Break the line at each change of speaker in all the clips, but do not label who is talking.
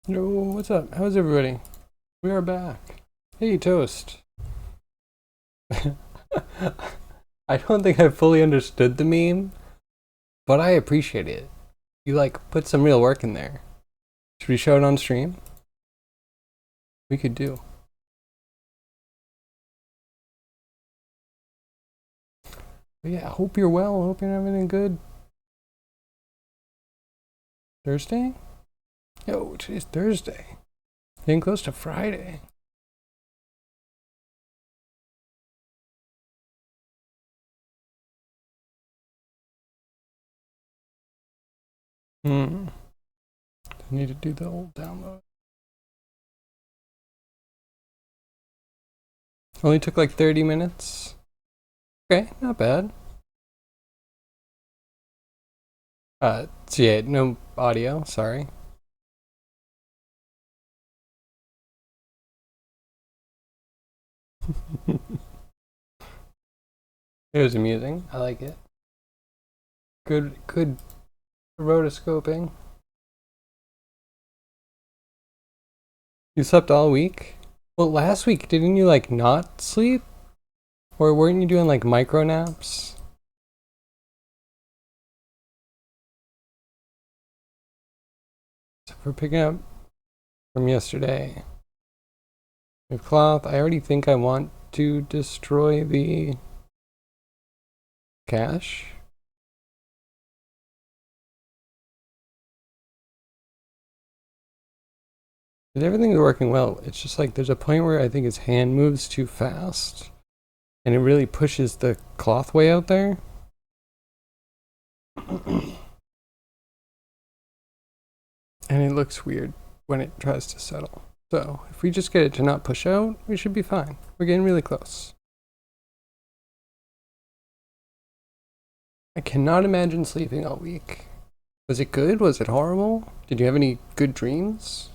Yo, what's up? How's everybody? We are back. Hey, Toast. I don't think I fully understood the meme, but I appreciate it. You put some real work in there. Should we show it on stream? We could do. But yeah, hope you're well. Hope you're having a good Thursday. Yo, today's Thursday. Getting close to Friday. I need to do the old download. Only took like 30 minutes. Okay, not bad. So yeah, no audio, sorry. It was amusing. I like it. Good rotoscoping. You slept all week? Well, last week, didn't you not sleep? Or weren't you doing micro naps? So for picking up from yesterday, with cloth, I already think I want to destroy the cache. Because everything's working well. It's just there's a point where I think his hand moves too fast. And it really pushes the cloth way out there. And it looks weird when it tries to settle. So if we just get it to not push out, we should be fine. We're getting really close. I cannot imagine sleeping all week. Was it good? Was it horrible? Did you have any good dreams?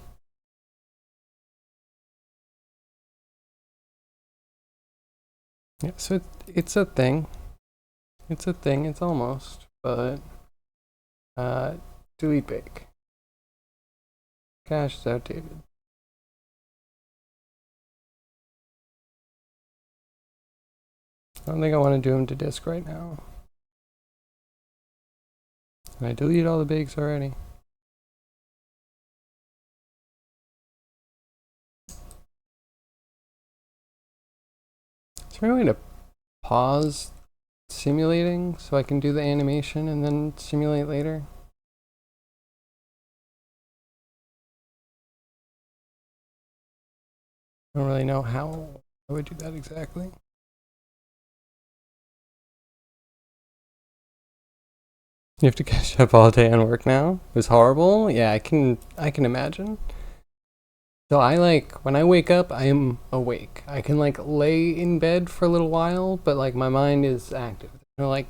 Yeah, so it's a thing. It's a thing. It's almost, but delete bake. Cache is outdated. I don't think I want to do them to disk right now. And I deleted all the bakes already. Is there a way to pause simulating so I can do the animation and then simulate later? I don't really know how I would do that exactly. You have to catch up all day on work now? It was horrible? Yeah, I can imagine. So I when I wake up, I am awake. I can lay in bed for a little while, but my mind is active. There's no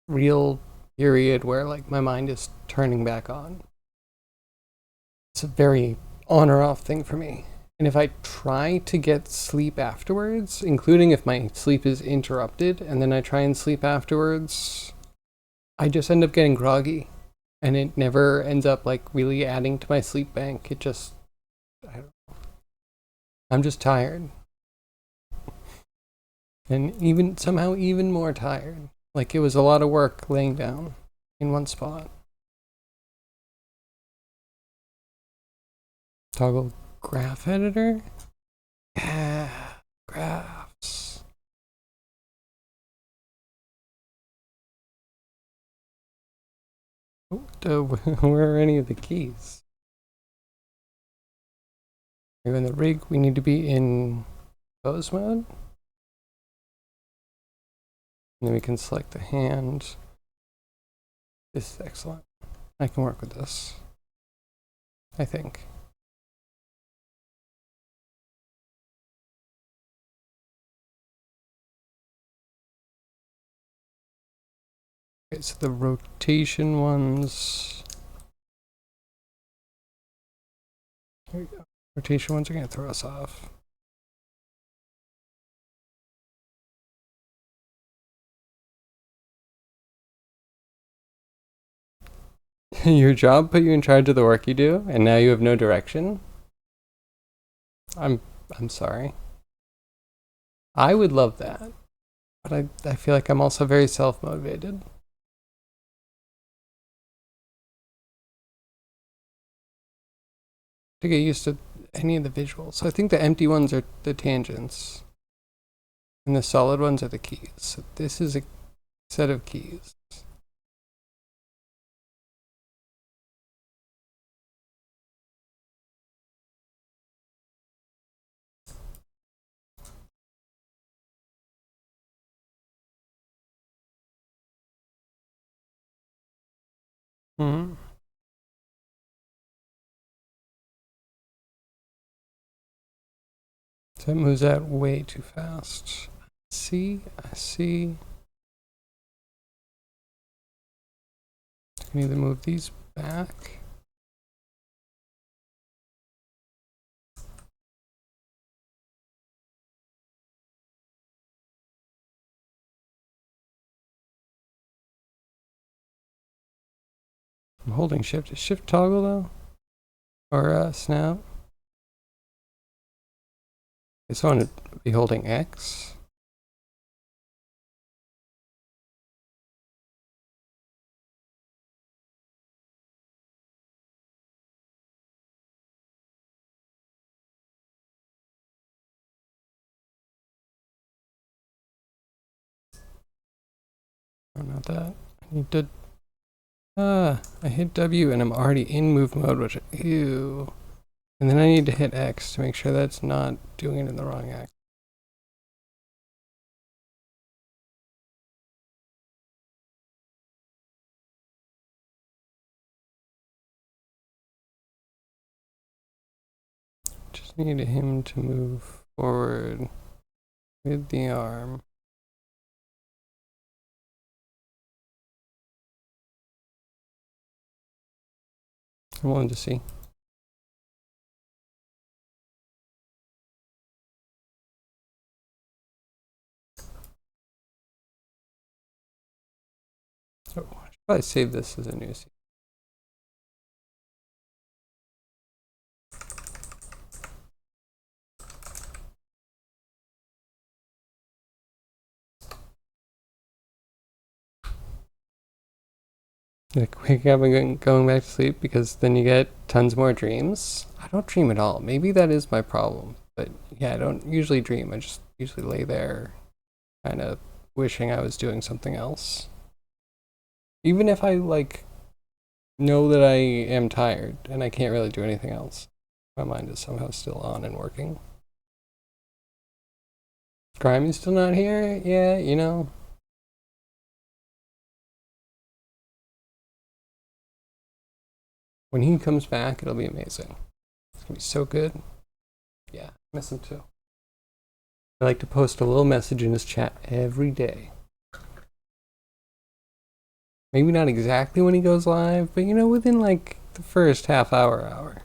real period where my mind is turning back on. It's a very on or off thing for me. And if I try to get sleep afterwards, including if my sleep is interrupted and then I try and sleep afterwards, I just end up getting groggy. And it never ends up really adding to my sleep bank. It just, I don't know. I'm just tired. And even somehow even more tired. It was a lot of work laying down in one spot. Toggle graph editor? Yeah, graphs. Where are any of the keys? Are you in the rig? We need to be in pose mode. And then we can select the hand. This is excellent. I can work with this. I think. Okay, so the rotation ones. There we go. Rotation ones are going to throw us off. Your job put you in charge of the work you do, and now you have no direction? I'm I'm sorry. I would love that, but I feel like I'm also very self-motivated. To get used to any of the visuals. So I think the empty ones are the tangents, and the solid ones are the keys. So this is a set of keys. Mm-hmm. So it moves out way too fast. I see. I can either move these back. I'm holding shift. Is shift toggle though? Or snap? I want to be holding X. Oh, not that. I need to. I hit W and I'm already in move mode, which. Ew. And then I need to hit X to make sure that's not doing it in the wrong X. Just need him to move forward with the arm. I wanted to see. Oh, I should probably save this as a new scene. Like waking up and going back to sleep because then you get tons more dreams. I don't dream at all. Maybe that is my problem. But yeah, I don't usually dream. I just usually lay there kind of wishing I was doing something else. Even if I like know that I am tired and I can't really do anything else, my mind is somehow still on and working. Grimey's still not here? Yeah, you know. When he comes back, it'll be amazing. It's gonna be so good. Yeah, miss him too. I like to post a little message in his chat every day. Maybe not exactly when he goes live, but you know, within like the first half hour.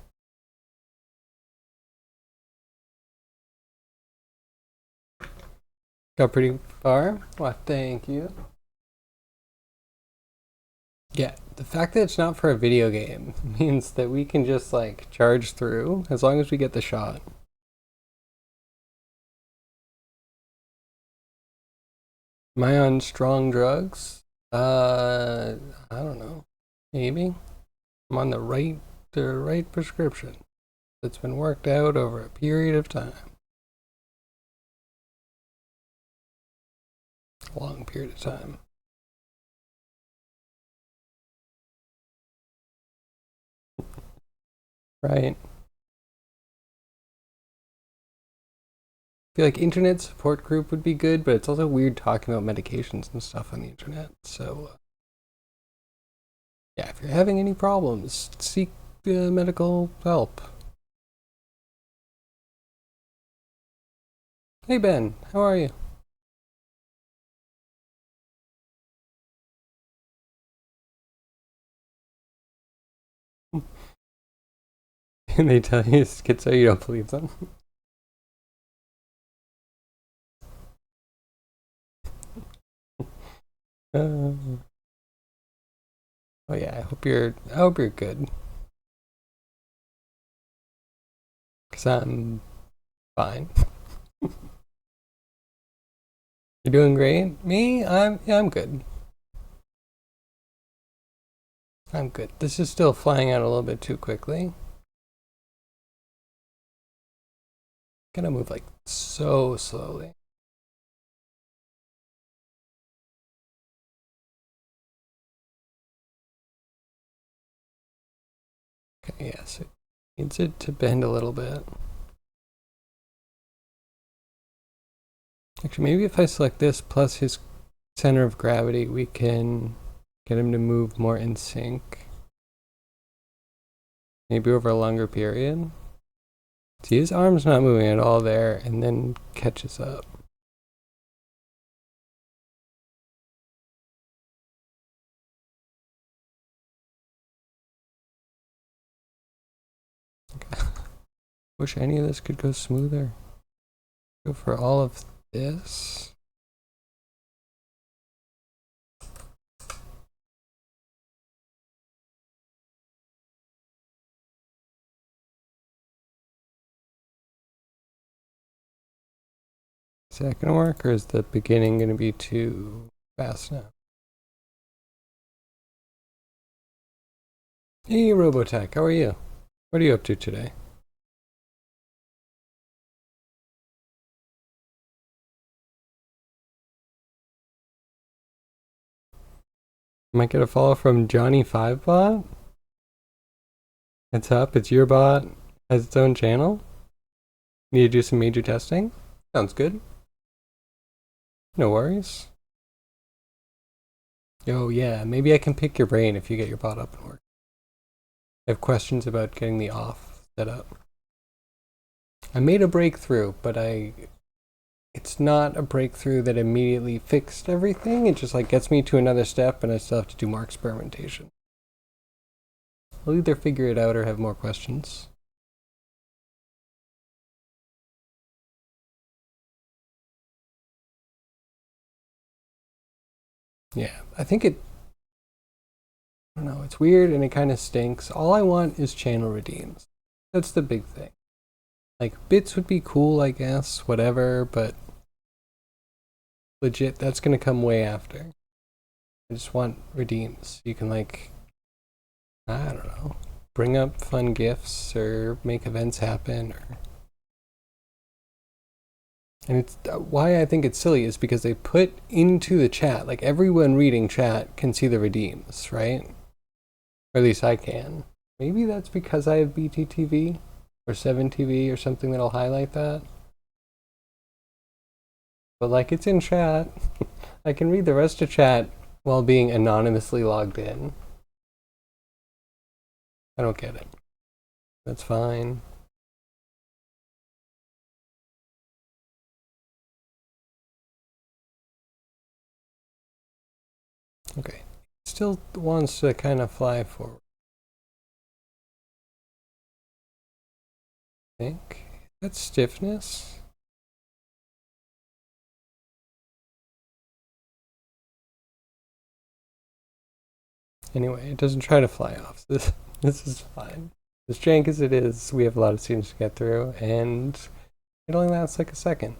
Got pretty far. Well, thank you. Yeah, the fact that it's not for a video game means that we can just like charge through as long as we get the shot. Am I on strong drugs? I don't know. Maybe. I'm on the right prescription that's been worked out over a period of time. A long period of time. Right. I feel like internet support group would be good, but it's also weird talking about medications and stuff on the internet. So, yeah, if you're having any problems, seek medical help. Hey Ben, how are you? And they tell you it's schizo, you don't believe them. Uh, Oh yeah, I hope you're good. Cause I'm fine. You're doing great. Me, I'm good. I'm good. This is still flying out a little bit too quickly. Gonna move like so slowly. Okay, yes, it needs it to bend a little bit. Actually, maybe if I select this plus his center of gravity, we can get him to move more in sync. Maybe over a longer period. See, his arm's not moving at all there, and then catches up. Okay. Wish any of this could go smoother. Go for all of this. Is that gonna work, or is the beginning gonna be too fast now? Hey, Robotech, how are you? What are you up to today? Might get a follow from Johnny5Bot. It's up, it's your bot, has its own channel. Need to do some major testing? Sounds good. No worries. Oh yeah, maybe I can pick your brain if you get your bot up and work. I have questions about getting the off set up. I made a breakthrough, but it's not a breakthrough that immediately fixed everything. It just like gets me to another step and I still have to do more experimentation. I'll either figure it out or have more questions. Yeah, I think I don't know, it's weird and it kind of stinks. All I want is channel redeems. That's the big thing. Like, bits would be cool, I guess, whatever, but legit, that's gonna come way after. I just want redeems. You can, like, I don't know, bring up fun gifts or make events happen. And it's why I think it's silly is because they put into the chat, like, everyone reading chat can see the redeems, right? Or at least I can. Maybe that's because I have BTTV or 7TV or something that'll highlight that. But like, it's in chat. I can read the rest of chat while being anonymously logged in. I don't get it. That's fine. Okay. Still wants to kind of fly forward. I think. That's stiffness. Anyway, it doesn't try to fly off. This is fine. As jank as it is, we have a lot of students to get through, and it only lasts like a second.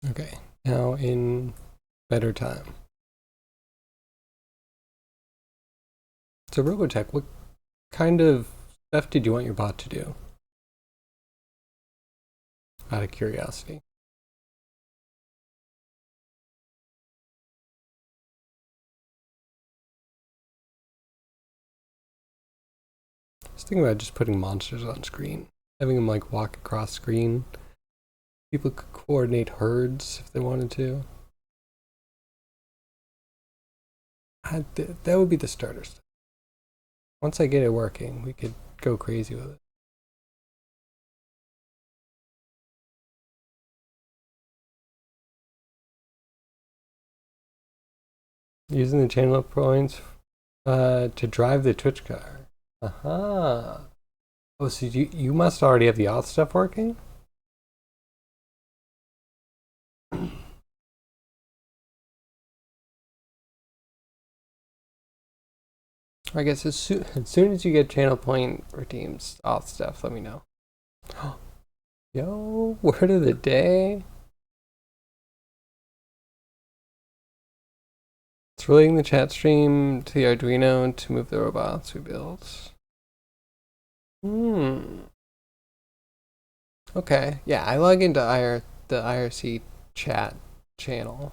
Okay, now in better time. So Robotech, what kind of stuff did you want your bot to do? Out of curiosity. I was thinking about just putting monsters on screen, having them like walk across screen. People could coordinate herds if they wanted to. That would be the starter stuff. Once I get it working, we could go crazy with it. Using the channel up points to drive the Twitch car. Aha. Oh, so you must already have the auth stuff working? I guess as soon as you get channel point redeems auth stuff, let me know. Yo, word of the day. It's relating the chat stream to the Arduino to move the robots we built. Okay. Yeah, I log into the IRC chat channel,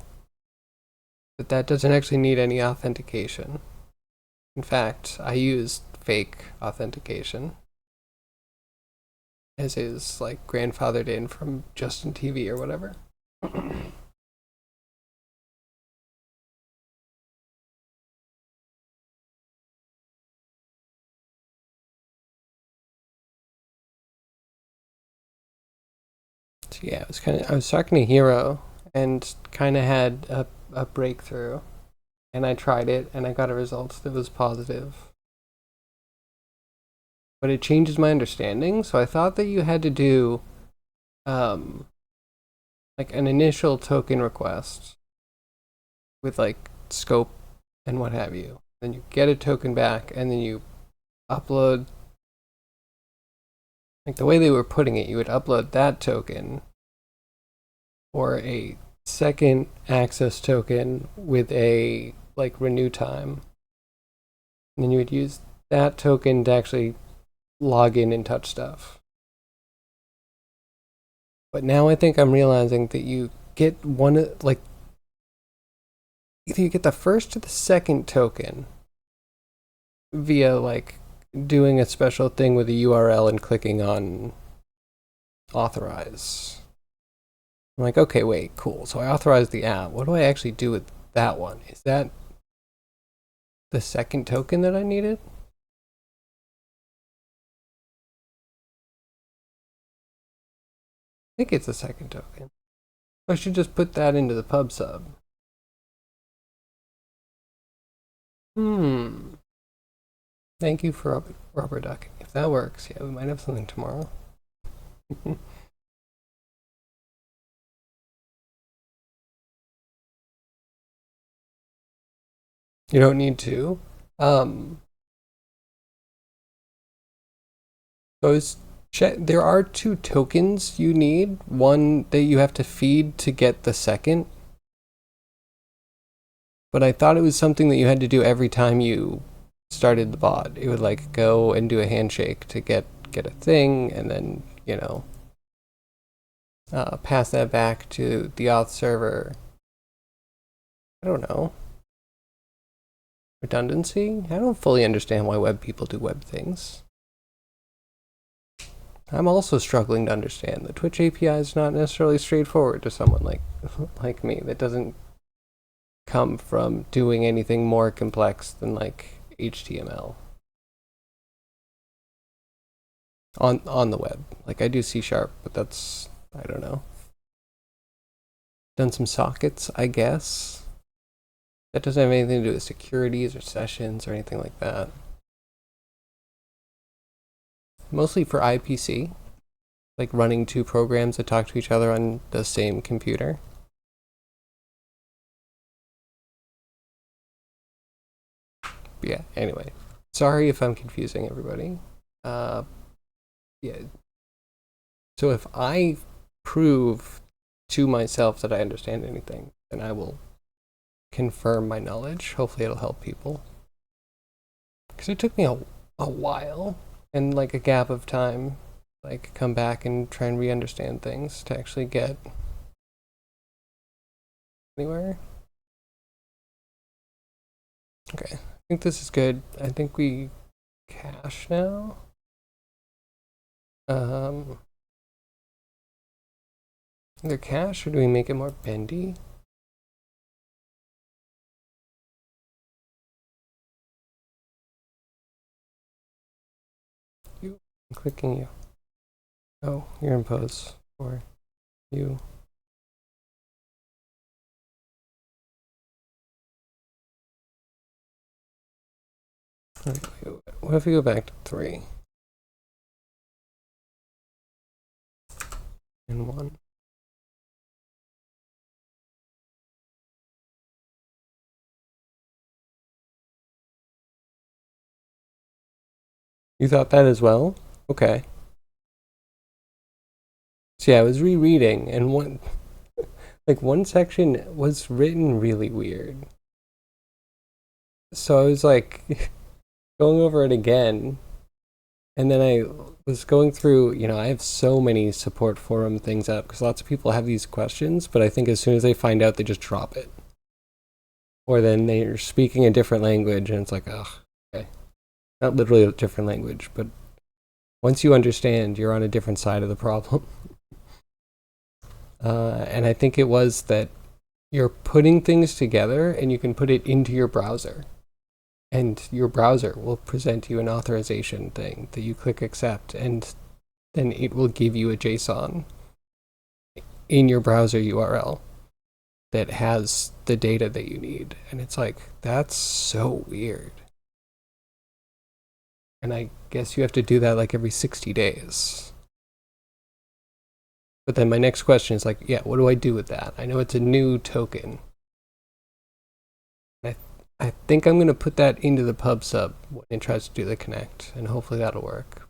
but that doesn't actually need any authentication. In fact, I use fake authentication, as is like grandfathered in from Justin TV or whatever. So yeah, I was talking to Hero and kind of had a breakthrough, and I tried it and I got a result that was positive. But it changes my understanding, so I thought that you had to do um like an initial token request with like scope and what have you. Then you get a token back and then you upload, like the way they were putting it, you would upload that token or a second access token with a like renew time. And then you would use that token to actually log in and touch stuff. But now I think I'm realizing that you get one, like, either you get the first or the second token via like doing a special thing with a URL and clicking on authorize. I'm like, okay, wait, cool. So I authorize the app. What do I actually do with that one? Is that the second token that I needed? I think it's the second token. I should just put that into the pub sub. Thank you for rubber ducking. If that works, yeah, we might have something tomorrow. You don't need to. Those there are two tokens you need. One that you have to feed to get the second. But I thought it was something that you had to do every time you started the bot. It would like go and do a handshake to get a thing, and then pass that back to the auth server. I don't know. Redundancy? I don't fully understand why web people do web things. I'm also struggling to understand. The Twitch API is not necessarily straightforward to someone like me that doesn't come from doing anything more complex than like HTML on the web. Like I do C#, but that's, I don't know. Done some sockets, I guess. That doesn't have anything to do with securities or sessions or anything like that. Mostly for IPC, like running two programs that talk to each other on the same computer. But yeah, anyway. Sorry if I'm confusing everybody. Yeah. So if I prove to myself that I understand anything, then I will confirm my knowledge. Hopefully it'll help people. Because it took me a while and like a gap of time, like come back and try and re-understand things to actually get anywhere. Okay, I think this is good. I think we cache now. Either cache or do we make it more bendy? I'm clicking you. Oh, you're in pose for you. What if we go back to 3? and 1. You thought that as well? Okay. So yeah, I was rereading, and one section was written really weird. So I was like going over it again, and then I was going through, I have so many support forum things up because lots of people have these questions, but I think as soon as they find out, they just drop it. Or then they're speaking a different language, and it's like, ugh, okay. Not literally a different language, but once you understand, you're on a different side of the problem. And I think it was that you're putting things together and you can put it into your browser. And your browser will present you an authorization thing that you click accept, and then it will give you a JSON in your browser URL that has the data that you need. And it's like, that's so weird. And I guess you have to do that like every 60 days. But then my next question is like, yeah, what do I do with that? I know it's a new token. I think I'm going to put that into the pub sub when it tries to do the connect, and hopefully that'll work.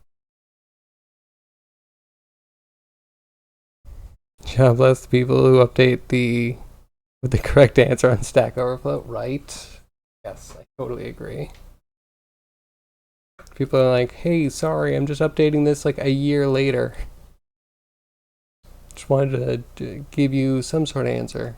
God bless the people who update with the correct answer on Stack Overflow, right? Yes, I totally agree. People are like, hey, sorry, I'm just updating this like a year later. Just wanted to give you some sort of answer.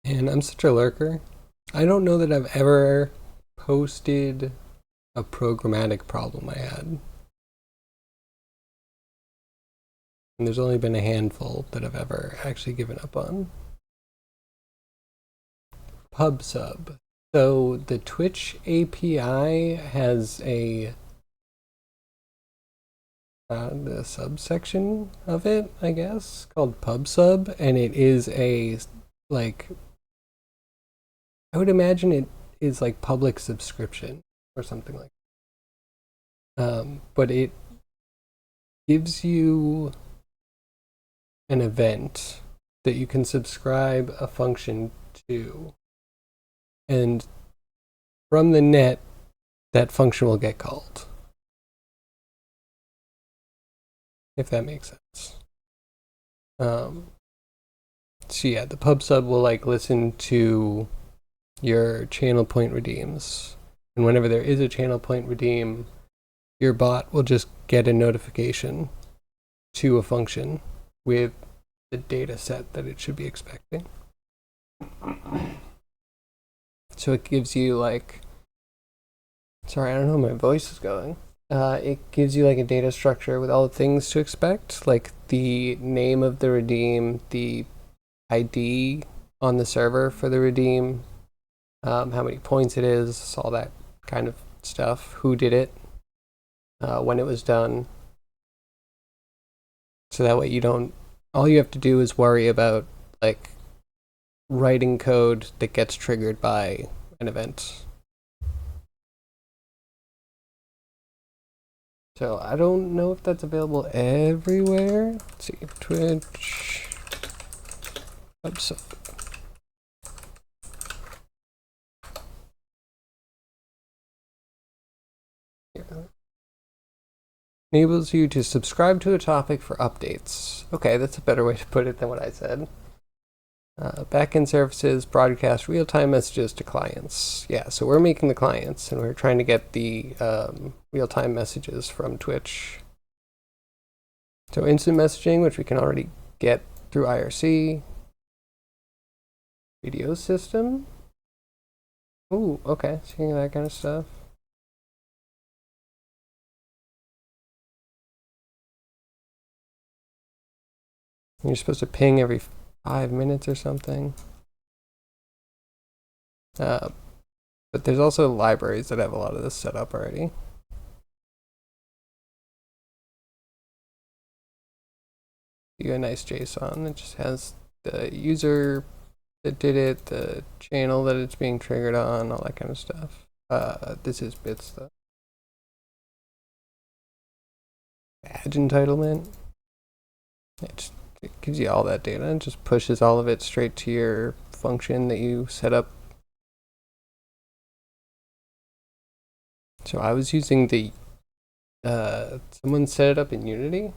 And I'm such a lurker. I don't know that I've ever posted a programmatic problem I had. And there's only been a handful that I've ever actually given up on. Pub sub. So the Twitch API has the subsection of it, I guess, called pub sub, and it is like, I would imagine it is like public subscription or something like that. But it gives you an event that you can subscribe a function to, and from the net, that function will get called. If that makes sense. So yeah, the pub sub will like listen to your channel point redeems, and whenever there is a channel point redeem, your bot will just get a notification to a function with the data set that it should be expecting. So it gives you like, sorry, I don't know where my voice is going. It gives you like a data structure with all the things to expect, like the name of the redeem, the ID on the server for the redeem, how many points it is, all that kind of stuff, who did it, when it was done. So that way all you have to do is worry about like writing code that gets triggered by an event. So I don't know if that's available everywhere. Let's see, Twitch website. Here. Enables you to subscribe to a topic for updates. Okay, that's a better way to put it than what I said. Backend services broadcast real-time messages to clients. Yeah, so we're making the clients, and we're trying to get the real-time messages from Twitch. So instant messaging, which we can already get through IRC. Video system. Ooh, okay, seeing that kind of stuff. You're supposed to ping every 5 minutes or something. But there's also libraries that have a lot of this set up already. You a nice JSON that just has the user that did it, the channel that it's being triggered on, all that kind of stuff. This is bits though. Badge entitlement. It gives you all that data and just pushes all of it straight to your function that you set up. So I was using the someone set it up in Unity,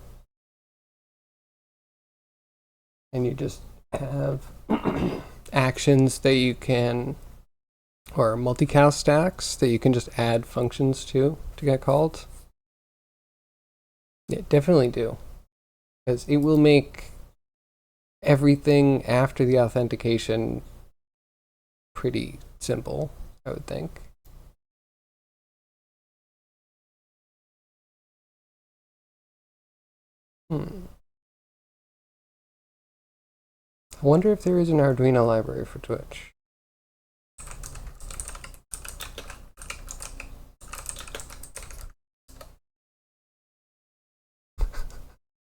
and you just have actions that you can, or multicast stacks that you can just add functions to get called. Yeah, definitely do, because it will make everything after the authentication pretty simple, I would think. I wonder if there is an Arduino library for Twitch.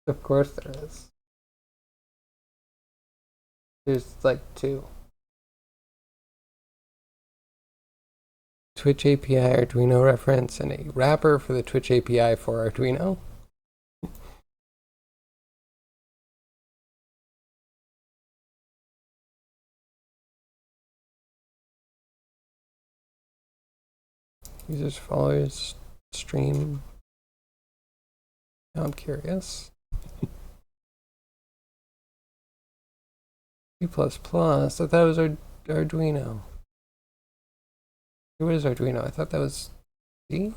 Of course there is. There's like 2. Twitch API Arduino reference and a wrapper for the Twitch API for Arduino. Users, followers, stream. Now I'm curious. C++, I thought that was Arduino. What is Arduino? I thought that was C?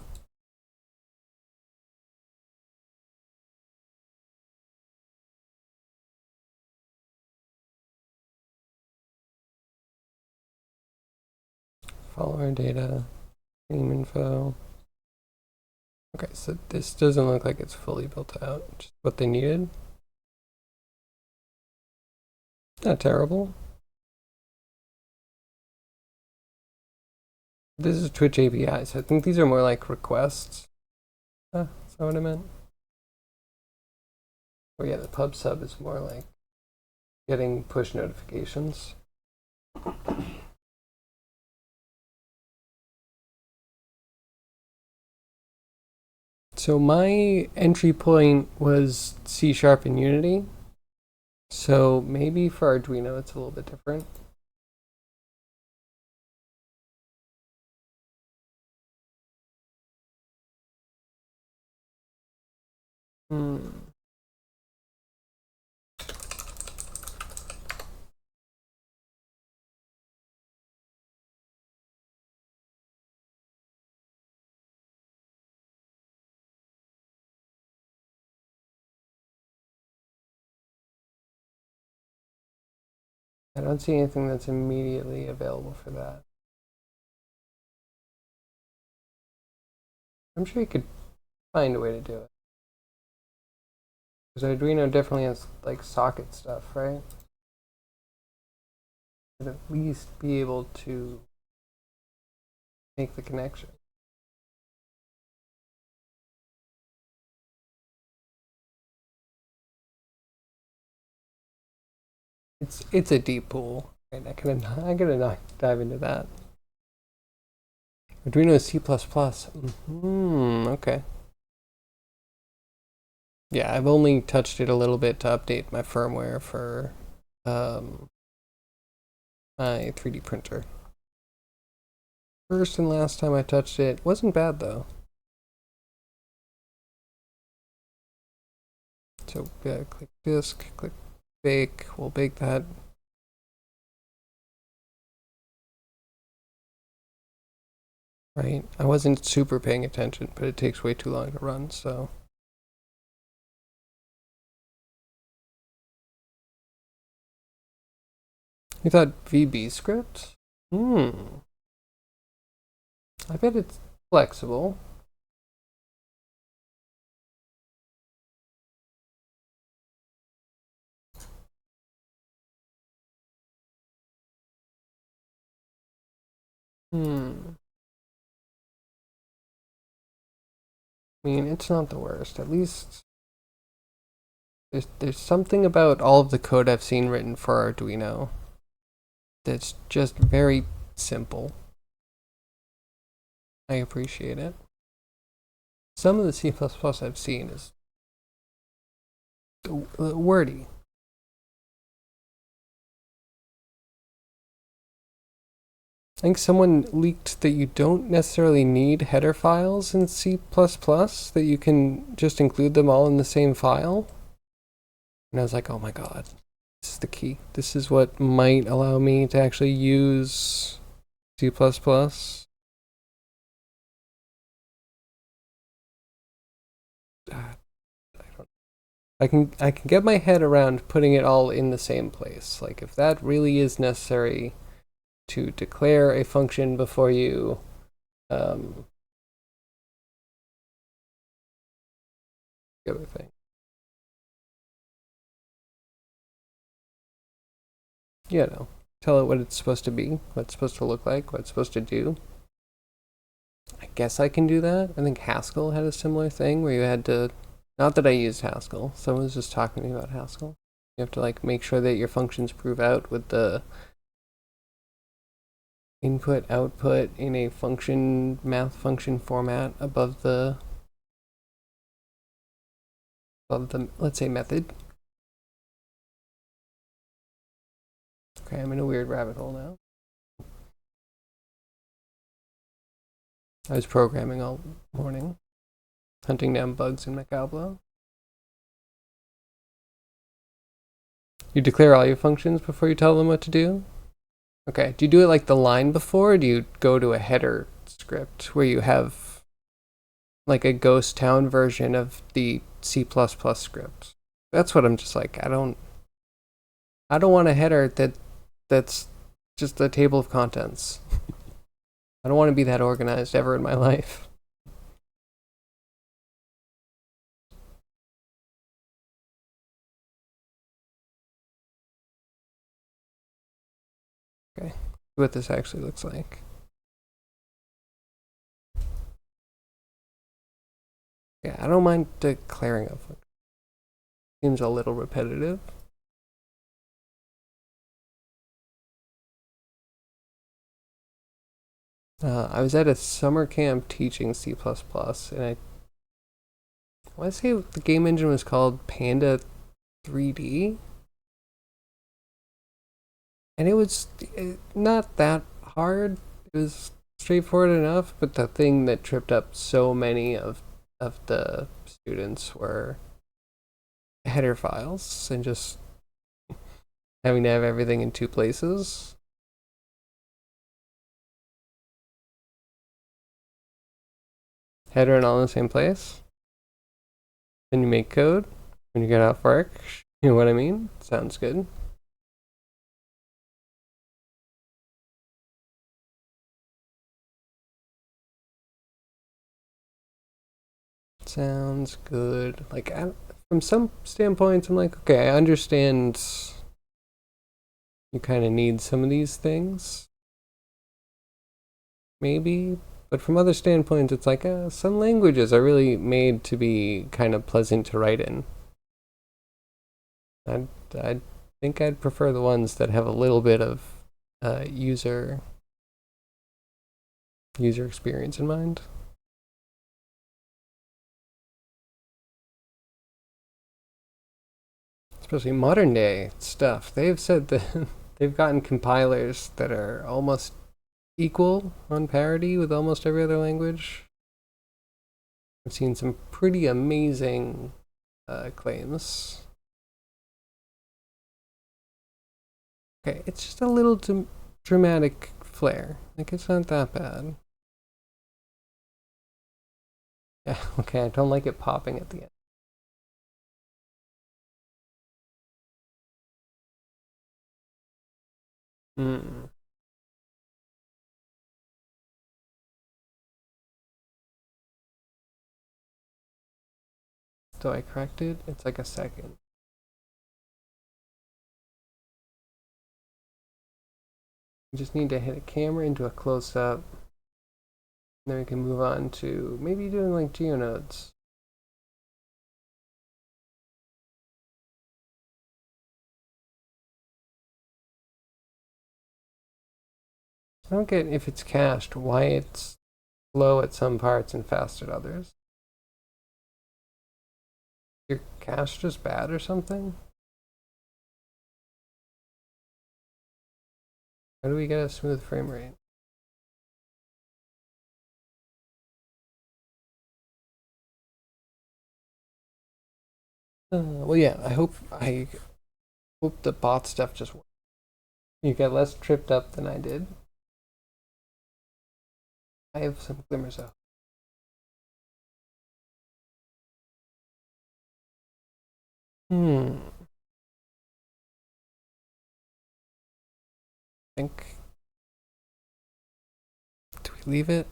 Follower data, stream info. Okay, so this doesn't look like it's fully built out. Just what they needed. Not terrible. This is Twitch API, so I think these are more like requests. Is that what I meant? Oh yeah, the pub sub is more like getting push notifications. So my entry point was C# and Unity. So maybe for Arduino it's a little bit different. I don't see anything that's immediately available for that. I'm sure you could find a way to do it. Because Arduino definitely has like socket stuff, right? You'd at least be able to make the connection. It's a deep pool. Right? I gotta not dive into that. Arduino is C++. Okay. Yeah, I've only touched it a little bit to update my firmware for my 3D printer. First and last time I touched it wasn't bad though. So yeah, click disk, click bake. We'll bake that. Right, I wasn't super paying attention, but it takes way too long to run, so. You thought VB script? I bet it's flexible. I mean, it's not the worst. At least there's something about all of the code I've seen written for Arduino that's just very simple. I appreciate it. Some of the C++ I've seen is wordy. I think someone leaked that you don't necessarily need header files in C++, that you can just include them all in the same file. And I was like, oh my god, this is the key. This is what might allow me to actually use C++. I can get my head around putting it all in the same place. Like if that really is necessary to declare a function before you the other thing. You know, tell it what it's supposed to be, what it's supposed to look like, what it's supposed to do. I guess I can do that. I think Haskell had a similar thing where you had to, not that I used Haskell, someone was just talking to me about Haskell. You have to like make sure that your functions prove out with the input output in a function math function format above the let's say method. Okay, I'm in a weird rabbit hole now. I was programming all morning, hunting down bugs in Macablo. You declare all your functions before you tell them what to do? Okay, do you do it like the line before, or do you go to a header script where you have like a ghost town version of the C++ script? That's what I'm just like, I don't want a header that's just a table of contents. I don't want to be that organized ever in my life. Okay, what this actually looks like. Yeah, I don't mind declaring a function. Seems a little repetitive. I was at a summer camp teaching C++, and I want to say the game engine was called Panda 3D, and it was not that hard. It was straightforward enough, but the thing that tripped up so many of the students were header files and just having to have everything in two places. Header and all in the same place. Then you make code when you get off work. You know what I mean? Sounds good. Sounds good. Like, from some standpoints, I'm like, okay, I understand you kind of need some of these things. Maybe. But from other standpoints, it's like, some languages are really made to be kind of pleasant to write in. I think I'd prefer the ones that have a little bit of user experience in mind. Especially modern day stuff. They've said that they've gotten compilers that are almost equal on parity with almost every other language. I've seen some pretty amazing claims. Okay, it's just a little dramatic flair. Like, it's not that bad. Yeah, okay, I don't like it popping at the end. Hmm. So I correct it? It's like a second. You just need to hit a camera into a close-up. Then we can move on to maybe doing like geonodes. I don't get if it's cached, why it's slow at some parts and fast at others. Your cache just bad or something? How do we get a smooth frame rate? Well, yeah, I hope the bot stuff just works. You get less tripped up than I did. I have some glimmers of. Think. Do we leave it?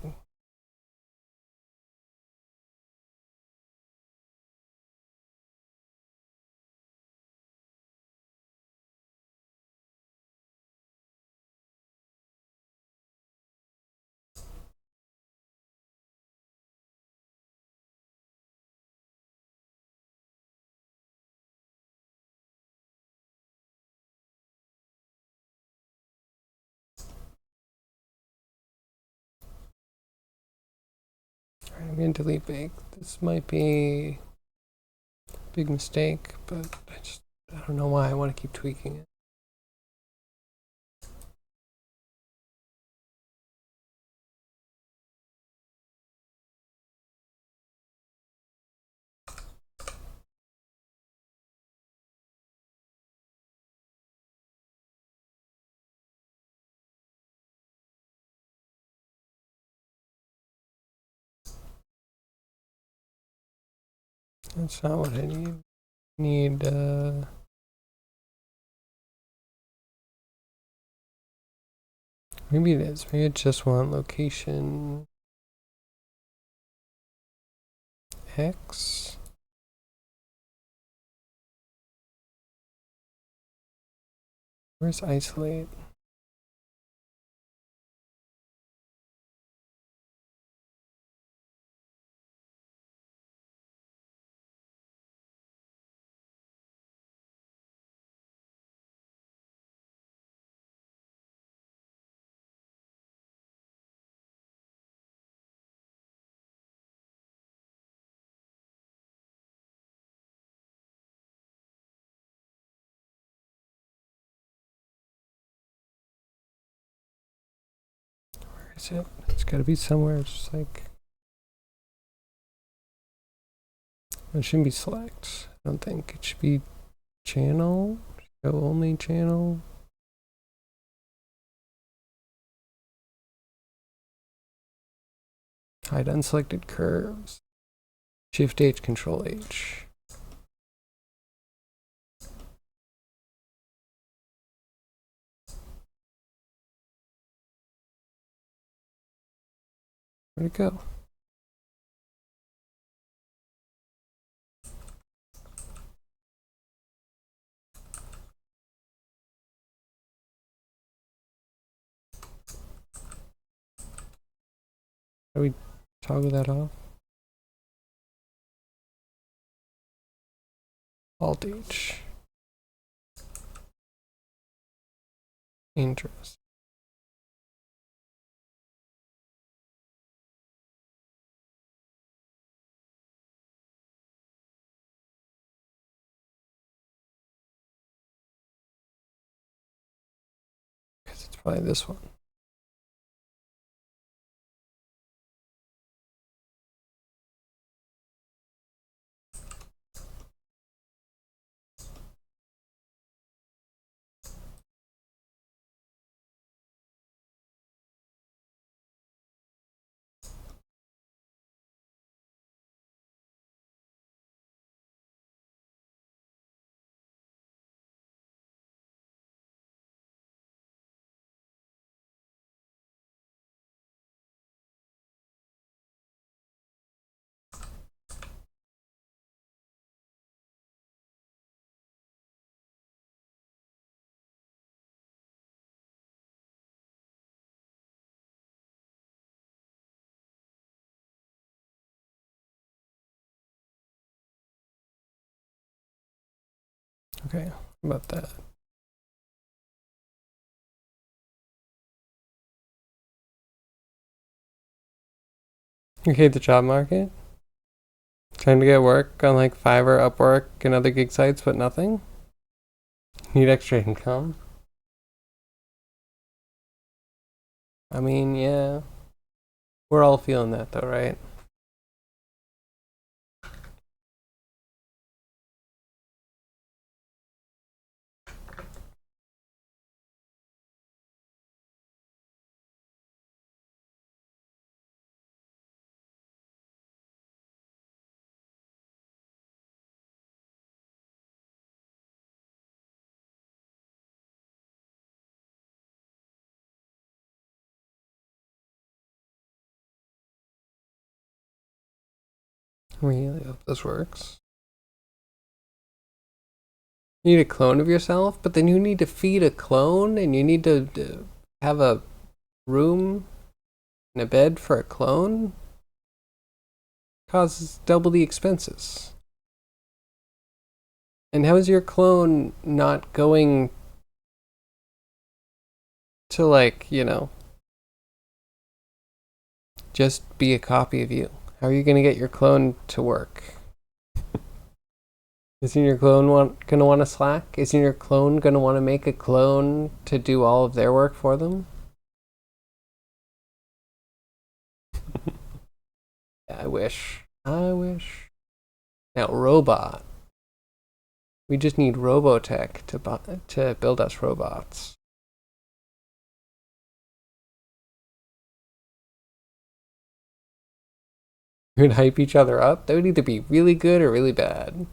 I'm going to delete bake. This might be a big mistake, but I don't know why I want to keep tweaking it. That's not what I need. Maybe it is. Maybe I just want location X. Where's isolate? Where is it? It's got to be somewhere. It's just like it shouldn't be select. I don't think it should be channel. Show only channel. Hide unselected curves. Shift H, Control H. Where'd it go? How do we toggle that off? Alt H. Interest. Because it's probably this one. Okay, how about that? You hate the job market? Trying to get work on like Fiverr, Upwork, and other gig sites, but nothing? Need extra income? I mean, yeah. We're all feeling that though, right? Really hope this works. You need a clone of yourself, but then you need to feed a clone and you need to have a room and a bed for a clone. Causes double the expenses. And how is your clone not going to, like, just be a copy of you? How are you going to get your clone to work? Isn't your clone going to want to slack? Isn't your clone going to want to make a clone to do all of their work for them? I wish. I wish. Now, robot. We just need Robotech to build us robots. We would hype each other up. That would either be really good or really bad.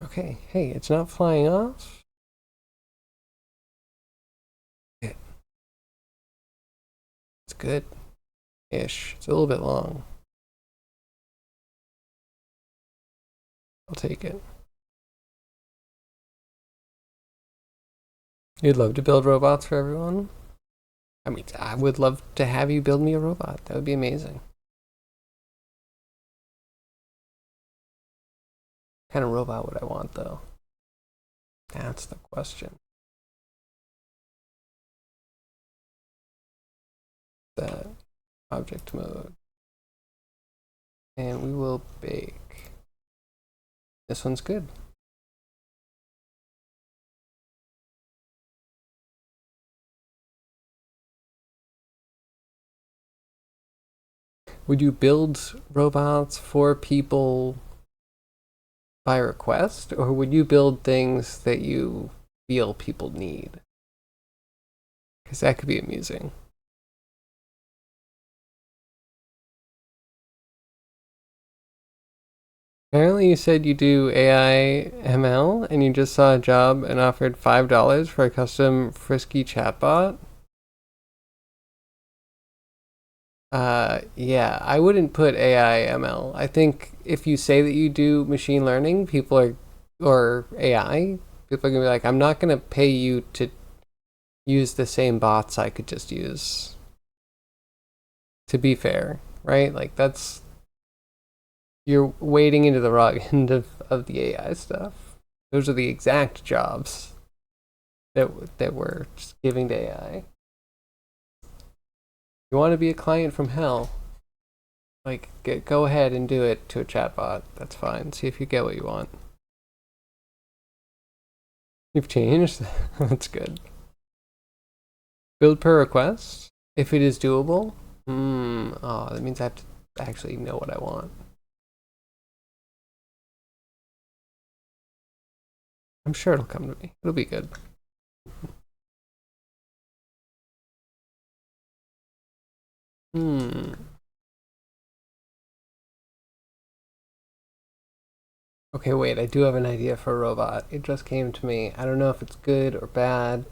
Okay, hey, it's not flying off. It's good-ish. It's a little bit long. I'll take it. You'd love to build robots for everyone? I mean, I would love to have you build me a robot. That would be amazing. What kind of robot would I want, though? That's the question. That object mode. And we will bake. This one's good. Would you build robots for people by request, or would you build things that you feel people need? Because that could be amusing. Apparently, you said you do AI ML and you just saw a job and offered $5 for a custom frisky chatbot. Yeah, I wouldn't put AI ML. I think if you say that you do machine learning, or AI, people are gonna be like, I'm not gonna pay you to use the same bots I could just use. To be fair, right? Like you're wading into the wrong end of the AI stuff. Those are the exact jobs that we're just giving to AI. You want to be a client from hell, like go ahead and do it to a chatbot. That's fine. See if you get what you want. You've changed. That's good. Build per request if it is doable. Oh, that means I have to actually know what I want. I'm sure it'll come to me. It'll be good. Hmm. Okay, wait, I do have an idea for a robot. It just came to me. I don't know if it's good or bad.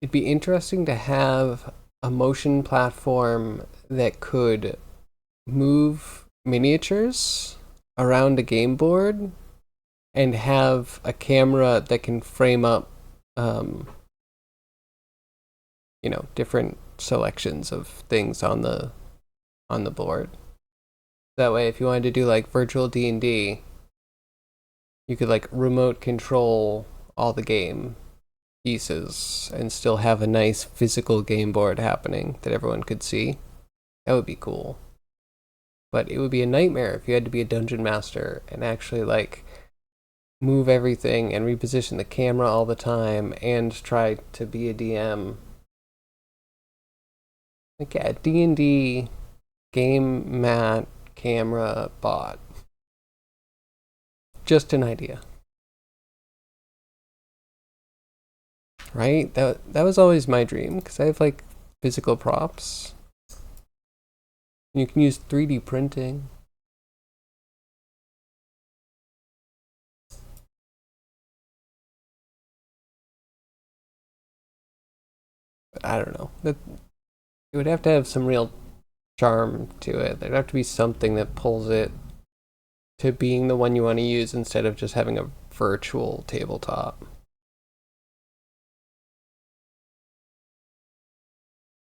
It'd be interesting to have a motion platform that could move miniatures around a game board and have a camera that can frame up, um, different selections of things on the board. That way, if you wanted to do like virtual D&D, you could like remote control all the game pieces and still have a nice physical game board happening that everyone could see. That would be cool. But it would be a nightmare if you had to be a dungeon master and actually like move everything and reposition the camera all the time and try to be a DM. Like, yeah, D&D game mat camera bot. Just an idea. Right? That was always my dream because I have like physical props. You can use 3D printing. But I don't know. That it would have to have some real charm to it. There'd have to be something that pulls it to being the one you want to use instead of just having a virtual tabletop.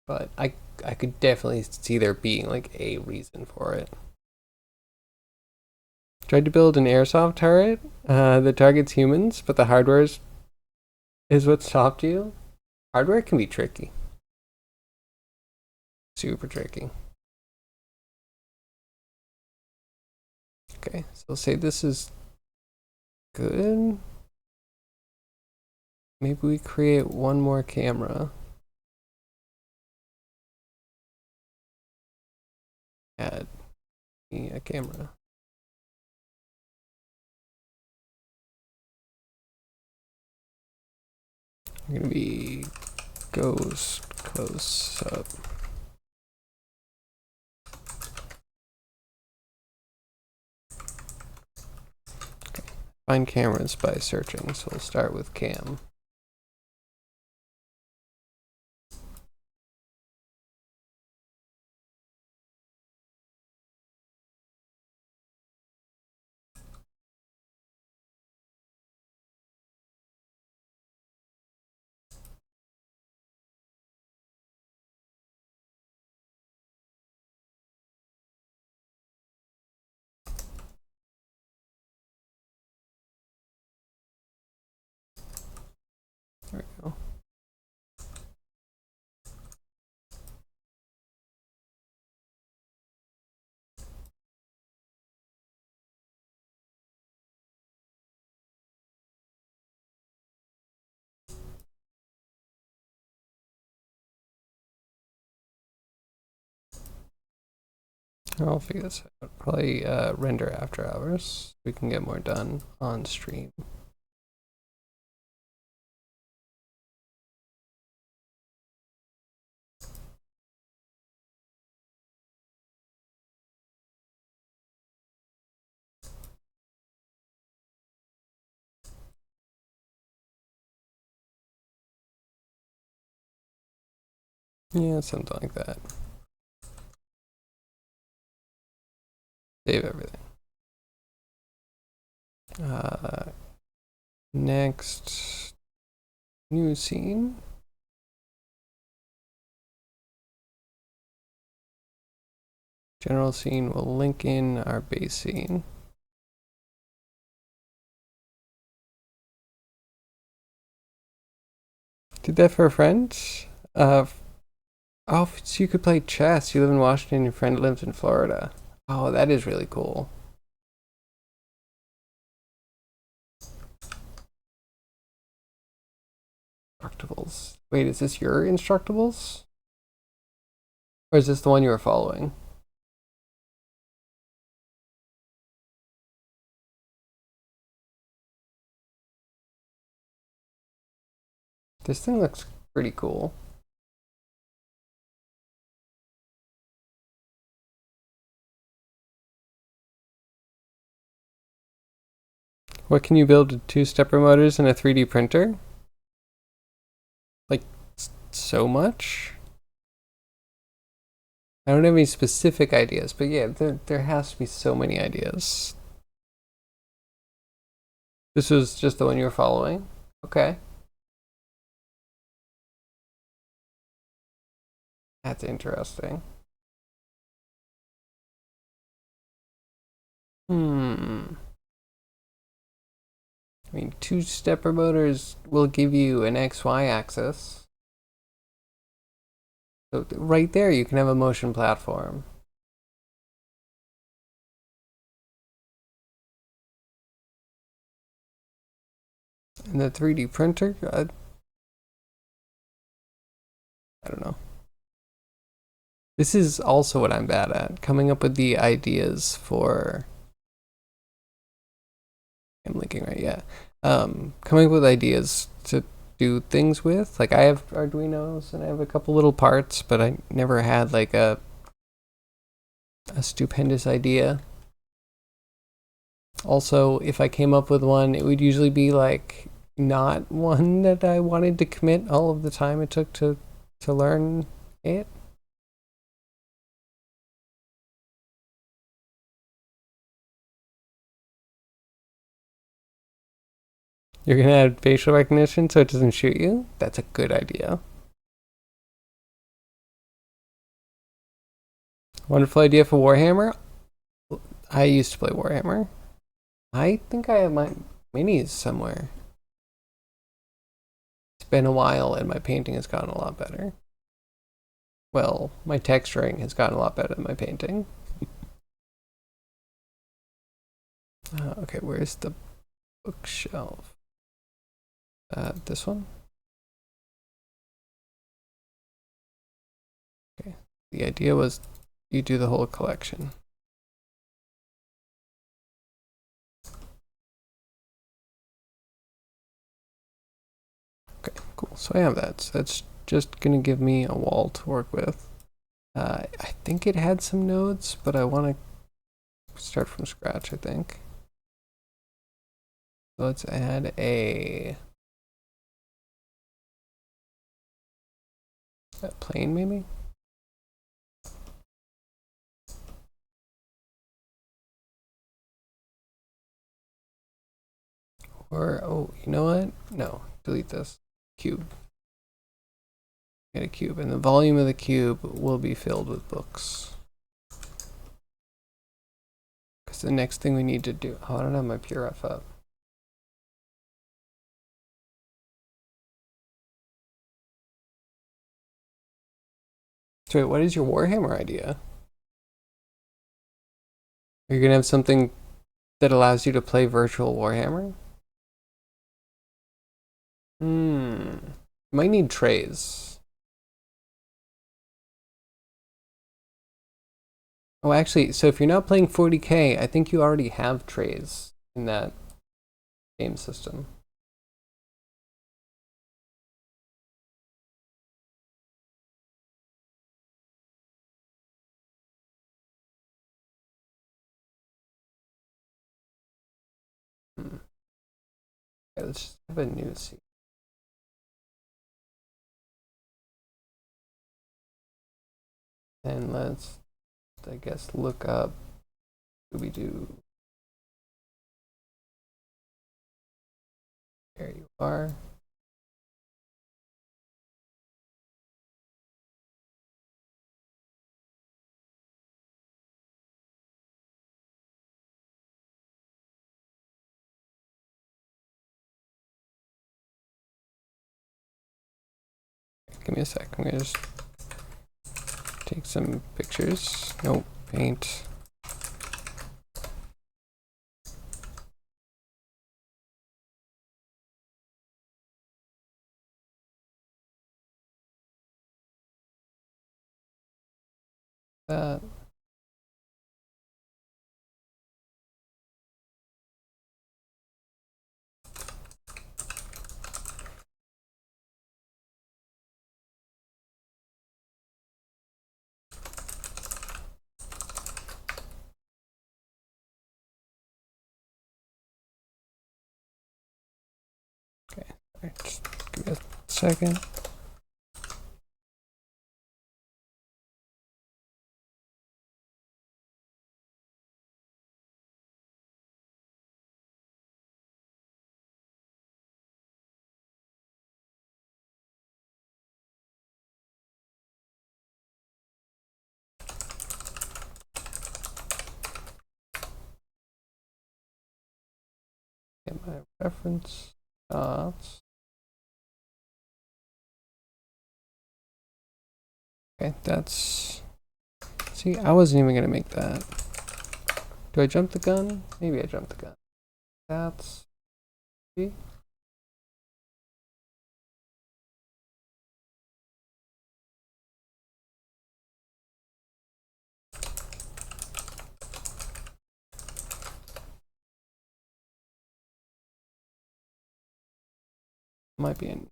But I could definitely see there being like a reason for it. Tried to build an airsoft turret that targets humans, but the hardware is what stopped you. Hardware can be tricky. Super tricky. Okay, so say this is good. Maybe we create one more camera. Add a camera. I'm gonna be ghost close up. Okay. Find cameras by searching, so we'll start with cam. There we go. I'll figure this out. Probably render after hours. We can get more done on stream. Yeah, something like that. Save everything. Next, new scene. General scene will link in our base scene. Did that for a friend? Oh, so you could play chess. You live in Washington, your friend lives in Florida. Oh, that is really cool. Instructables. Wait, is this your Instructables? Or is this the one you were following? This thing looks pretty cool. What can you build? Two-stepper motors and a 3D printer? Like, so much? I don't have any specific ideas, but yeah, there has to be so many ideas. This was just the one you were following? Okay. That's interesting. Hmm. I mean, two stepper motors will give you an XY axis. So right there, you can have a motion platform. And the 3D printer, I don't know. This is also what I'm bad at, coming up with the ideas for... I'm linking right, yeah. Coming up with ideas to do things with. Like, I have Arduinos and I have a couple little parts, but I never had like a stupendous idea. Also, if I came up with one, it would usually be like not one that I wanted to commit all of the time it took to learn it. You're gonna add facial recognition so it doesn't shoot you? That's a good idea. Wonderful idea for Warhammer. I used to play Warhammer. I think I have my minis somewhere. It's been a while and my painting has gotten a lot better. Well, my texturing has gotten a lot better than my painting. Okay, where's the bookshelf? This one? Okay. The idea was you do the whole collection. Okay, cool. So I have that. So that's just gonna give me a wall to work with. I think it had some nodes, but I want to start from scratch, I think. So let's add a plane, maybe? Or, oh, you know what? No, delete this. Cube. Get a cube, and the volume of the cube will be filled with books. Because the next thing we need to do... Oh, I don't have my PureF up. So wait, what is your Warhammer idea? Are you going to have something that allows you to play virtual Warhammer? Might need trays. Oh, actually, so if you're not playing 40K, I think you already have trays in that game system. Okay, let's just have a new seat. And let's, I guess, look up Scooby-Doo. There you are. Give me a sec. I'm gonna just take some pictures. Nope, paint. That. Okay, right, just give me a second. my reference dots. Okay, that's... See, I wasn't even gonna make that. Do I jump the gun? Maybe I jumped the gun. That's... See? Might be in...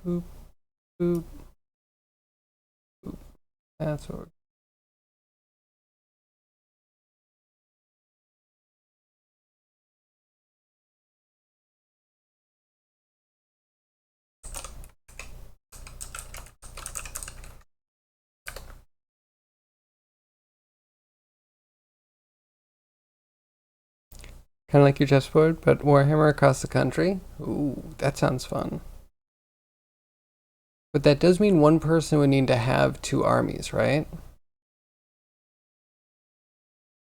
Boop, boop, boop. That's what we're... Kind of like your chessboard, but Warhammer across the country. Ooh, that sounds fun. But that does mean one person would need to have 2 armies, right? Have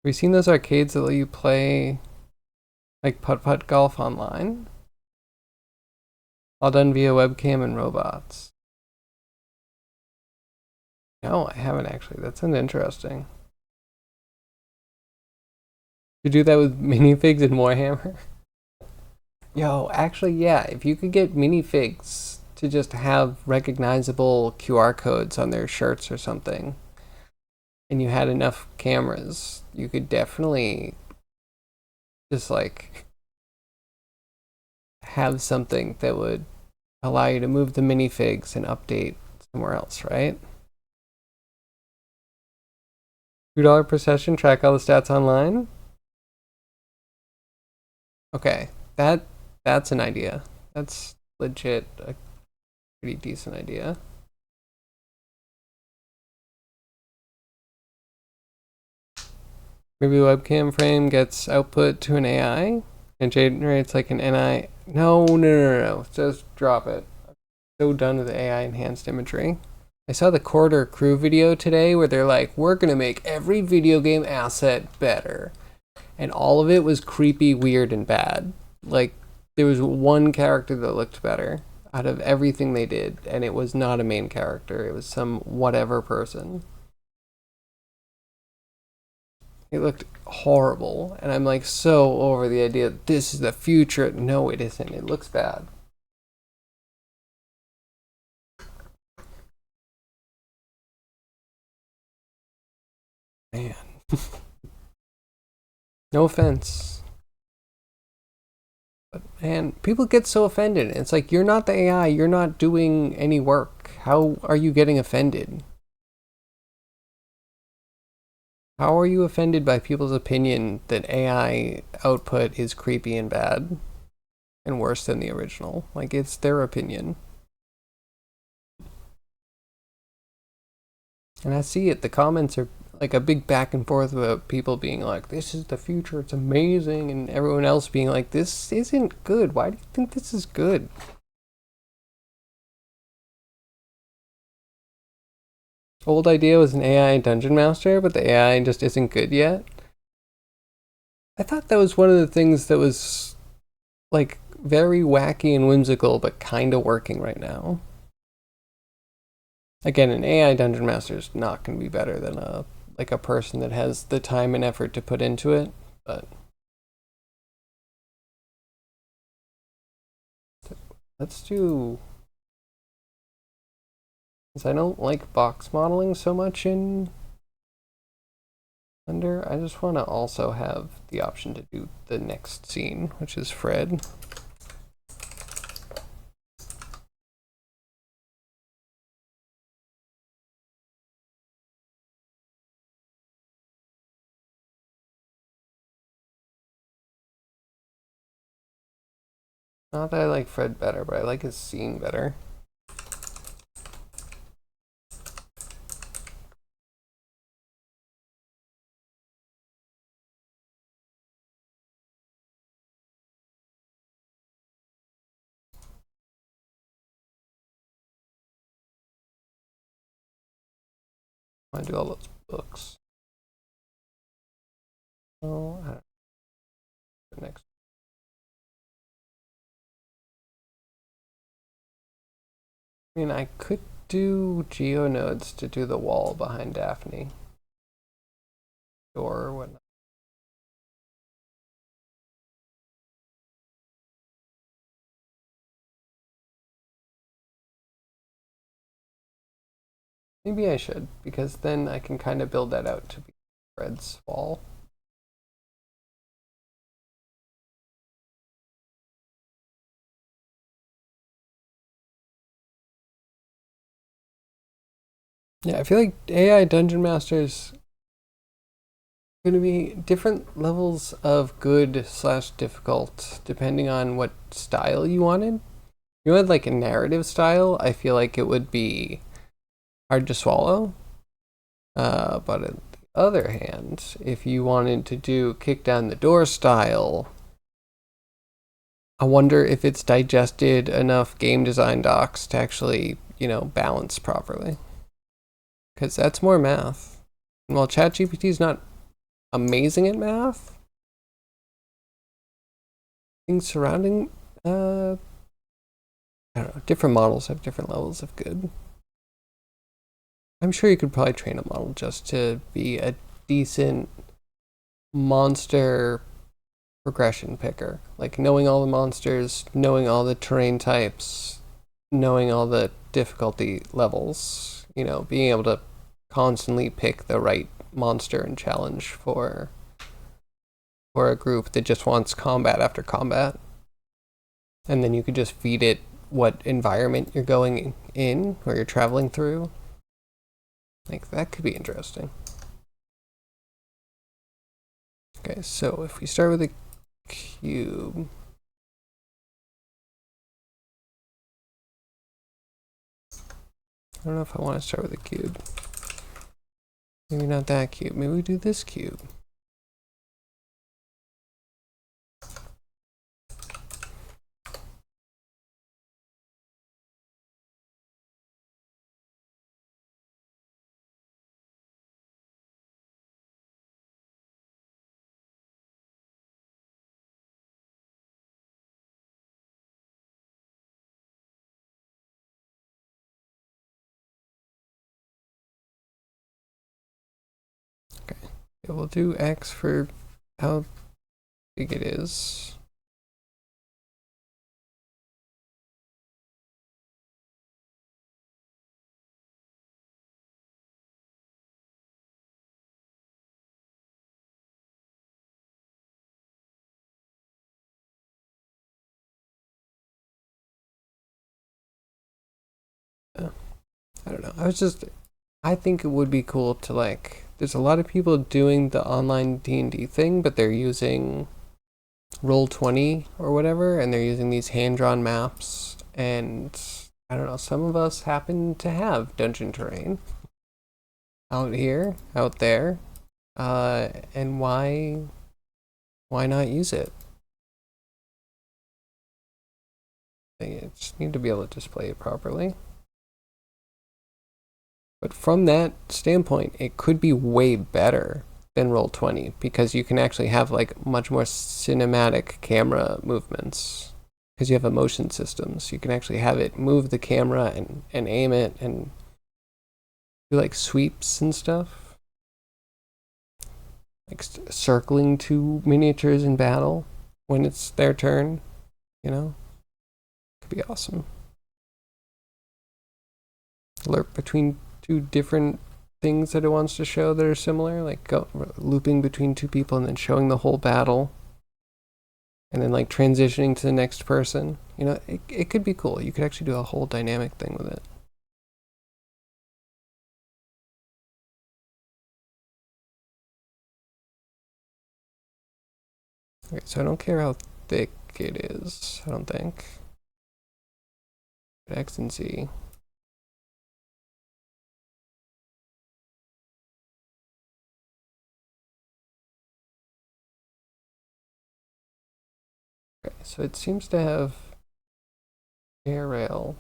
you seen those arcades that let you play like putt-putt golf online? All done via webcam and robots. No, I haven't actually. That sounds interesting. You do that with minifigs in Warhammer? Yo, actually, yeah, if you could get minifigs to just have recognizable QR codes on their shirts or something, and you had enough cameras, you could definitely just like have something that would allow you to move the minifigs and update somewhere else, right? $2 per session, track all the stats online. Okay, that's an idea. That's legit a pretty decent idea. Maybe the webcam frame gets output to an AI and generates like an NI. No. Just drop it. I'm so done with AI enhanced imagery. I saw the Quarter Crew video today where they're like, we're gonna make every video game asset better. And all of it was creepy, weird, and bad. Like, there was one character that looked better out of everything they did, and it was not a main character. It was some whatever person. It looked horrible, and I'm like so over the idea that this is the future. No, it isn't. It looks bad. Man. No offense. But man, people get so offended. It's like, you're not the AI. You're not doing any work. How are you getting offended? How are you offended by people's opinion that AI output is creepy and bad and worse than the original? Like, it's their opinion. And I see it. The comments are like a big back and forth about people being like, this is the future, it's amazing, and everyone else being like, this isn't good. Why do you think this is good? Old idea was an AI dungeon master, but the AI just isn't good yet. I thought that was one of the things that was like very wacky and whimsical, but kind of working right now. Again, an AI dungeon master is not going to be better than a person that has the time and effort to put into it, but let's do, because I don't like box modeling so much in Blender, I just want to also have the option to do the next scene, which is Fred. Not that I like Fred better, but I like his scene better. I do all those books. Oh, I don't know. Next. I mean, I could do geonodes to do the wall behind Daphne. Or whatnot. Maybe I should, because then I can kind of build that out to be Red's wall. Yeah, I feel like AI Dungeon Masters going to be different levels of good slash difficult depending on what style you wanted. If you had like a narrative style, I feel like it would be hard to swallow. But on the other hand, if you wanted to do kick down the door style, I wonder if it's digested enough game design docs to actually, balance properly. Because that's more math. And while ChatGPT is not amazing at math, things surrounding, I don't know, different models have different levels of good. I'm sure you could probably train a model just to be a decent monster progression picker. Like knowing all the monsters, knowing all the terrain types, knowing all the difficulty levels, being able to constantly pick the right monster and challenge for a group that just wants combat after combat. And then you could just feed it what environment you're going in or you're traveling through. Like that could be interesting. Okay, so if we start with a cube. I don't know if I want to start with a cube. Maybe not that cube. Maybe we do this cube. Okay, we'll do X for how big it is. I don't know. I think it would be cool to like. There's a lot of people doing the online D&D thing, but they're using Roll20 or whatever, and they're using these hand-drawn maps. And I don't know. Some of us happen to have dungeon terrain out here, out there, and why not use it? I just need to be able to display it properly. But from that standpoint, it could be way better than Roll20 because you can actually have like much more cinematic camera movements because you have a motion systems. You can actually have it move the camera and aim it and do like sweeps and stuff. Like circling two miniatures in battle when it's their turn, Could be awesome. Lurk between two different things that it wants to show that are similar, like looping between two people and then showing the whole battle and then like transitioning to the next person. It could be cool. You could actually do a whole dynamic thing with it. Okay, so I don't care how thick it is, I don't think. X and Z. Okay, so it seems to have chair rail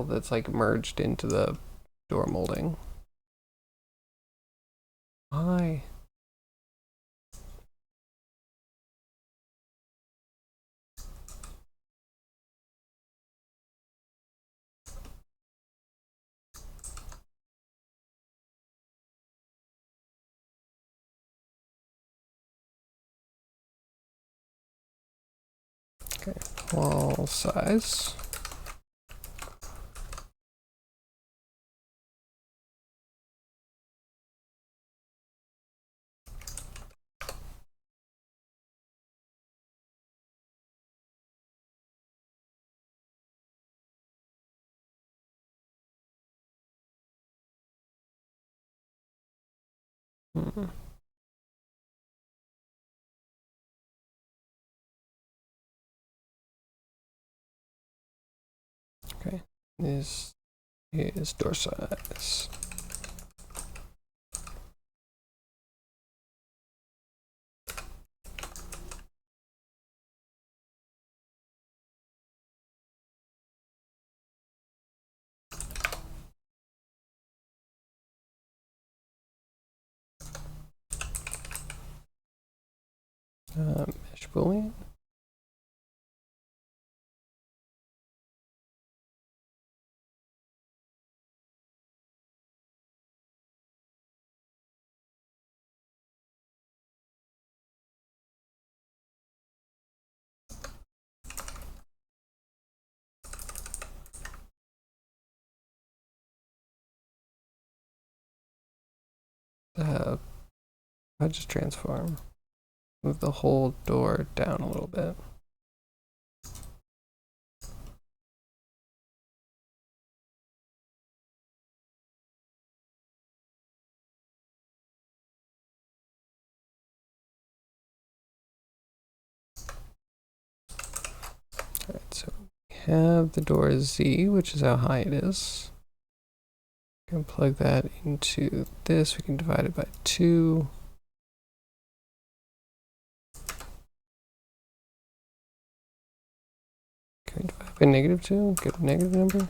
that's like merged into the door molding. Why? Okay, wall size. Okay, this is door size. Mesh boolean. I just transform. Move the whole door down a little bit. Alright, so we have the door Z, which is how high it is. We can plug that into this. We can divide it by 2. Can we divide by -2? Get a negative number?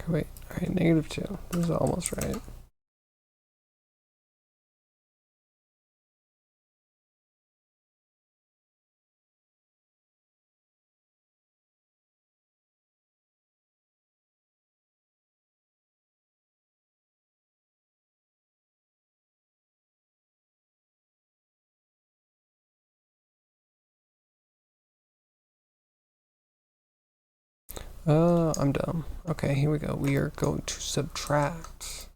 Okay, wait, alright, -2. This is almost right. I'm dumb. Okay, here we go. We are going to subtract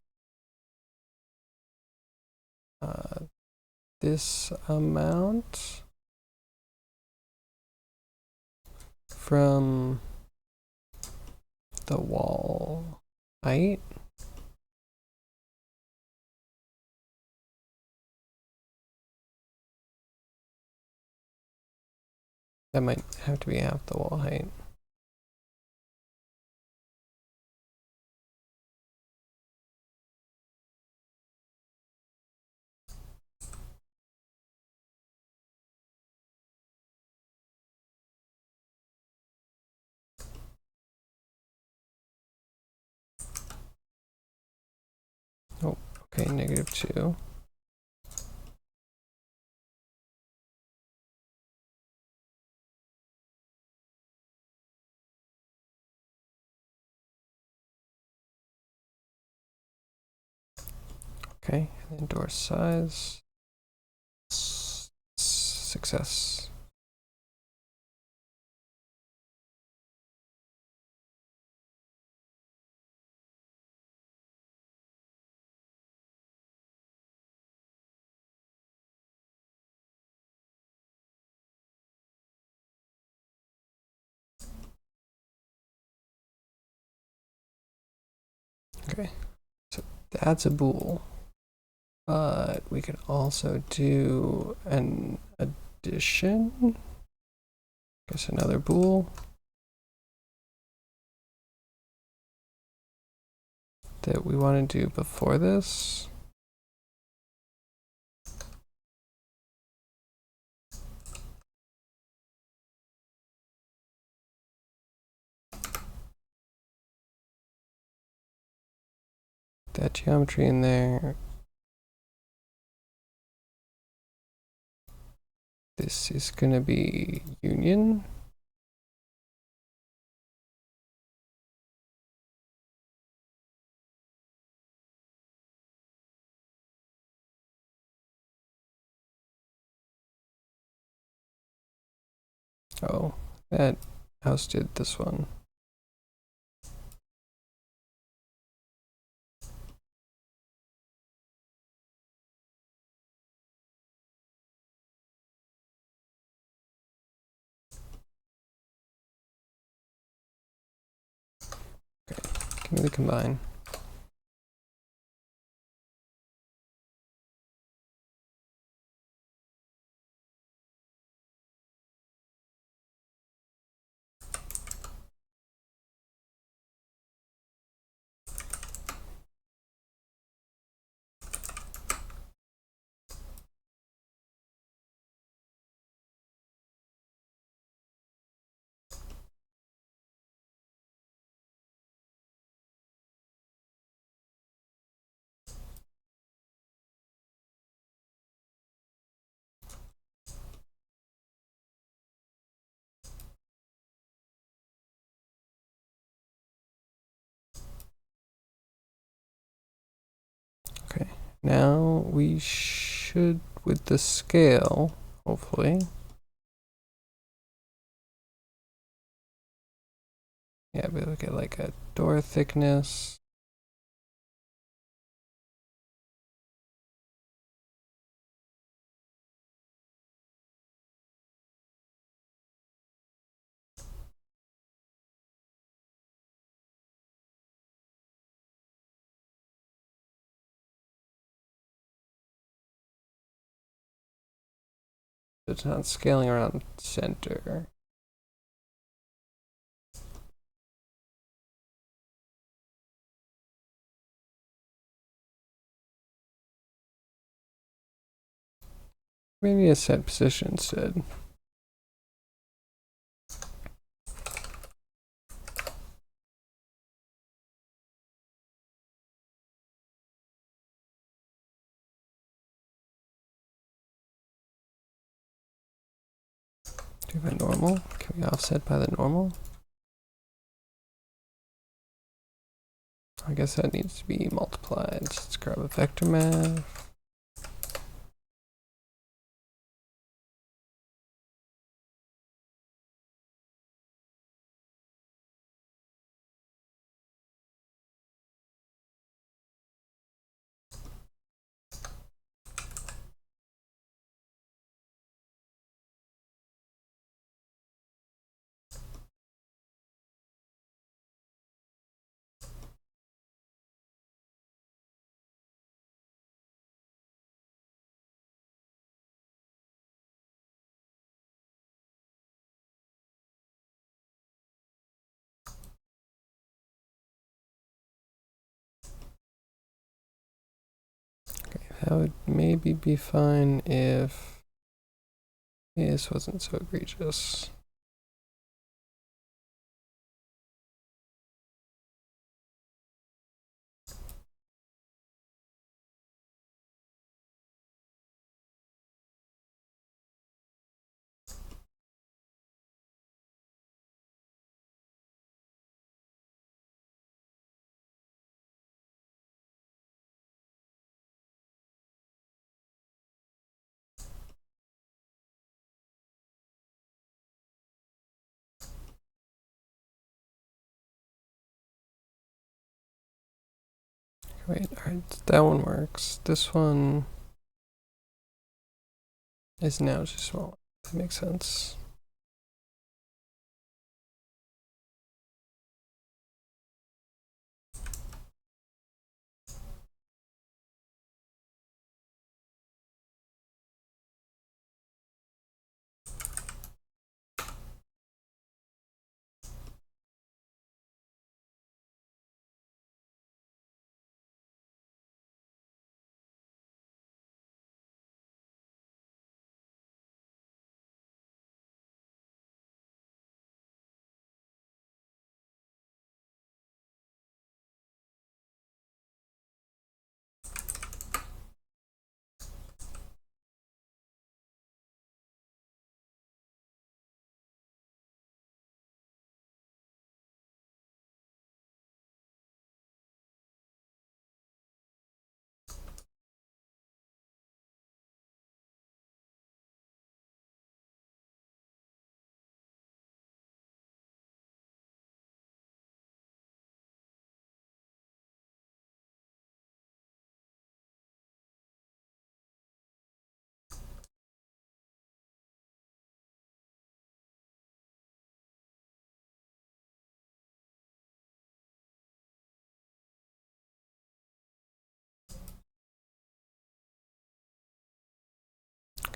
this amount from the wall height. That might have to be half the wall height. Oh, okay, -2. Okay, and then door size. Success. Okay, so that's a bool. But we could also do an addition. Guess another bool. That we want to do before this. That geometry in there. This is gonna be union. Oh, that house did this one. Okay, give me the combine. Okay, now we should, with the scale, hopefully. Yeah, we look at like a door thickness. It's not scaling around center. Maybe a set position instead. Do the normal. Can we offset by the normal? I guess that needs to be multiplied. Let's grab a vector math. That would maybe be fine if this wasn't so egregious. Wait, alright, that one works. This one is now too small. That makes sense.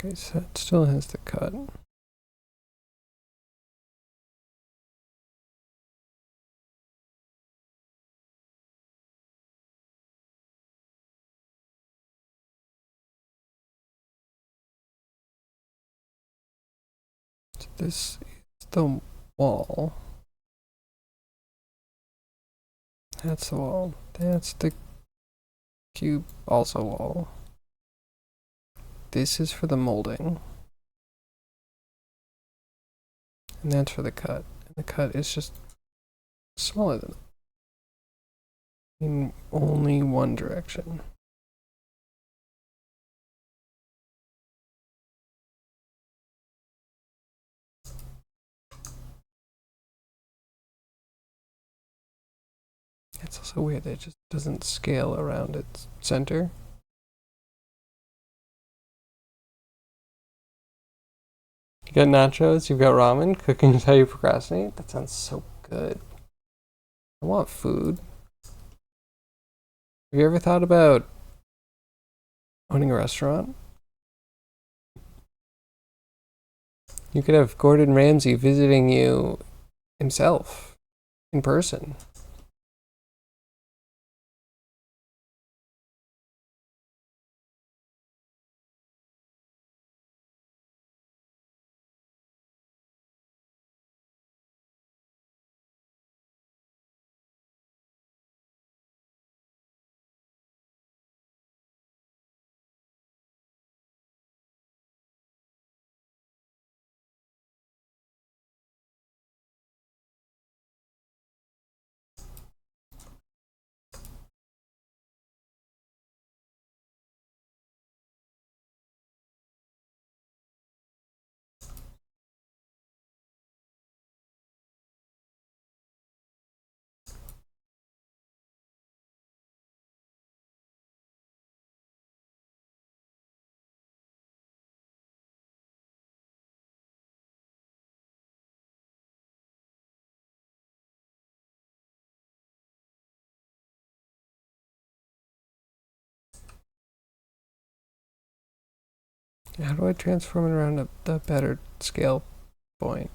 Okay, so it still has the cut. So this is the wall. That's the wall. That's the cube, also wall. This is for the molding. And that's for the cut. And the cut is just smaller than that. In only one direction. It's also weird that it just doesn't scale around its center. You got nachos, you've got ramen, cooking is how you procrastinate. That sounds so good. I want food. Have you ever thought about owning a restaurant? You could have Gordon Ramsay visiting you himself in person. How do I transform it around a better scale point?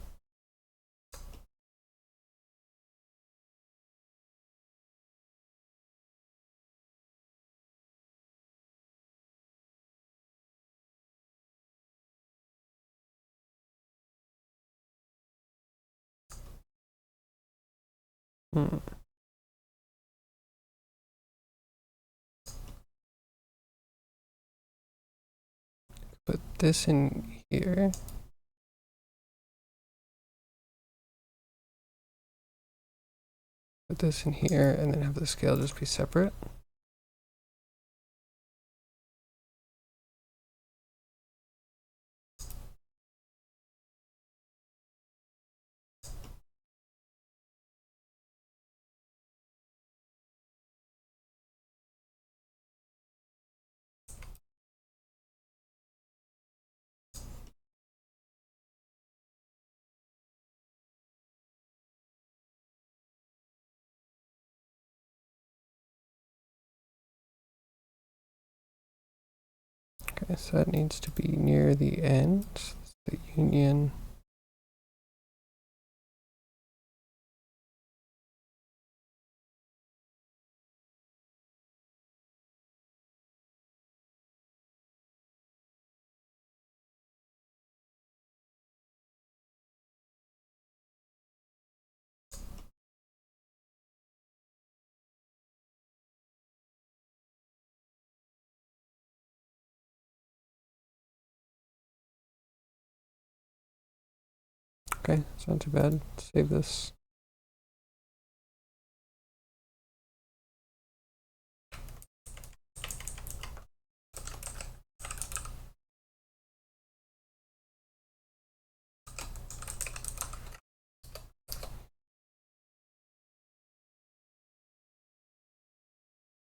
Hmm. Put this in here. Put this in here and then have the scale just be separate. Okay, so that needs to be near the end. The union. Okay, it's not too bad. Save this.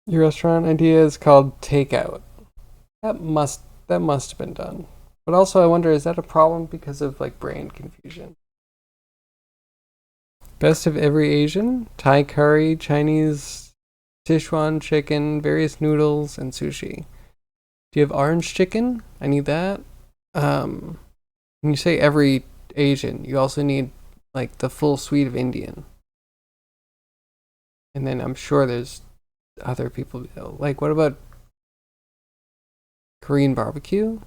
Your restaurant idea is called takeout. That must have been done. But also I wonder, is that a problem because of like brain confusion? Best of every Asian, Thai curry, Chinese Sichuan chicken, various noodles, and sushi. Do you have orange chicken? I need that. When you say every Asian, you also need like the full suite of Indian. And then I'm sure there's other people. Like, what about Korean barbecue?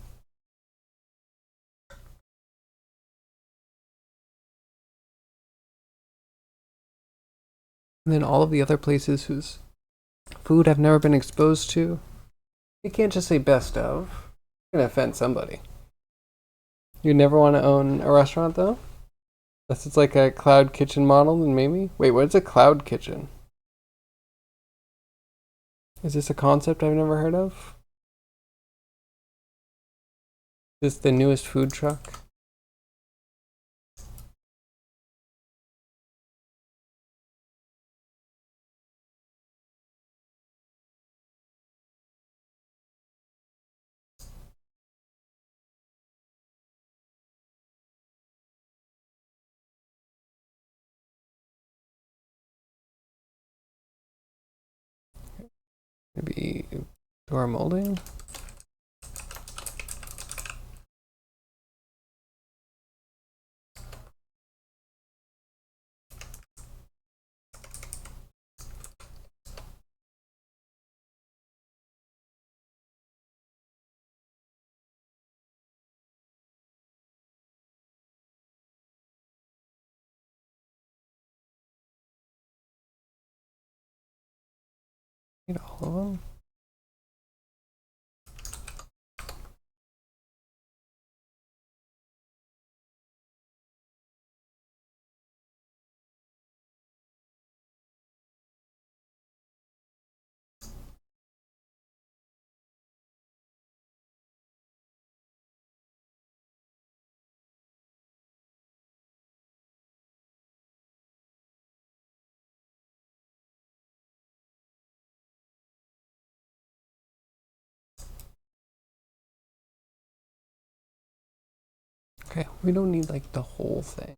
And then all of the other places whose food I've never been exposed to. You can't just say best of. You're gonna offend somebody. You never want to own a restaurant though? Unless it's like a cloud kitchen model, then maybe. Wait, what's a cloud kitchen? Is this a concept I've never heard of? Is this the newest food truck? Maybe door molding? Need all of them? Okay, we don't need like the whole thing.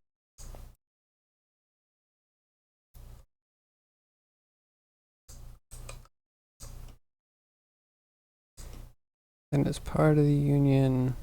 And as part of the union,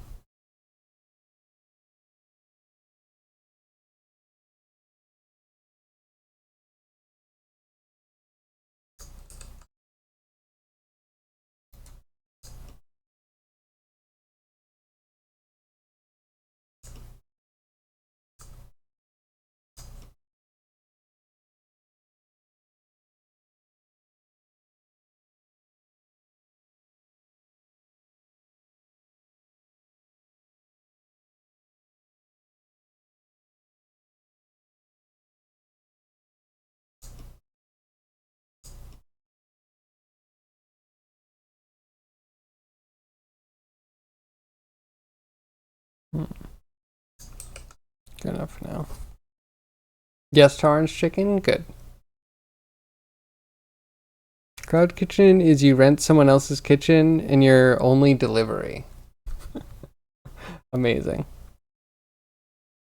good enough for now. Yes to orange chicken? Good. Cloud kitchen is you rent someone else's kitchen and you're only delivery. Amazing.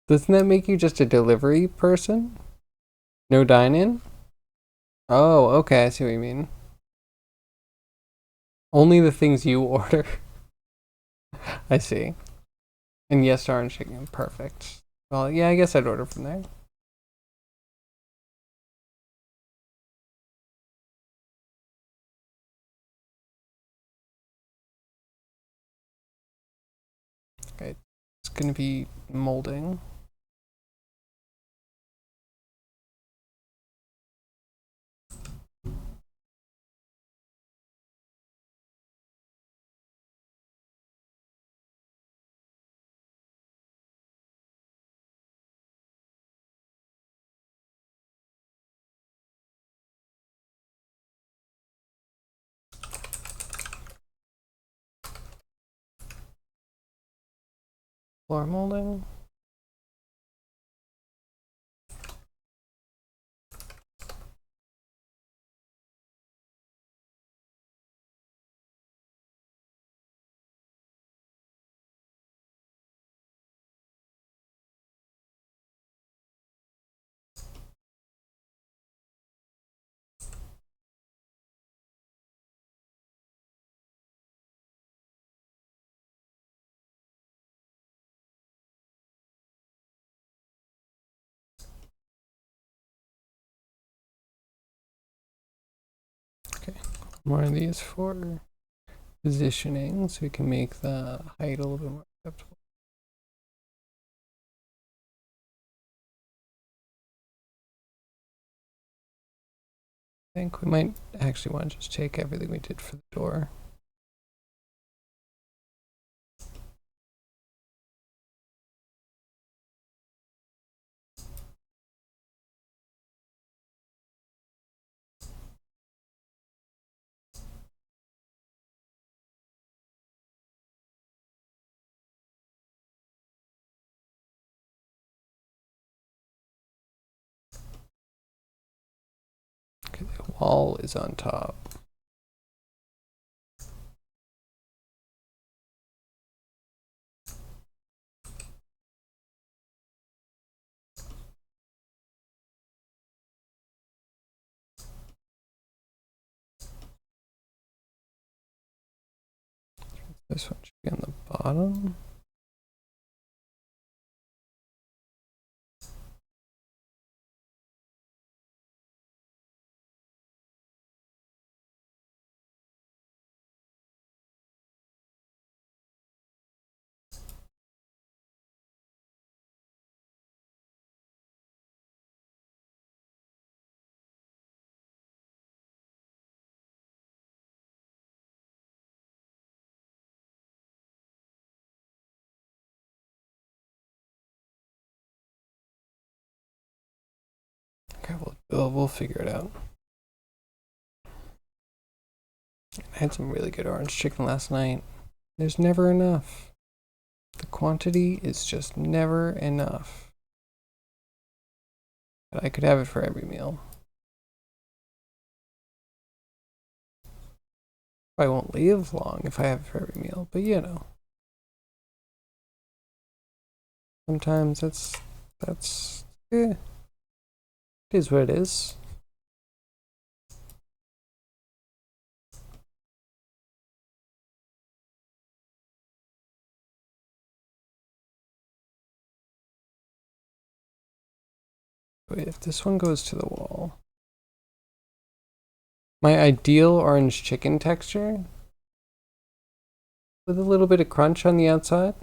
Doesn't that make you just a delivery person? No dine-in? Oh, okay, I see what you mean. Only the things you order. I see. And yes, orange chicken. Perfect. Well, yeah, I guess I'd order from there. Okay. It's gonna be molding. Floor molding. Okay. More of these for positioning so we can make the height a little bit more acceptable. I think we might actually want to just take everything we did for the door. Okay, the wall is on top. This one should be on the bottom. Okay, we'll figure it out. I had some really good orange chicken last night. There's never enough. The quantity is just never enough. But I could have it for every meal. I won't live long if I have it for every meal, but you know. Sometimes that's it is what it is. Wait, if this one goes to the wall. My ideal orange chicken texture with a little bit of crunch on the outside.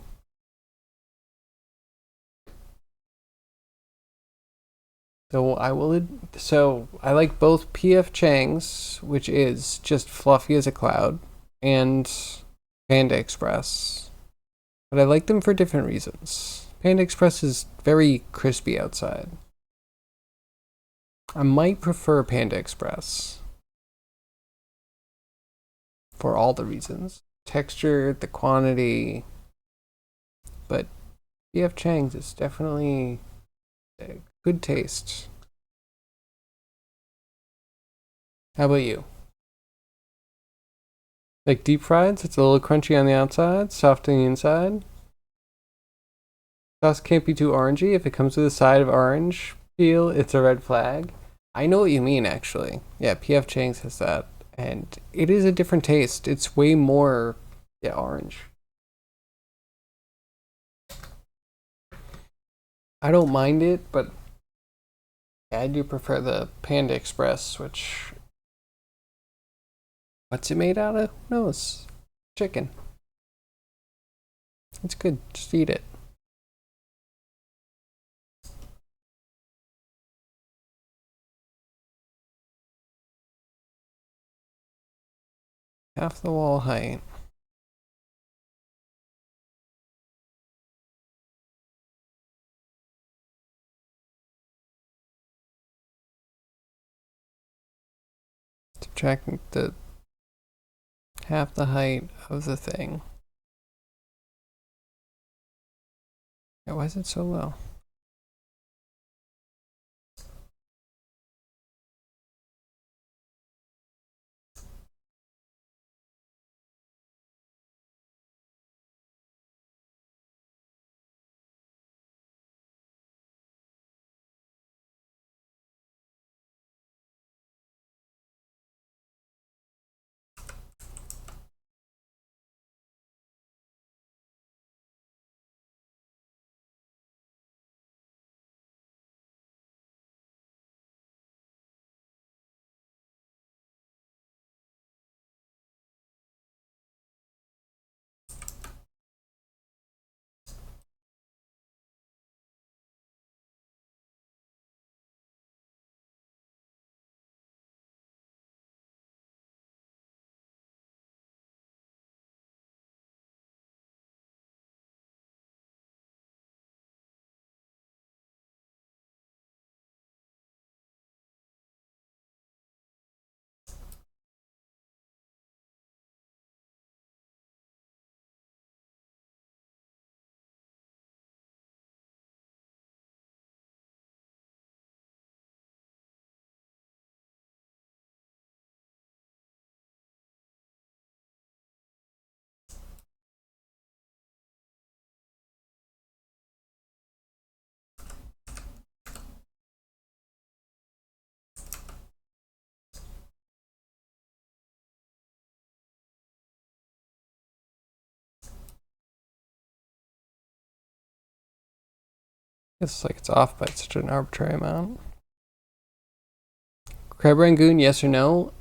So I like both PF Chang's, which is just fluffy as a cloud, and Panda Express. But I like them for different reasons. Panda Express is very crispy outside. I might prefer Panda Express for all the reasons. Texture, the quantity, but PF Chang's is definitely a good taste. How about you? Like deep fried, it's a little crunchy on the outside, soft on the inside. Sauce can't be too orangey. If it comes with a side of orange peel, it's a red flag. I know what you mean, actually. Yeah, PF Chang's has that. And it is a different taste. It's way more, yeah, orange. I don't mind it, but I do prefer the Panda Express, which what's it made out of? Who knows? Chicken. It's good. Just eat it. Half the wall height. Subtracting the half the height of the thing. Yeah, why is it so low? It's like it's off by such an arbitrary amount. Crab Rangoon, yes or no?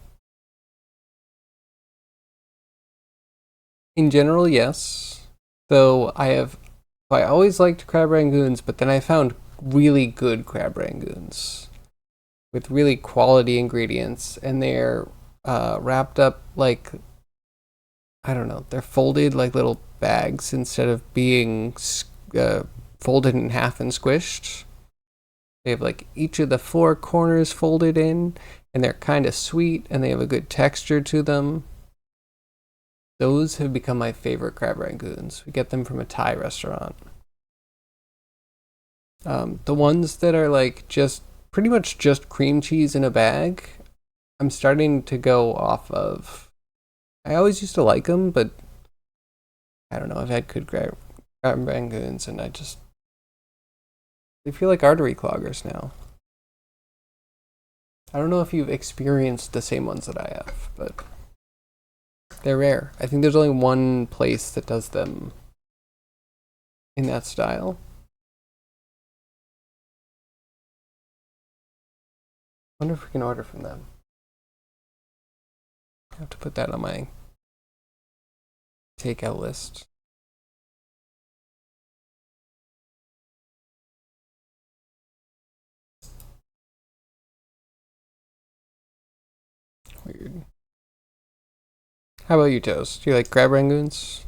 In general, yes. Though I always liked crab rangoons, but then I found really good crab rangoons with really quality ingredients, and they're wrapped up like, I don't know, they're folded like little bags instead of being uh, folded in half and squished. They have like each of the four corners folded in, and they're kind of sweet, and they have a good texture to them. Those have become my favorite crab rangoons. We get them from a Thai restaurant. The ones that are like just pretty much just cream cheese in a bag, I'm starting to go off of. I always used to like them, but I don't know. I've had good crab rangoons, and they feel like artery cloggers now. I don't know if you've experienced the same ones that I have, but they're rare. I think there's only one place that does them in that style. I wonder if we can order from them. I have to put that on my takeout list. Weird. How about you, Toast? Do you like crab rangoons?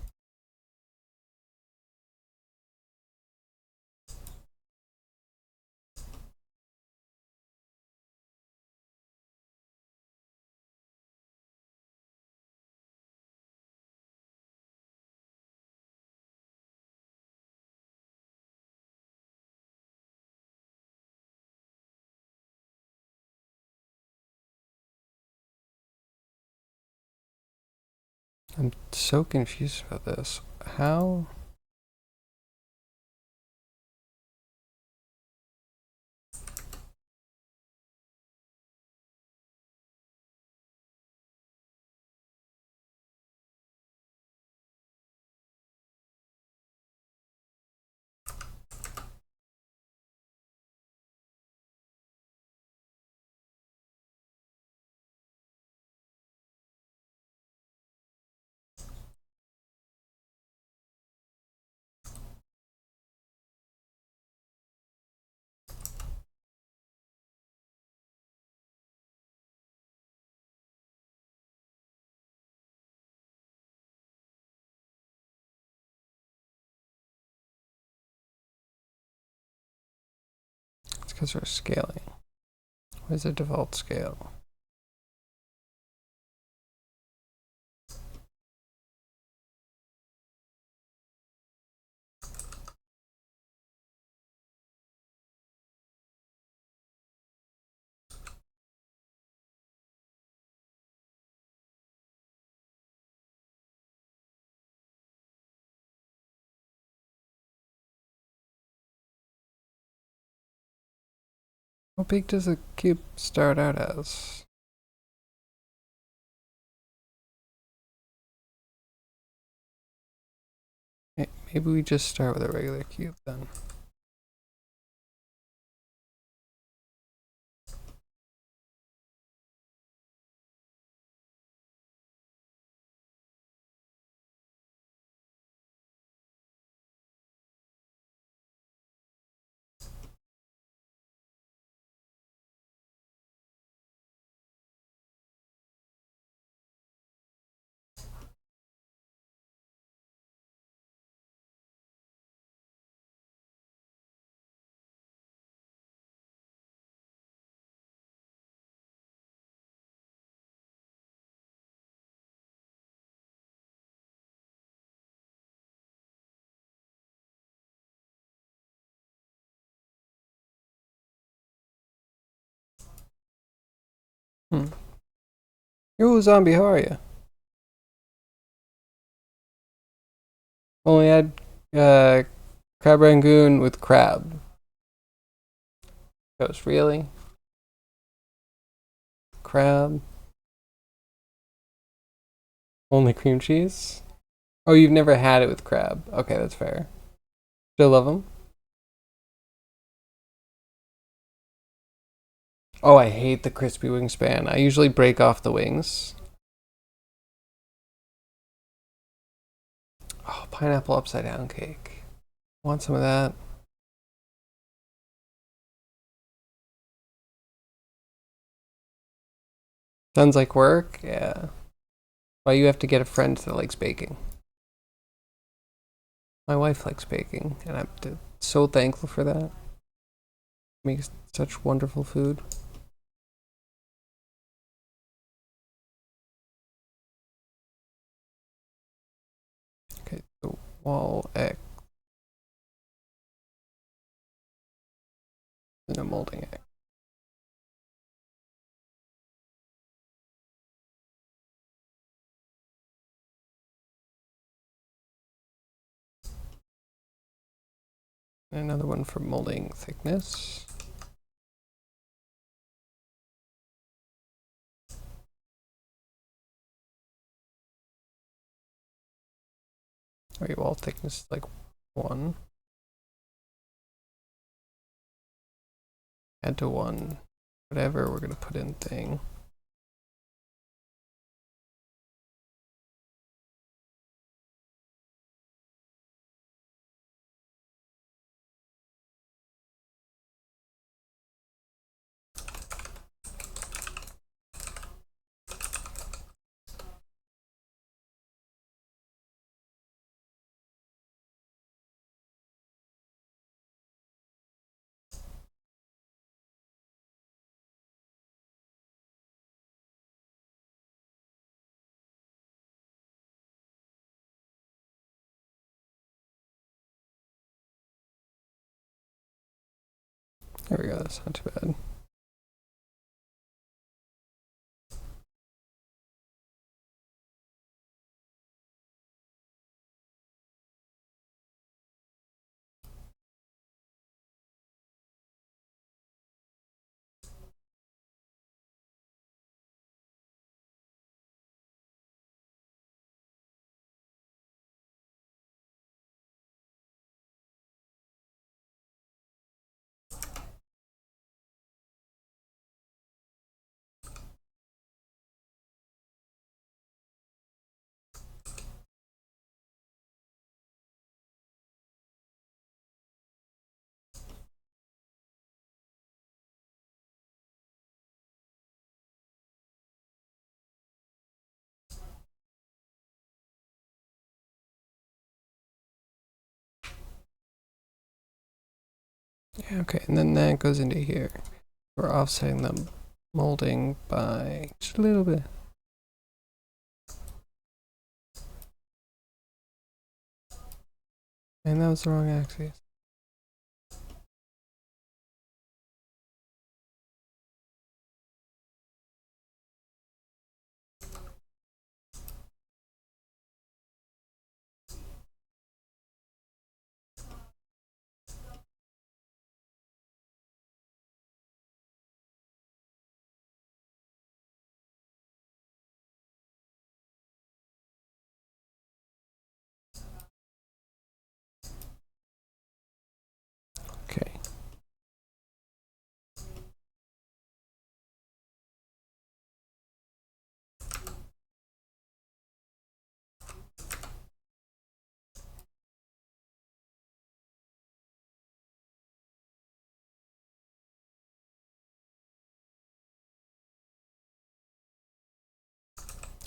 I'm so confused about this. How? because we're scaling. What is the default scale? How big does the cube start out as? Maybe we just start with a regular cube then. Yo, zombie, how are you? Only had crab rangoon with crab. Goes, really? Crab? Only cream cheese? Oh, you've never had it with crab. Okay, that's fair. Still love them? Oh, I hate the crispy wingspan. I usually break off the wings. Oh, pineapple upside down cake. Want some of that? Sounds like work? Yeah. Why you have to get a friend that likes baking. My wife likes baking, and I'm so thankful for that. Makes such wonderful food. Okay, so wall X and a molding X. And another one for molding thickness. Okay, wall thickness is like 1. Add to 1. Whatever we're gonna put in thing. There we go, that's not too bad. Yeah, okay, and then that goes into here. We're offsetting the molding by just a little bit. And that was the wrong axis. Okay.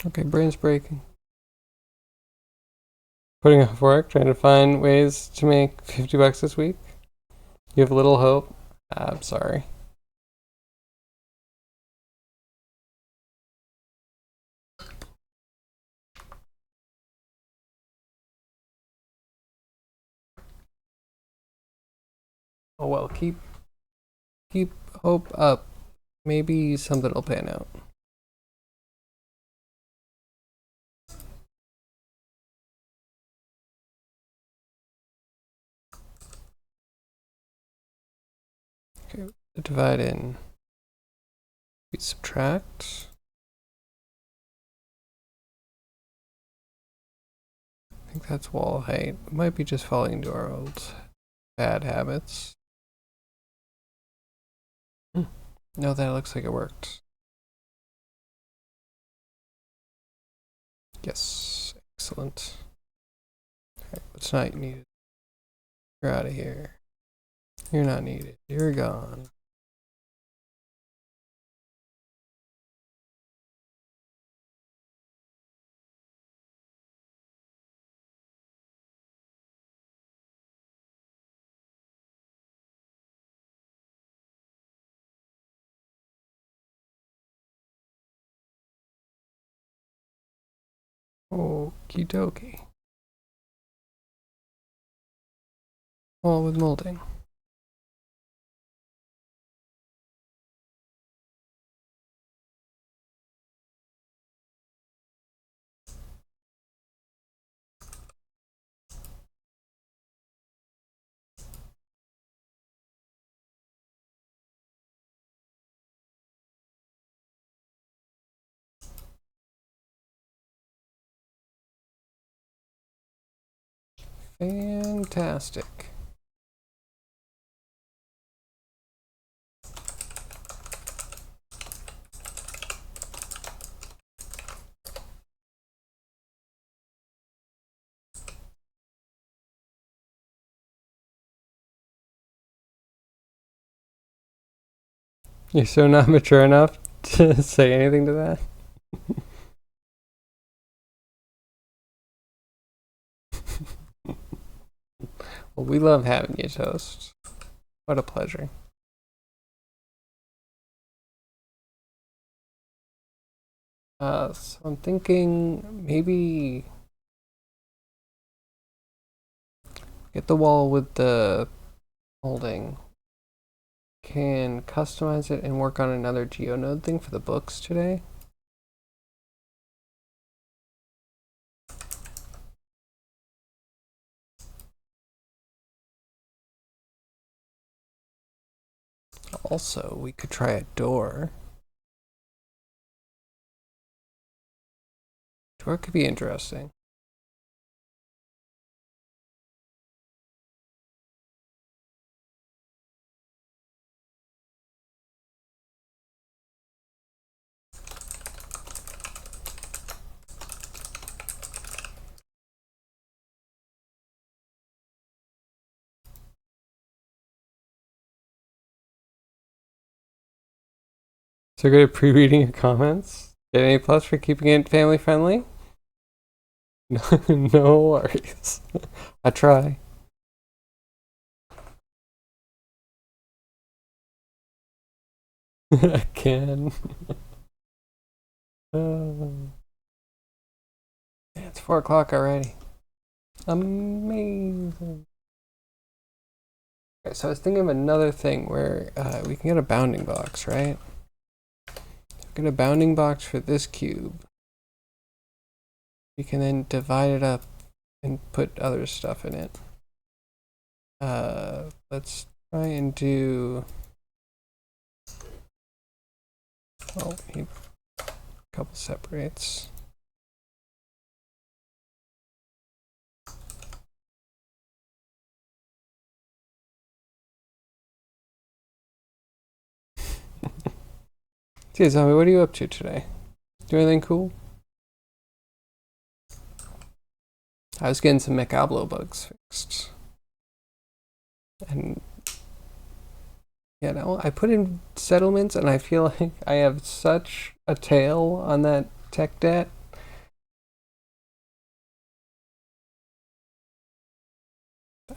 Okay, brain's breaking. Putting off work, trying to find ways to make 50 bucks this week. You have little hope. I'm sorry. Oh well, keep hope up. Maybe something will pan out. Okay, divide in. We subtract. I think that's wall height. We might be just falling into our old bad habits. No, that looks like it worked. Yes, excellent. Okay, what's not needed? You're out of here. You're not needed. You're gone. Okie dokie. All with molding. Fantastic. You're so not mature enough to say anything to that? Well, we love having you, Toast. What a pleasure. So I'm thinking maybe get the wall with the molding. Can customize it and work on another GeoNode thing for the books today. Also, we could try a door. Door could be interesting. So good at pre-reading your comments. Get an A+ for keeping it family friendly? No worries. I try. I can. Uh, it's 4 o'clock already. Amazing. Okay, so I was thinking of another thing where we can get a bounding box, right? Get a bounding box for this cube. We can then divide it up and put other stuff in it. Let's try and do. Oh, need a couple separates. Okay, Zombie, what are you up to today? Do anything cool? I was getting some Macablo bugs fixed. And you know, I put in settlements and I feel like I have such a tail on that tech debt.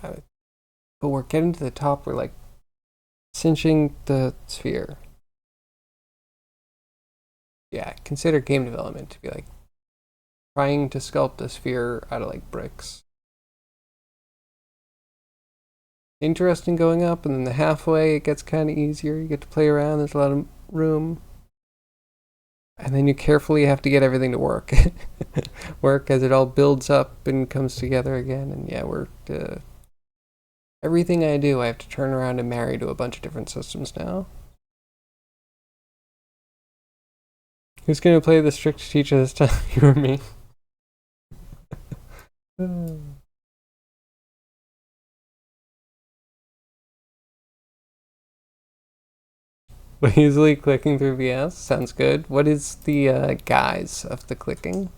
But we're getting to the top, we're like cinching the sphere. Yeah, consider game development to be like trying to sculpt a sphere out of like bricks. Interesting going up, and then the halfway it gets kind of easier. You get to play around, there's a lot of room. And then you carefully have to get everything to work. Work as it all builds up and comes together again. And yeah, we're. Everything I do, I have to turn around and marry to a bunch of different systems now. Who's gonna play the strict teacher this time? You or me? Easily clicking through VS sounds good. What is the guise of the clicking?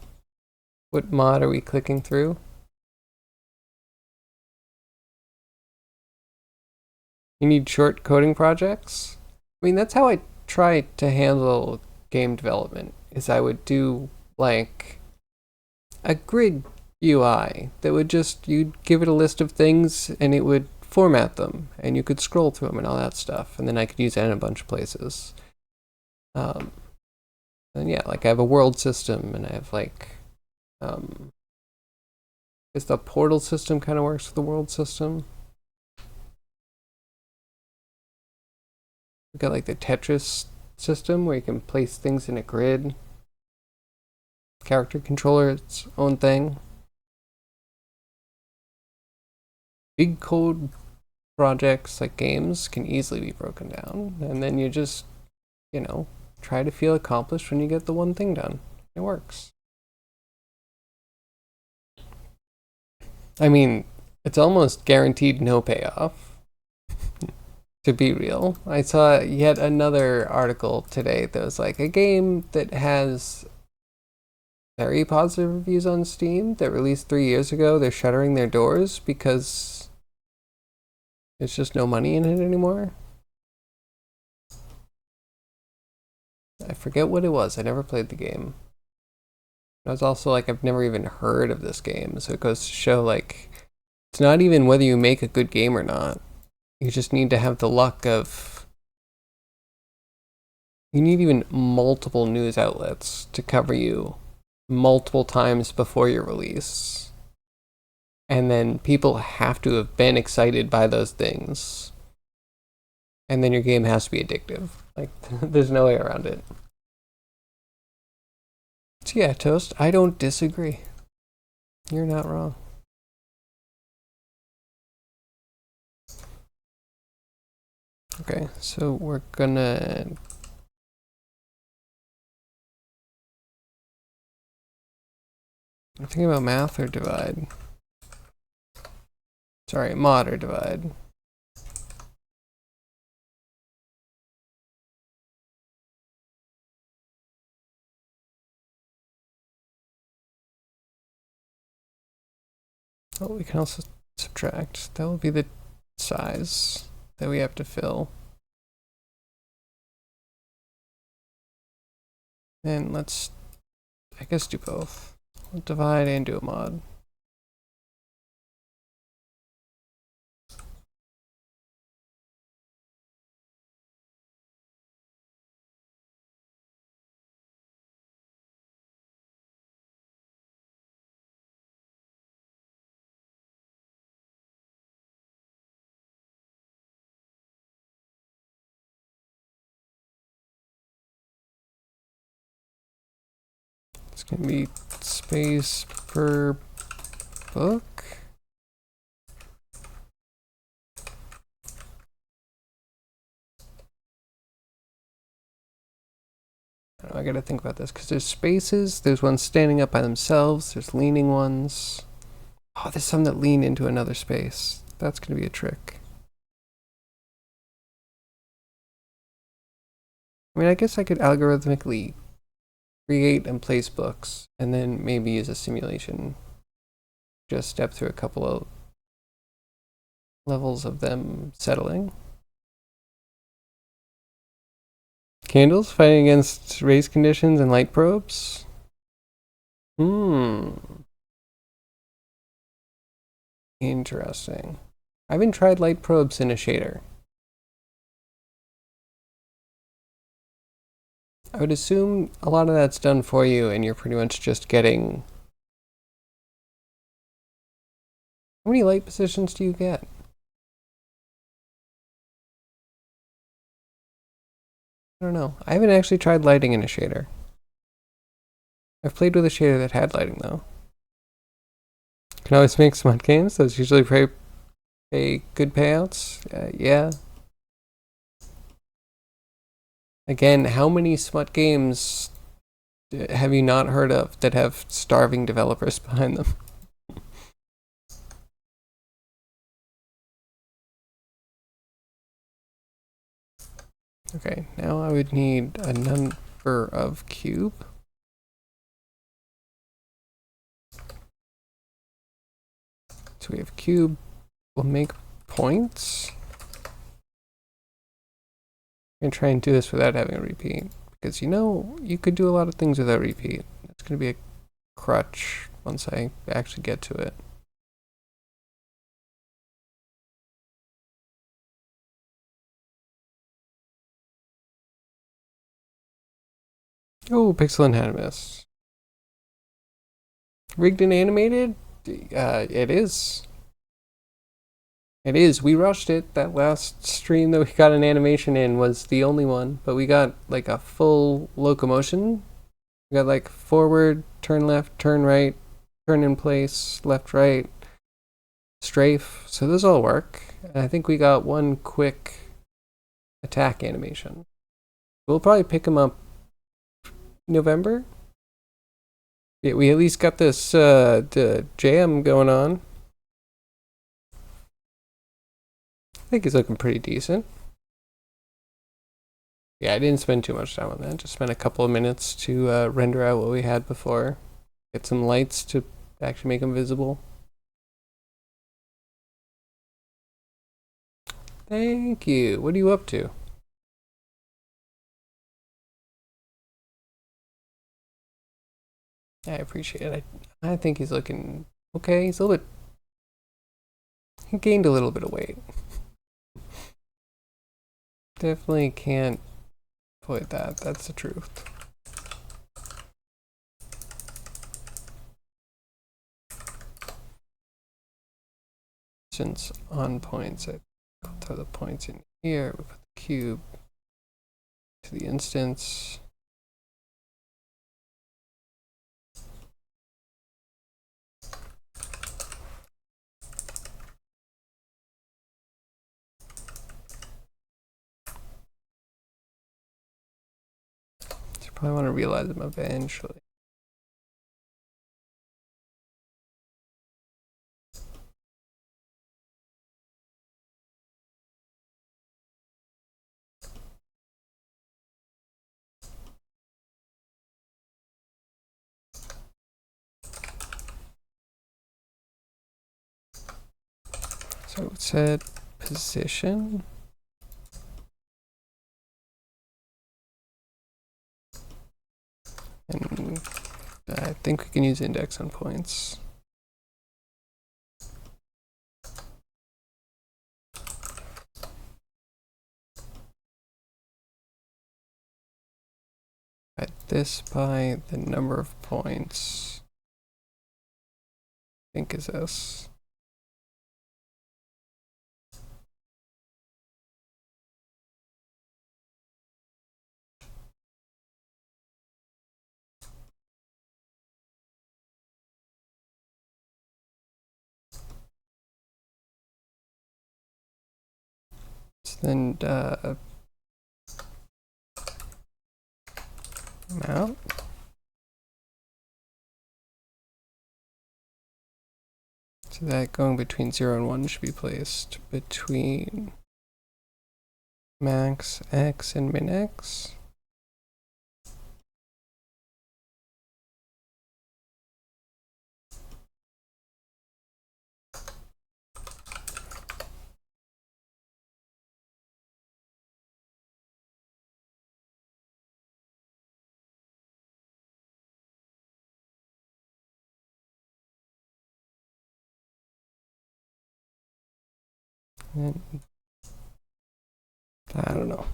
What mod are we clicking through? You need short coding projects? I mean, that's how I try to handle game development. Is I would do like a grid UI that would just, you'd give it a list of things and it would format them and you could scroll through them and all that stuff. And then I could use that in a bunch of places. And yeah, like I have a world system and I have like, I guess the portal system kind of works with the world system. We've got like the Tetris system where you can place things in a grid. Character controller, its own thing. Big code projects like games can easily be broken down, and then you just, you know, try to feel accomplished when you get the one thing done. It works. I mean, it's almost guaranteed no payoff. To be real, I saw yet another article today that was like a game that has very positive reviews on Steam that released 3 years ago. They're shuttering their doors because there's just no money in it anymore. I forget what it was. I never played the game. I was also like, I've never even heard of this game. So it goes to show like, it's not even whether you make a good game or not. You just need to have the luck of, you need even multiple news outlets to cover you multiple times before your release. And then people have to have been excited by those things. And then your game has to be addictive. Like, there's no way around it. So yeah, Toast, I don't disagree. You're not wrong. Okay, so we're gonna I'm thinking about math or divide. Sorry, mod or divide. Oh, we can also subtract. That will be the size that we have to fill. And let's, I guess, do both. We'll divide and do a mod. It's going to be space per book. I gotta think about this because there's spaces, there's ones standing up by themselves, there's leaning ones. Oh, there's some that lean into another space. That's gonna be a trick. I mean, I guess I could algorithmically create and place books and then maybe use a simulation. Just step through a couple of levels of them settling. Candles fighting against race conditions and light probes? Interesting. I haven't tried light probes in a shader. I would assume a lot of that's done for you and you're pretty much just getting... How many light positions do you get? I don't know. I haven't actually tried lighting in a shader. I've played with a shader that had lighting though. Can always make smut games. Those usually pay good payouts. Yeah. Again, how many smut games have you not heard of that have starving developers behind them? Okay, now I would need a number of cube. So we have cube. We'll make points. I'm gonna try and do this without having a repeat. Because you know, you could do a lot of things without repeat. It's gonna be a crutch once I actually get to it. Oh, pixel animus. Rigged and animated? It is. It is. We rushed it. That last stream that we got an animation in was the only one, but we got like a full locomotion. We got like forward, turn left, turn right, turn in place, left, right, strafe. So those all work. And I think we got one quick attack animation. We'll probably pick them up November. Yeah, we at least got this jam going on. I think he's looking pretty decent. Yeah, I didn't spend too much time on that. Just spent a couple of minutes to render out what we had before. Get some lights to actually make them visible. Thank you. What are you up to? I appreciate it. I think he's looking okay. He's a little bit... He gained a little bit of weight. Definitely can't avoid that. That's the truth. Since on points, I'll throw the points in here. We put the cube to the instance. So probably want to realize them eventually. So it said position. And I think we can use index on points. Divide this by the number of points. I think is this. So then out. So that going between 0 and 1 should be placed between max x and min x. And I don't know.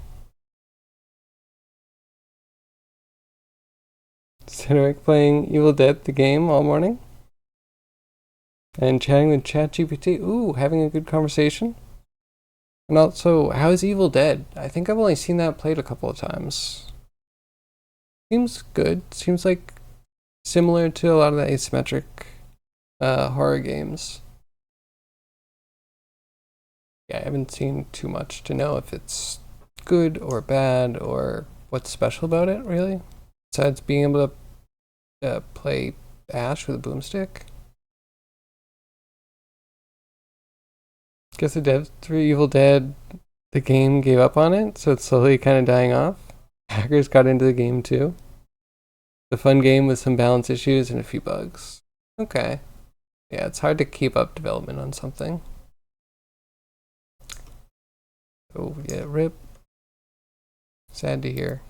Cedric playing Evil Dead the game all morning and chatting with ChatGPT. Ooh, having a good conversation. And also, how is Evil Dead? I think I've only seen that played a couple of times. Seems good. Seems like similar to a lot of the asymmetric horror games. Yeah, I haven't seen too much to know if it's good or bad or what's special about it, really. Besides being able to play Ash with a boomstick. Guess the devs for Evil Dead, the game gave up on it, so it's slowly kind of dying off. Hackers got into the game too. The fun game with some balance issues and a few bugs. Okay. Yeah, it's hard to keep up development on something. Oh, yeah, rip. Sad to hear.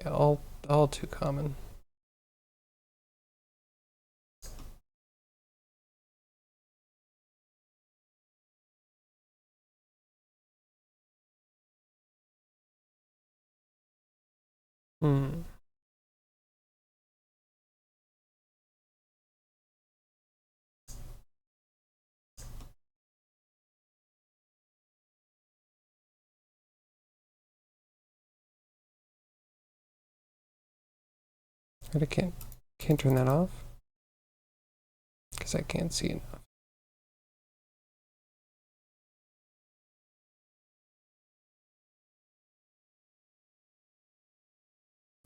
Yeah, all too common. Hmm. But I can't turn that off because I can't see enough.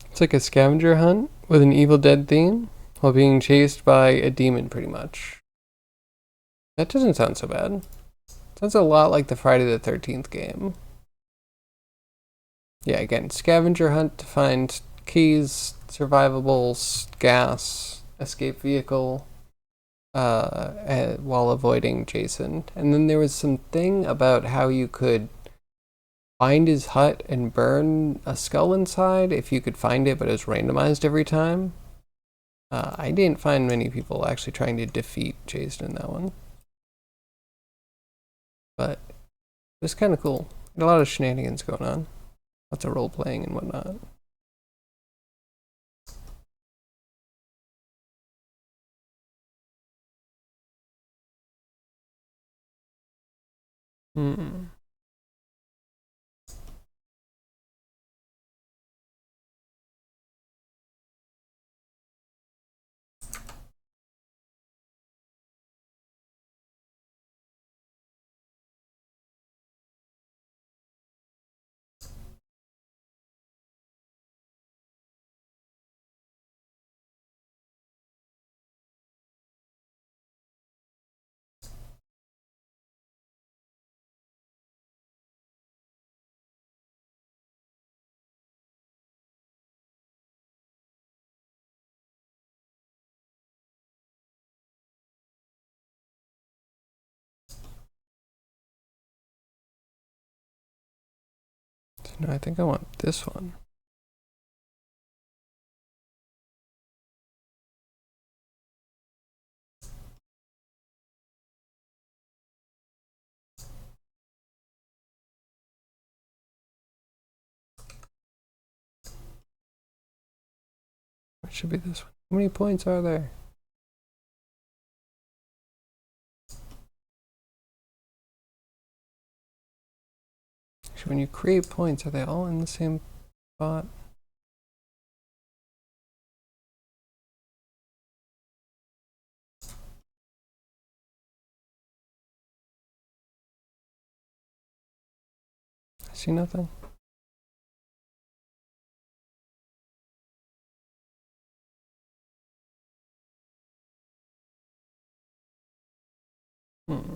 It's like a scavenger hunt with an Evil Dead theme while being chased by a demon, pretty much. That doesn't sound so bad. Sounds a lot like the Friday the 13th game. Yeah, again, scavenger hunt to find keys, survivables, gas, escape vehicle, while avoiding Jason. And then there was some thing about how you could find his hut and burn a skull inside if you could find it, but it was randomized every time. I didn't find many people actually trying to defeat Jason in that one. But it was kind of cool. A lot of shenanigans going on. Lots of role playing and whatnot. Hmm. So no, I think I want this one. It should be this one. How many points are there? Actually, when you create points, are they all in the same spot? see nothing. Hmm.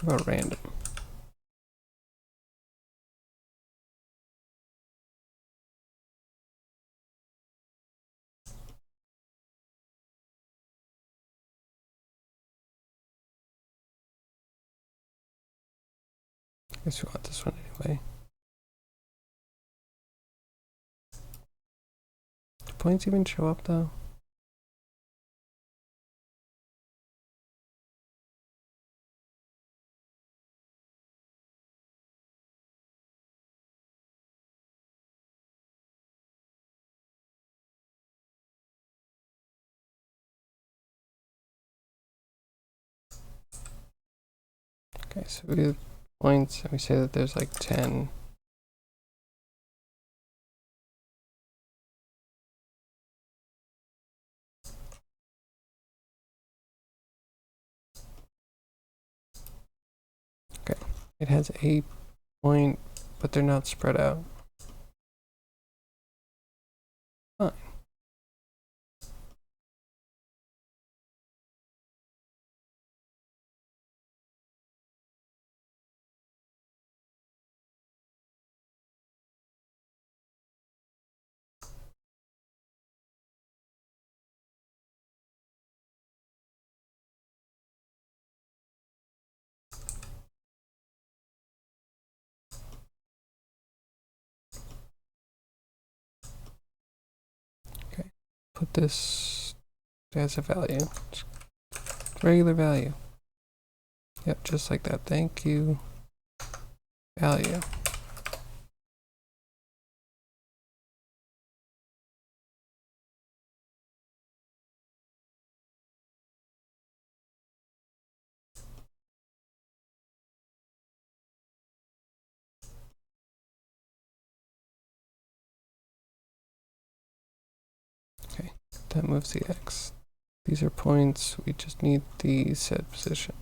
How about random? I guess we want this one anyway. Do points even show up though? Okay, so we have points and we say that there's like 10. Okay, it has a point, but they're not spread out. Fine. Okay, put this as a value. Regular value. Yep, just like that. Thank you. Value. Okay, that moves the X. These are points. We just need the set position.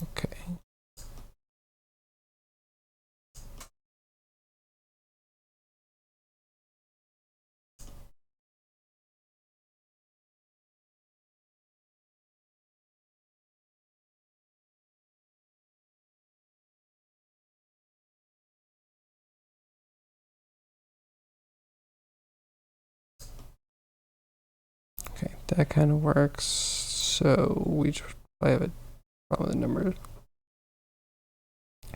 Okay. Okay, that kind of works. So we just, I have a problem with the numbers.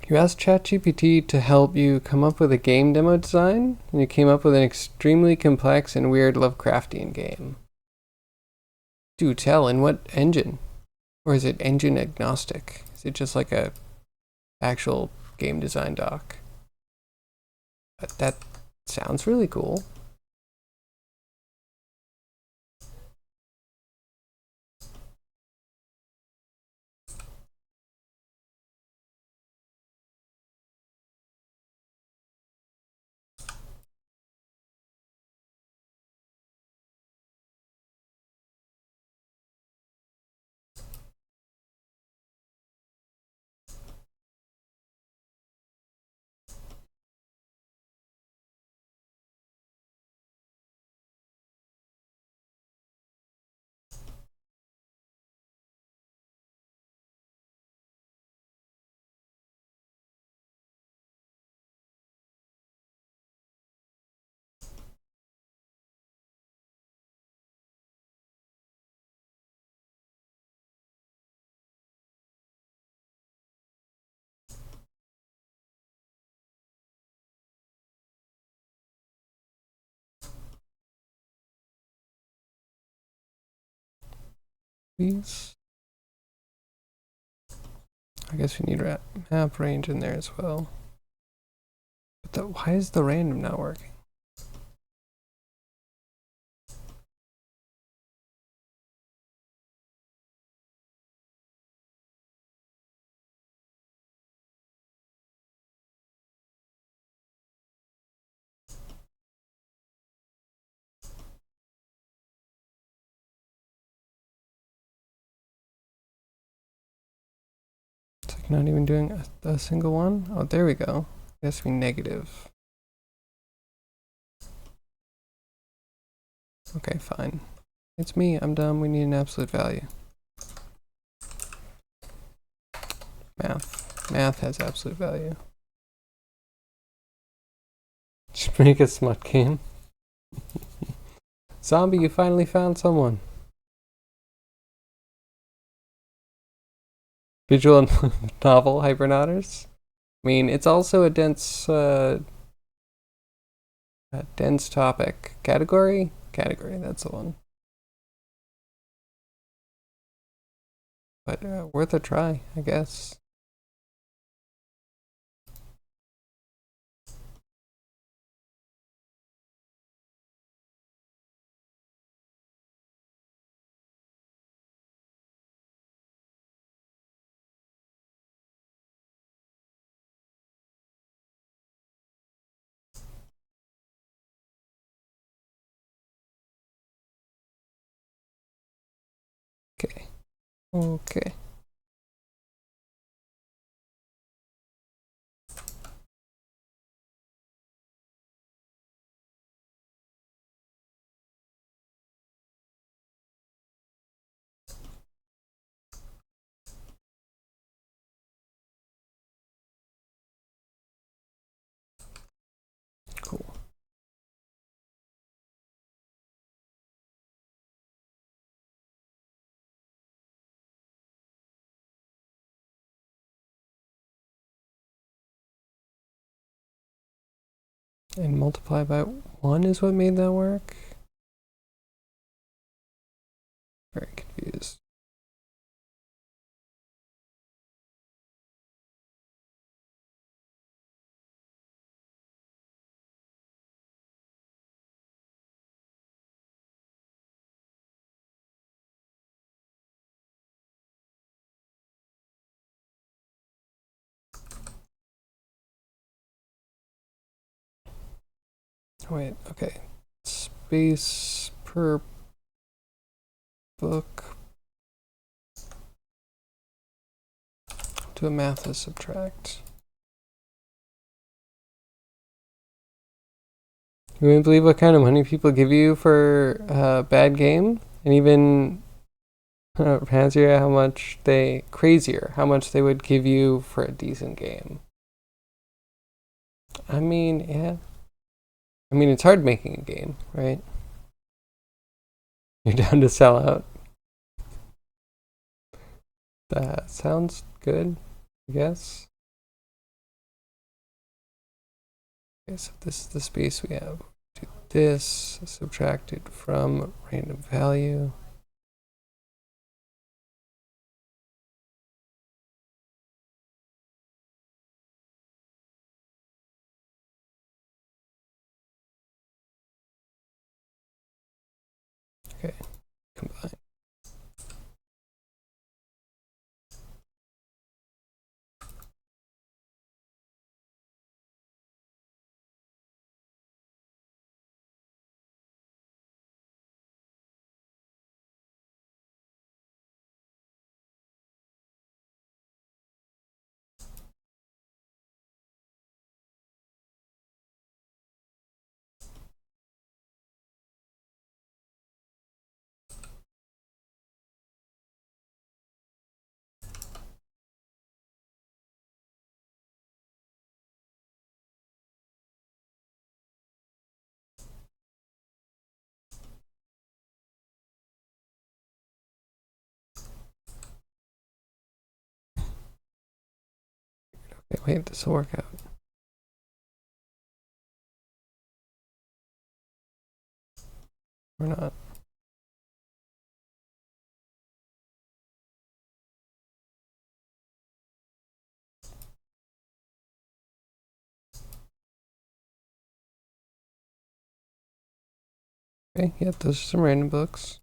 You asked ChatGPT to help you come up with a game demo design, and you came up with an extremely complex and weird Lovecraftian game. Do tell, in what engine? Or is it engine agnostic? Is it just like a actual game design doc? But that sounds really cool. Please. I guess we need map range in there as well. But why is the random not working? not even doing a single one? Oh, there we go. It has to be negative. Okay, fine. It's me, I'm dumb, we need an absolute value. Math. Math has absolute value. Just make a smut game. Zombie, you finally found someone. Visual novel, Hypernauters? I mean, it's also a dense topic. Category? Category, that's the one. But worth a try, I guess. Okay. Okay. Cool. And multiply by 1 is what made that work? Very confused. Wait, okay. Space per book to a math is subtract. You wouldn't believe what kind of money people give you for a bad game? And even fancier how much how much they would give you for a decent game. I mean, yeah. I mean, it's hard making a game, right? You're down to sell out. That sounds good, I guess. Okay, so this is the space we have. Do this, subtracted from random value. Okay, combine. Okay, wait, this will work out. Or not. Okay, yeah, those are some random books.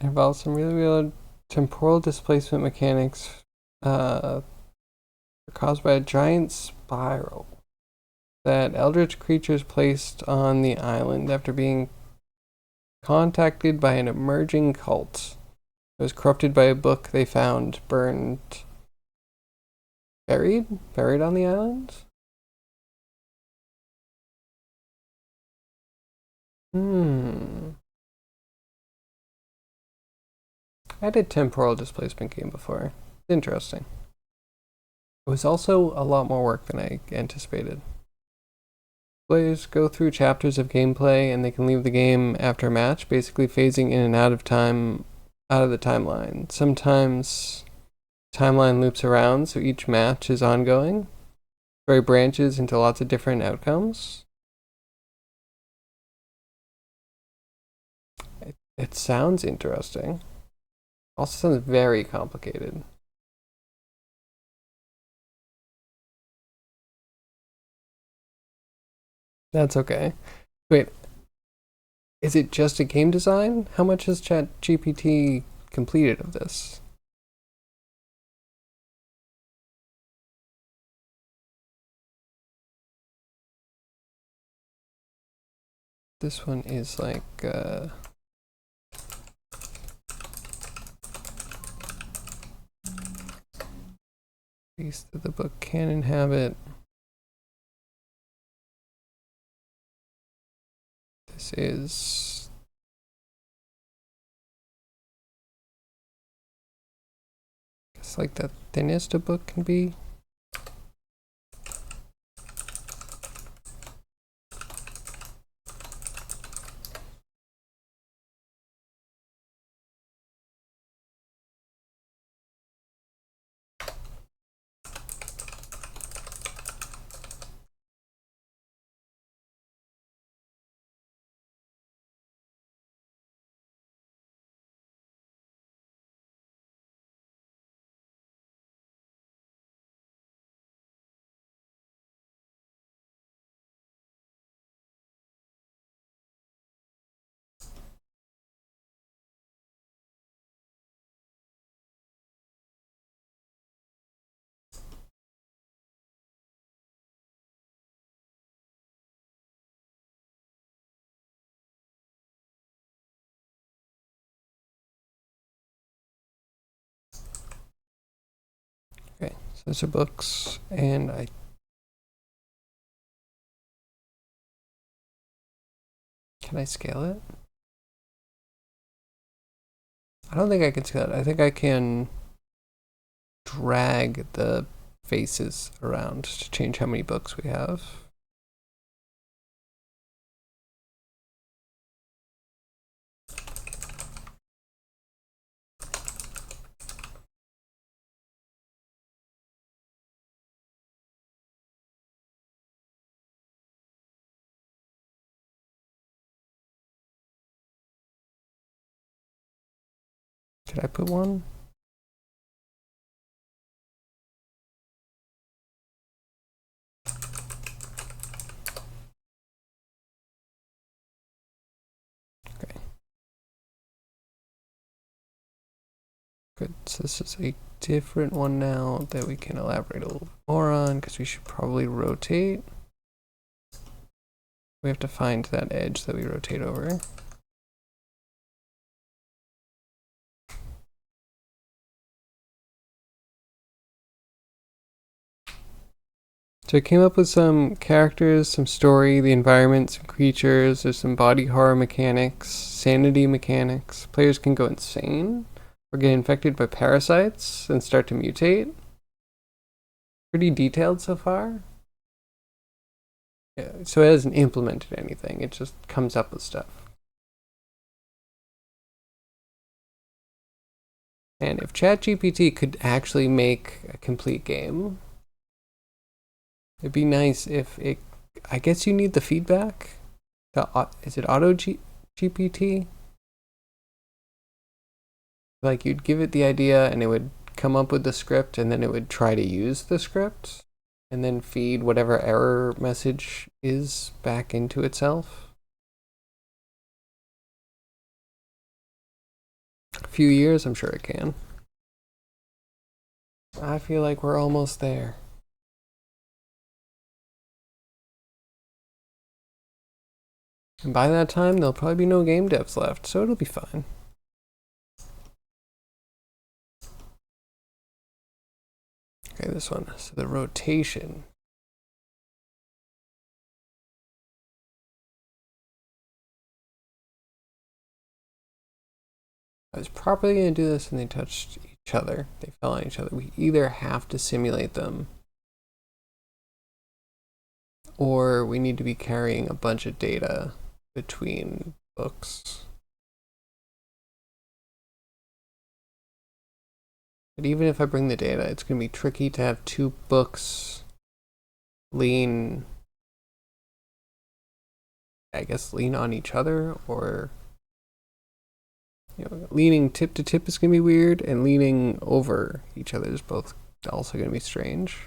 involves some really weird temporal displacement mechanics caused by a giant spiral that eldritch creatures placed on the island after being contacted by an emerging cult. It was corrupted by a book they found buried on the island. I had a temporal displacement game before. Interesting. It was also a lot more work than I anticipated. Players go through chapters of gameplay and they can leave the game after a match, basically phasing in and out of the timeline. Sometimes timeline loops around, so each match is ongoing. Story branches into lots of different outcomes. It sounds interesting. Also sounds very complicated. That's okay. Wait, is it just a game design? How much has ChatGPT completed of this? This one is like, piece that the book can inhabit. This is it's like the thinnest a book can be. Okay, so those are books, and can I scale it? I don't think I can scale it. I think I can drag the faces around to change how many books we have. Could I put one? Okay. Good. So this is a different one now that we can elaborate a little more on, because we should probably rotate. We have to find that edge that we rotate over. So I came up with some characters, some story, the environment, some creatures. There's some body horror mechanics, sanity mechanics. Players can go insane or get infected by parasites and start to mutate. Pretty detailed so far. Yeah, so it hasn't implemented anything. It just comes up with stuff. And if ChatGPT could actually make a complete game, it'd be nice if it. I guess you need the feedback. Is it Auto GPT? Like you'd give it the idea and it would come up with the script, and then it would try to use the script and then feed whatever error message is back into itself. A few years, I'm sure it can. I feel like we're almost there. And by that time, there'll probably be no game devs left, so it'll be fine. Okay, this one. So the rotation. I was probably going to do this and they touched each other. They fell on each other. We either have to simulate them or we need to be carrying a bunch of data between books. But even if I bring the data, it's going to be tricky to have two books lean, I guess, lean on each other, or leaning tip to tip is going to be weird, and leaning over each other is both also going to be strange.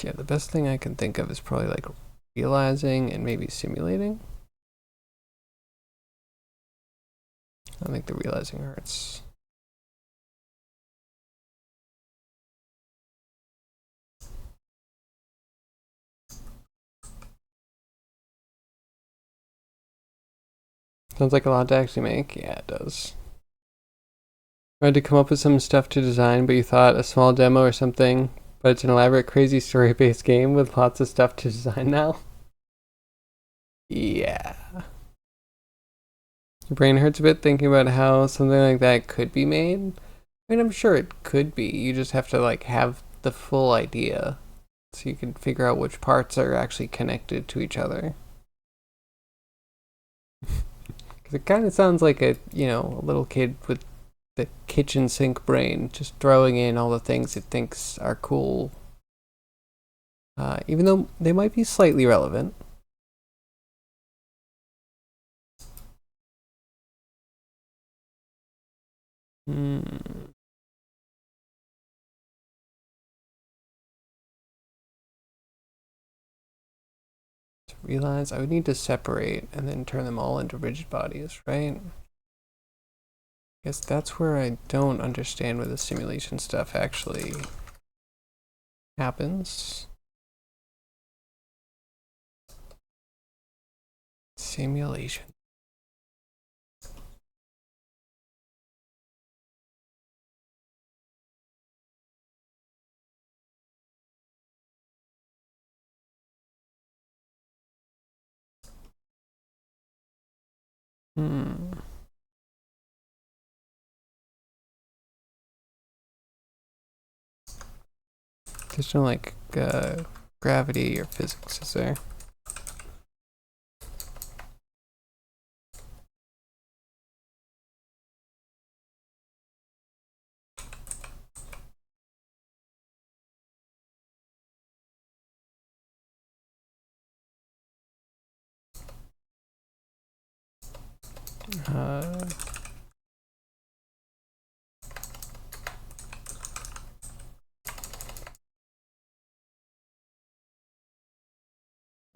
Yeah, the best thing I can think of is probably like realizing and maybe simulating. I think the realizing hurts. Sounds like a lot to actually make. Yeah, it does. You had to come up with some stuff to design, but you thought a small demo or something, but it's an elaborate, crazy story-based game with lots of stuff to design now. Yeah. Your brain hurts a bit thinking about how something like that could be made. I mean, I'm sure it could be. You just have to like have the full idea so you can figure out which parts are actually connected to each other. Because it kind of sounds like a little kid with the kitchen sink brain just throwing in all the things it thinks are cool, even though they might be slightly relevant. To realize I would need to separate and then turn them all into rigid bodies, right? I guess that's where I don't understand where the simulation stuff actually happens. Simulation. There's no like gravity or physics, is there?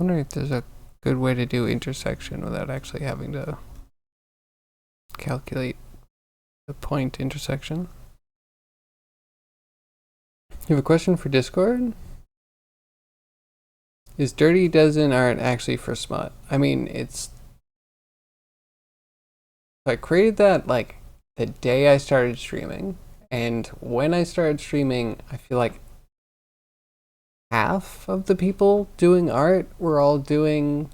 Wondering if there's a good way to do intersection without actually having to calculate the point intersection. You have a question for Discord? Is Dirty Dozen art actually for smut? I mean, it's... I created that like the day I started streaming, and when I started streaming, I feel like half of the people doing art were all doing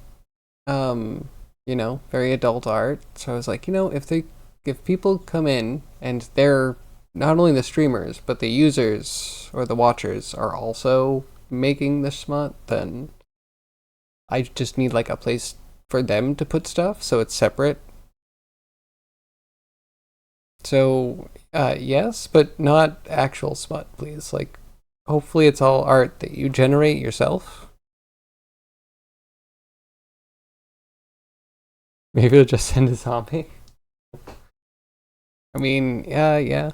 very adult art. So I was like, if people come in and they're not only the streamers but the users or the watchers are also making the smut, then I just need like a place for them to put stuff so it's separate. So yes, but not actual smut, please. Like, hopefully it's all art that you generate yourself. Maybe it'll just send a zombie. I mean, yeah.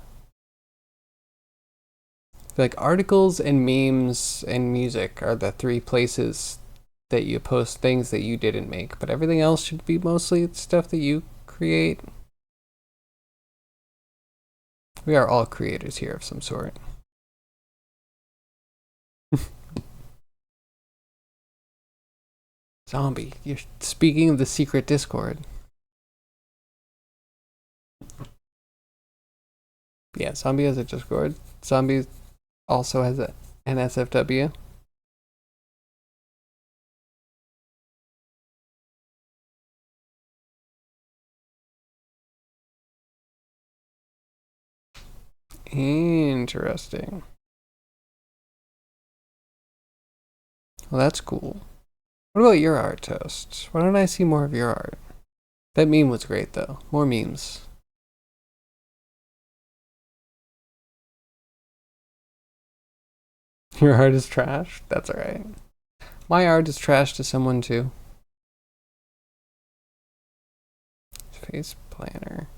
Like, articles and memes and music are the three places that you post things that you didn't make, but everything else should be mostly stuff that you create. We are all creators here of some sort. Zombie, you're speaking of the secret Discord. Yeah, Zombie has a Discord. Zombie also has an SFW. Interesting. Well, that's cool. What about your art, Toast? Why don't I see more of your art? That meme was great, though. More memes. Your art is trash? That's alright. My art is trash to someone, too. Face planner.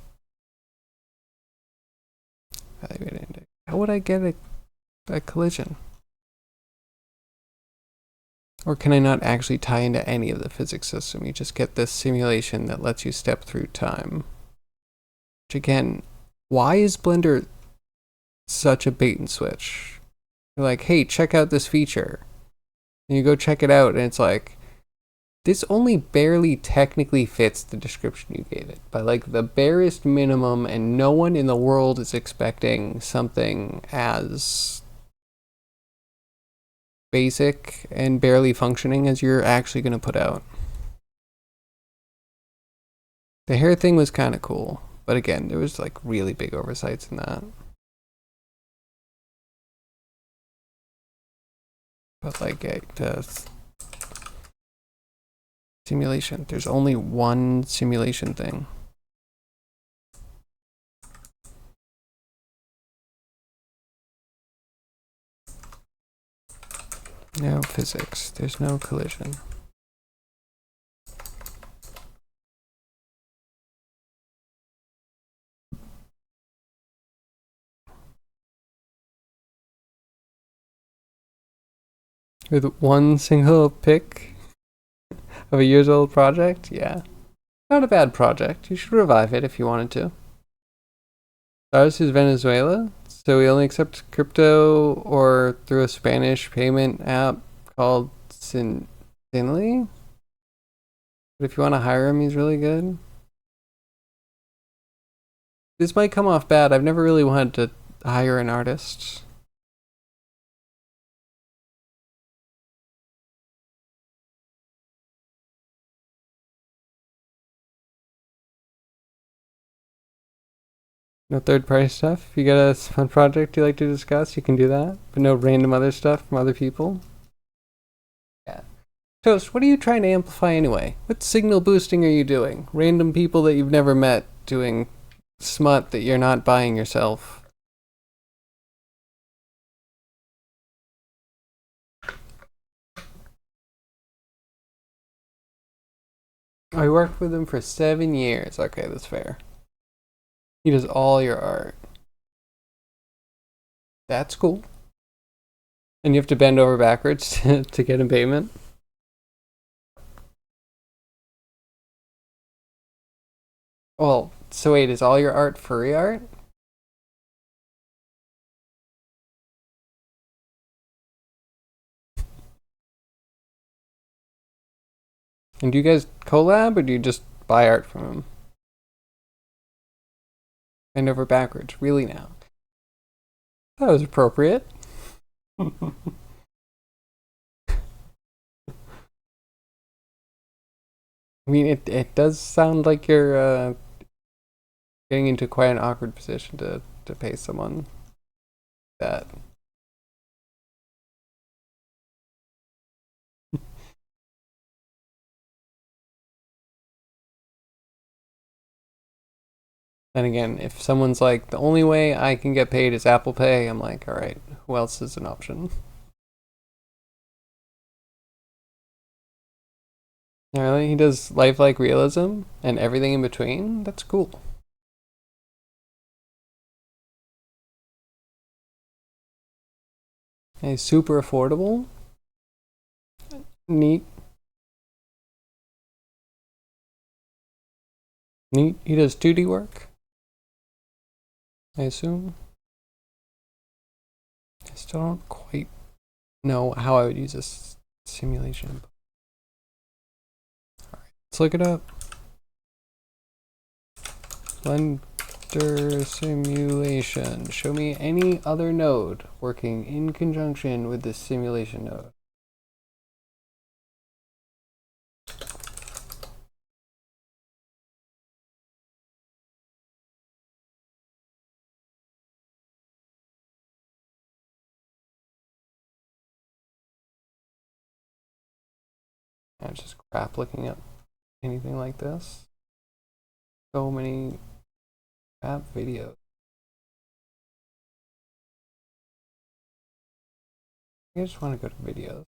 Evaluate index. How would I get a collision? Or can I not actually tie into any of the physics system? You just get this simulation that lets you step through time. Which again, why is Blender such a bait and switch? You're like, hey, check out this feature. And you go check it out and it's like, this only barely technically fits the description you gave it by like the barest minimum, and no one in the world is expecting something as basic and barely functioning as you're actually going to put out. The hair thing was kind of cool, but again, there was like really big oversights in that. But like the simulation, there's only one simulation thing. No physics, there's no collision. With one single pick of a years old project? Yeah. Not a bad project. You should revive it if you wanted to. Ours is Venezuela, so we only accept crypto or through a Spanish payment app called Sinly. But if you want to hire him, he's really good. This might come off bad. I've never really wanted to hire an artist. No third-party stuff. If you got a fun project you like to discuss, you can do that. But no random other stuff from other people. Yeah. Toast, what are you trying to amplify anyway? What signal boosting are you doing? Random people that you've never met doing smut that you're not buying yourself. I worked with him for 7 years. Okay, that's fair. He does all your art. That's cool. And you have to bend over backwards to get a payment. Well, so wait, is all your art furry art? And do you guys collab or do you just buy art from him? Bend over backwards, really now? That was appropriate. I mean, it does sound like you're getting into quite an awkward position to pay someone that. And again, if someone's like, the only way I can get paid is Apple Pay, I'm like, all right, who else is an option? Really? He does lifelike realism and everything in between? That's cool. And he's super affordable. Neat. He does 2D work, I assume. I still don't quite know how I would use this simulation. Alright, let's look it up. Blender simulation. Show me any other node working in conjunction with this simulation node. I'm just crap looking up anything like this. So many crap videos. I just want to go to videos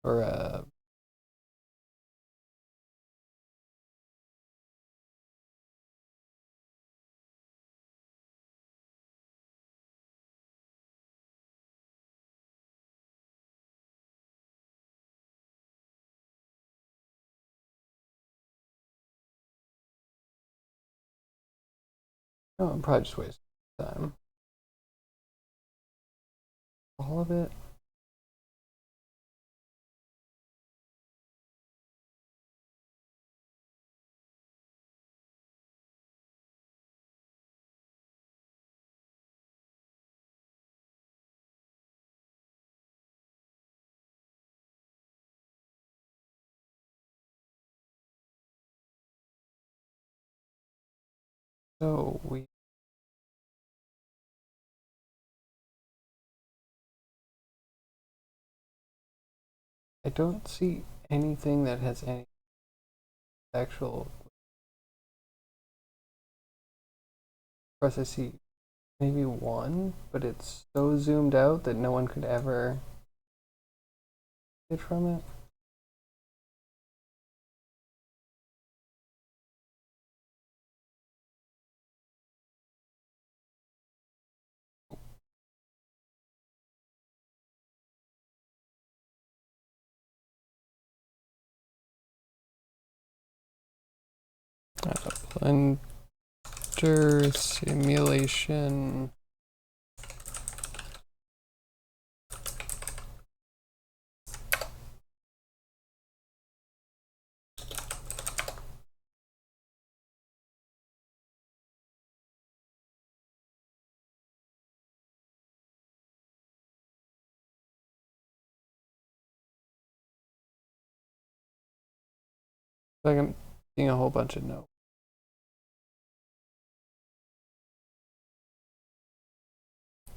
or no, I'm probably just wasting time. All of it. So I don't see anything that has any actual. Of course, I see maybe one, but it's so zoomed out that no one could ever get from it. Blender simulation. Like I'm seeing a whole bunch of notes.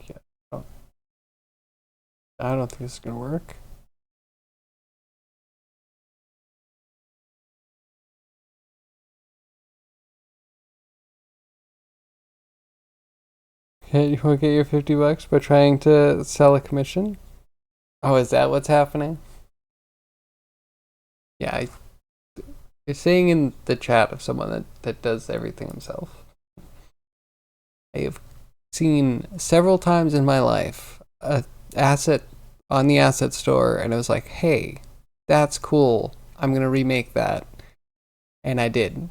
Yeah, I don't think this is gonna work. Okay, you want to get your $50 by trying to sell a commission? Oh, is that what's happening? Yeah, you're saying in the chat of someone that does everything himself. I have seen several times in my life a asset on the asset store, and I was like, hey, that's cool. I'm gonna remake that. And I did.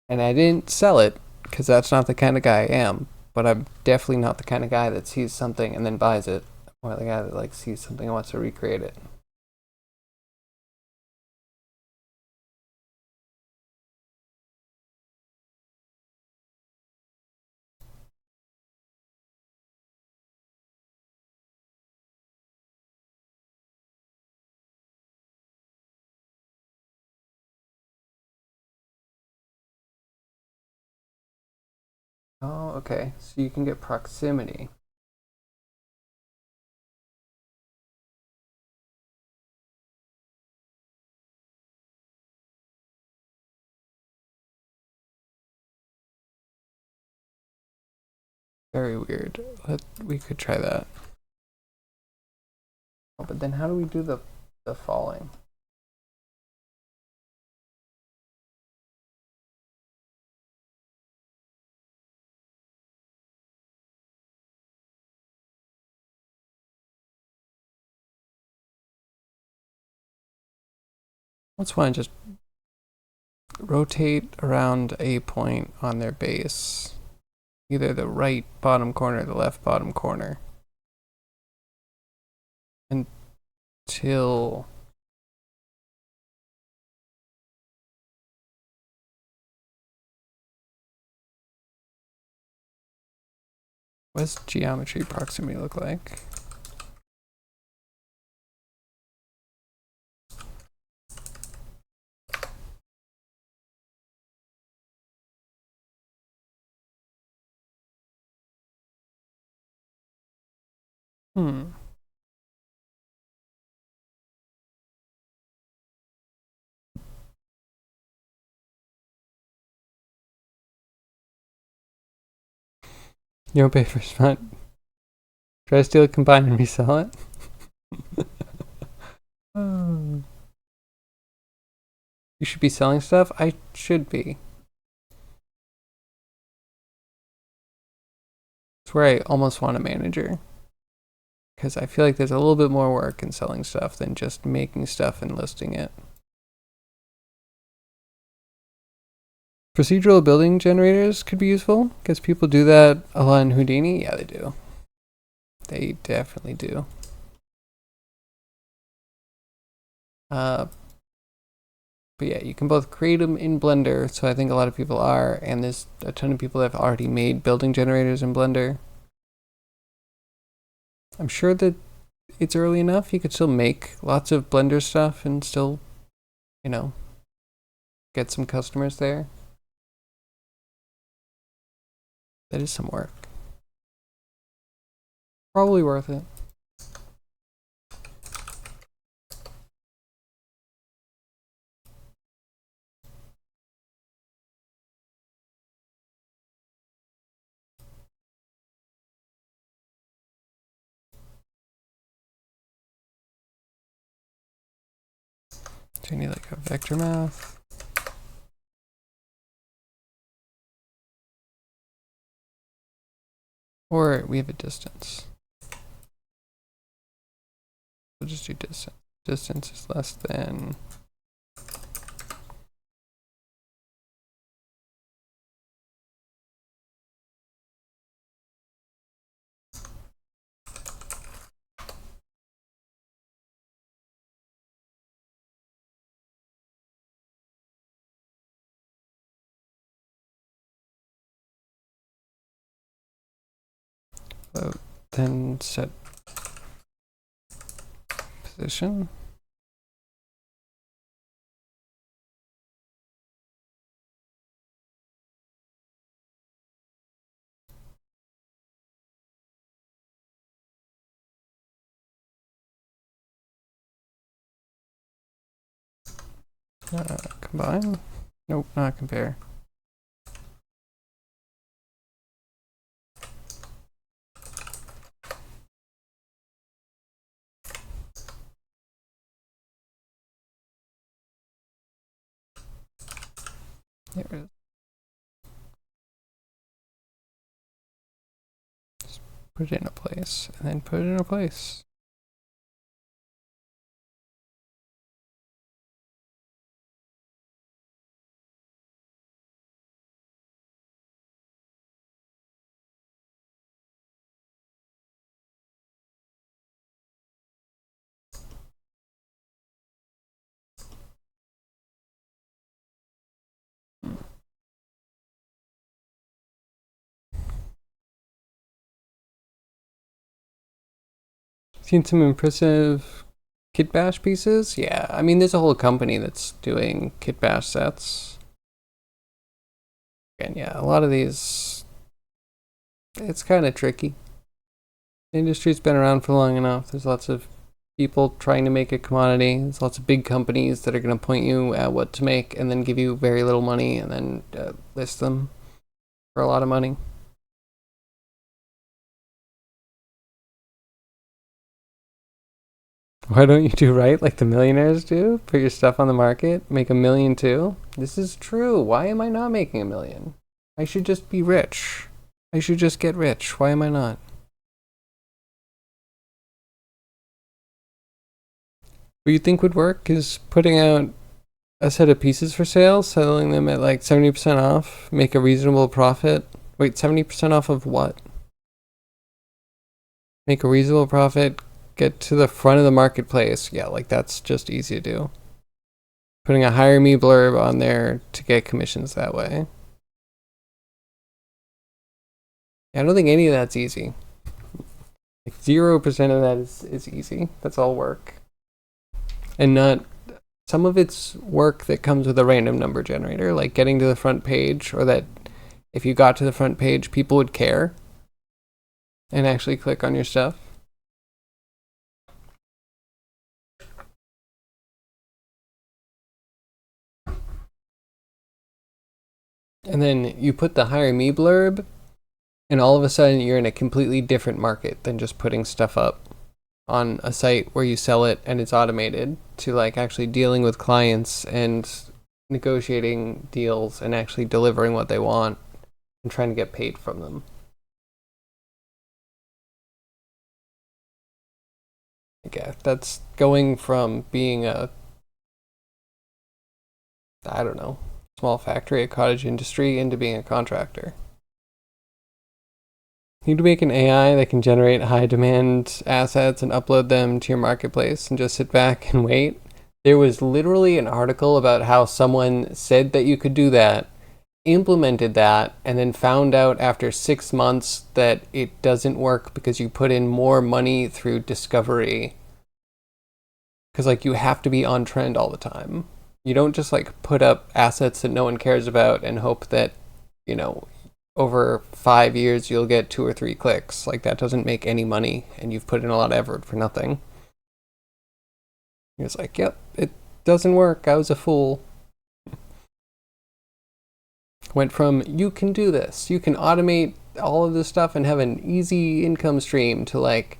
And I didn't sell it, because that's not the kind of guy I am. But I'm definitely not the kind of guy that sees something and then buys it. I'm more the guy that like sees something and wants to recreate it. Oh, okay. So you can get proximity. Very weird. We could try that. Oh, but then how do we do the falling? Let's want to just rotate around a point on their base, either the right bottom corner or the left bottom corner, until what does geometry proximity look like? You don't pay for spot. Try to steal it, combine, and resell it. You should be selling stuff? I should be. It's where I almost want a manager. Because I feel like there's a little bit more work in selling stuff than just making stuff and listing it. Procedural building generators could be useful, because people do that a lot in Houdini. Yeah, they do. They definitely do. But yeah, you can both create them in Blender, so I think a lot of people are, and there's a ton of people that have already made building generators in Blender. I'm sure that it's early enough, you could still make lots of Blender stuff and still, you know, get some customers there. That is some work. Probably worth it. So you need like a vector math. Or we have a distance. We'll just do distance. Distance is less than then set position. Combine? Nope, not compare. There it is. Just put it in a place, and then put it in a place. Seen some impressive kit bash pieces? Yeah, I mean, there's a whole company that's doing kit bash sets. And yeah, a lot of these, it's kind of tricky. The industry's been around for long enough. There's lots of people trying to make a commodity. There's lots of big companies that are going to point you at what to make and then give you very little money and then list them for a lot of money. Why don't you do right like the millionaires do? Put your stuff on the market, make $1 million too? This is true. Why am I not making $1 million? I should just be rich. I should just get rich. Why am I not? What you think would work is putting out a set of pieces for sale, selling them at like 70% off, make a reasonable profit. Wait, 70% off of what? Make a reasonable profit, get to the front of the marketplace. Yeah, like that's just easy to do. Putting a hire me blurb on there to get commissions that way. I don't think any of that's easy. Like 0% of that is easy. That's all work. And not some of it's work that comes with a random number generator, like getting to the front page, or that if you got to the front page, people would care and actually click on your stuff. And then you put the hire me blurb, and all of a sudden you're in a completely different market than just putting stuff up on a site where you sell it and it's automated, to like actually dealing with clients and negotiating deals and actually delivering what they want and trying to get paid from them. Yeah, that's going from being a, I don't know, small factory, a cottage industry, into being a contractor. You need to make an AI that can generate high demand assets and upload them to your marketplace and just sit back and wait. There was literally an article about how someone said that you could do that, implemented that, and then found out after 6 months that it doesn't work because you put in more money through discovery. Because like you have to be on trend all the time. You don't just like put up assets that no one cares about and hope that, you know, over 5 years you'll get 2 or 3 clicks. Like that doesn't make any money, and you've put in a lot of effort for nothing. He was like, yep, it doesn't work. I was a fool. Went from, you can do this, you can automate all of this stuff and have an easy income stream, to like,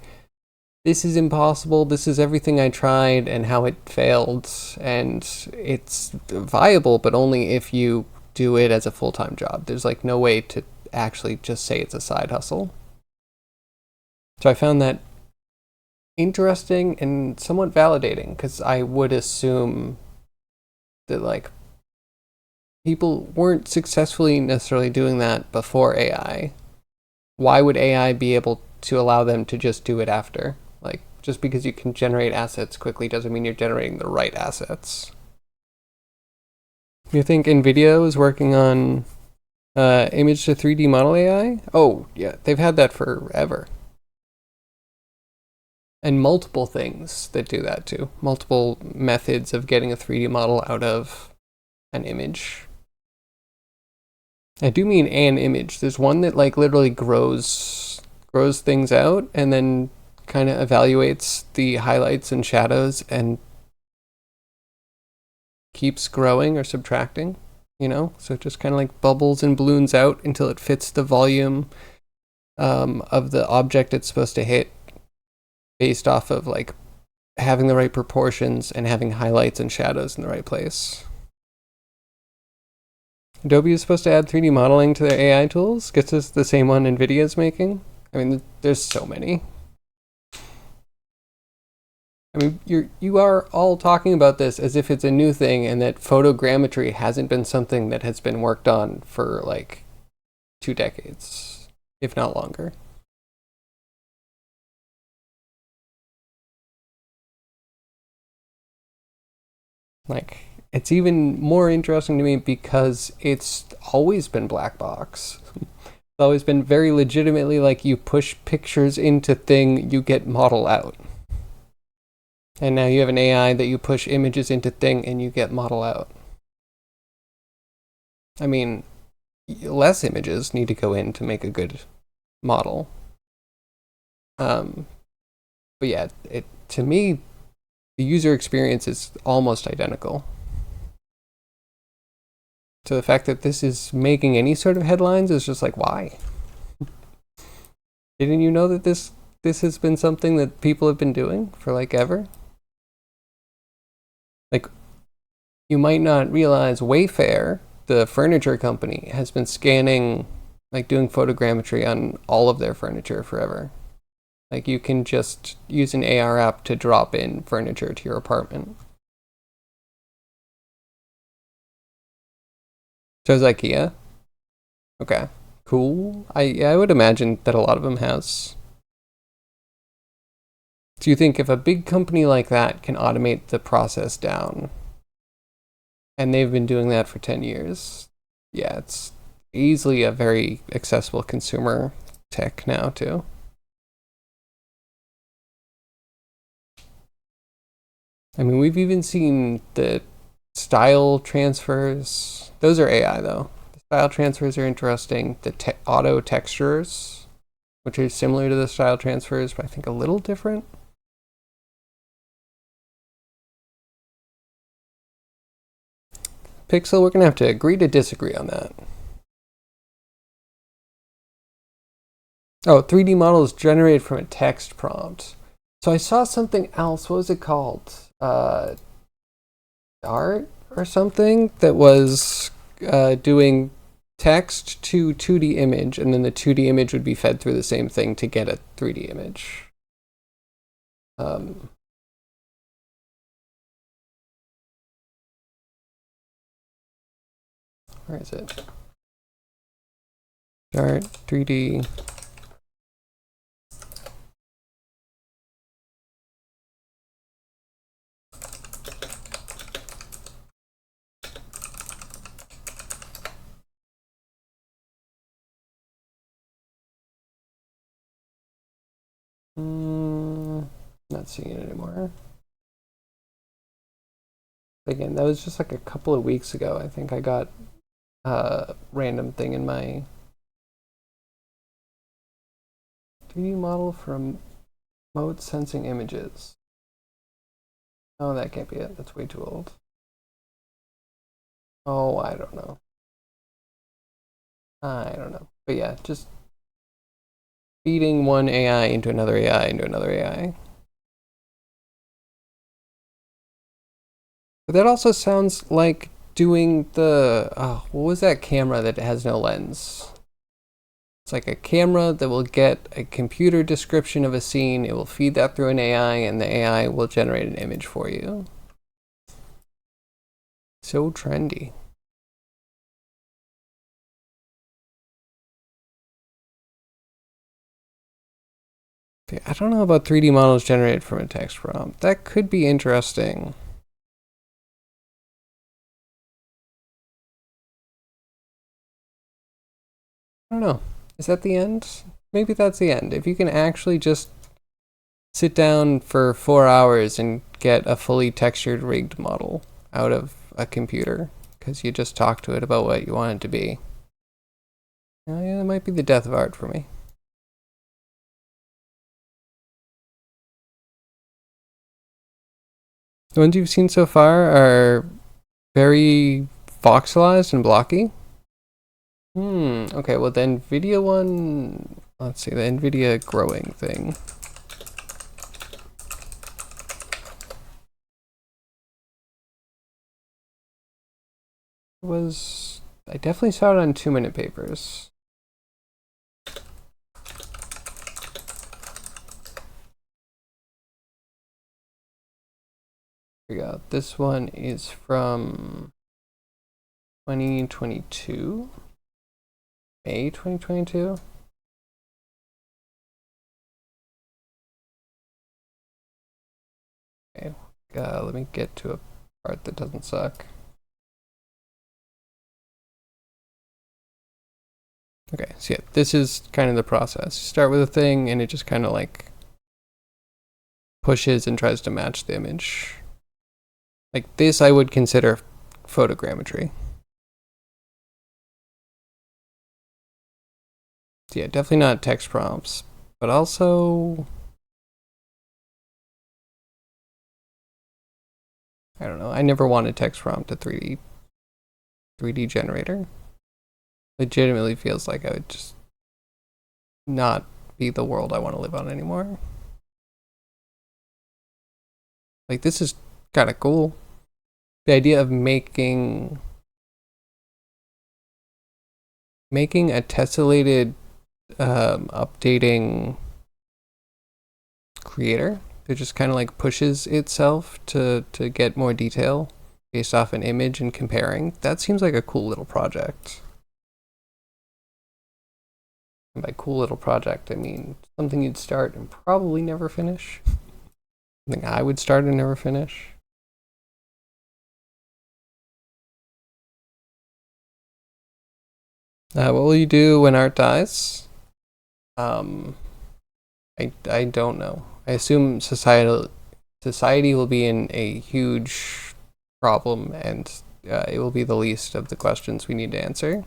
this is impossible, this is everything I tried and how it failed, and it's viable, but only if you do it as a full-time job. There's like no way to actually just say it's a side hustle. So I found that interesting and somewhat validating, because I would assume that like people weren't successfully necessarily doing that before AI. Why would AI be able to allow them to just do it after? Like, just because you can generate assets quickly doesn't mean you're generating the right assets. You think NVIDIA is working on image to 3D model AI? Oh, yeah, they've had that forever. And multiple things that do that too. Multiple methods of getting a 3D model out of an image. I do mean an image. There's one that like literally grows things out and then kind of evaluates the highlights and shadows and keeps growing or subtracting, you know? So it just kind of like bubbles and balloons out until it fits the volume of the object it's supposed to hit, based off of like having the right proportions and having highlights and shadows in the right place. Adobe is supposed to add 3D modeling to their AI tools. Guess this is the same one NVIDIA is making. I mean, there's so many. I mean, you are all talking about this as if it's a new thing, and that photogrammetry hasn't been something that has been worked on for like 2 decades, if not longer. Like, it's even more interesting to me because it's always been black box. It's always been very legitimately like you push pictures into thing, you get model out. And now you have an AI that you push images into thing and you get model out. I mean, less images need to go in to make a good model. But yeah, to me, the user experience is almost identical. So the fact that this is making any sort of headlines is just like, why? Didn't you know that this has been something that people have been doing for like ever? Like, you might not realize Wayfair, the furniture company, has been scanning, like doing photogrammetry on all of their furniture forever. Like, you can just use an AR app to drop in furniture to your apartment. Shows IKEA. Okay, cool. I would imagine that a lot of them has. Do you think if a big company like that can automate the process down, and they've been doing that for 10 years, yeah, it's easily a very accessible consumer tech now too. I mean, we've even seen the style transfers. Those are AI though. The style transfers are interesting. The auto textures, which are similar to the style transfers, but I think a little different. Pixel, we're gonna have to agree to disagree on that. Oh, 3D models generated from a text prompt. So I saw something else. What was it called? Art or something that was doing text to 2D image, and then the 2D image would be fed through the same thing to get a 3D image. Where is it? Art 3D. Not seeing it anymore. Again, that was just like a couple of weeks ago. I think I got a random thing in my 3D model from remote sensing images. Oh, that can't be it. That's way too old. Oh, I don't know. I don't know. But yeah, just feeding one AI into another AI into another AI. But that also sounds like doing the, oh, what was that camera that has no lens? It's like a camera that will get a computer description of a scene. It will feed that through an AI, and the AI will generate an image for you. So trendy. I don't know about 3D models generated from a text prompt. That could be interesting. I don't know. Is that the end? Maybe that's the end. If you can actually just sit down for 4 hours and get a fully textured rigged model out of a computer because you just talk to it about what you want it to be. Oh, yeah, that might be the death of art for me. The ones you've seen so far are very voxelized and blocky. Okay, well the NVIDIA one, let's see, the NVIDIA growing thing. I definitely saw it on 2-minute papers. Here we go. This one is from 2022. May 2022. Okay, let me get to a part that doesn't suck. Okay, so yeah, this is kind of the process. You start with a thing and it just kind of like pushes and tries to match the image. Like this I would consider photogrammetry. So yeah, definitely not text prompts, but also, I don't know, I never wanted text prompt a 3D generator. Legitimately feels like I would just not be the world I want to live on anymore. Like this is kind of cool. The idea of making a tessellated updating creator that just kind of like pushes itself to get more detail based off an image and comparing. That seems like a cool little project. And by cool little project, I mean something you'd start and probably never finish. Something I would start and never finish. What will you do when art dies? I don't know. I assume society will be in a huge problem, and it will be the least of the questions we need to answer.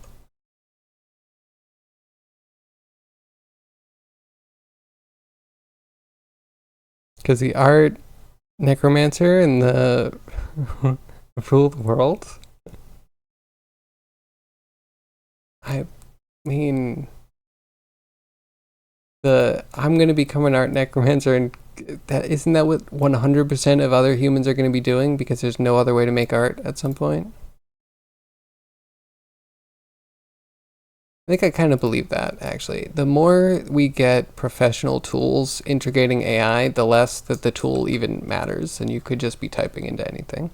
Because the art necromancer and the rule the world. I mean, I'm gonna become an art necromancer, and isn't that what 100% of other humans are gonna be doing? Because there's no other way to make art at some point. I think I kind of believe that, actually. The more we get professional tools integrating AI, the less that the tool even matters, and you could just be typing into anything.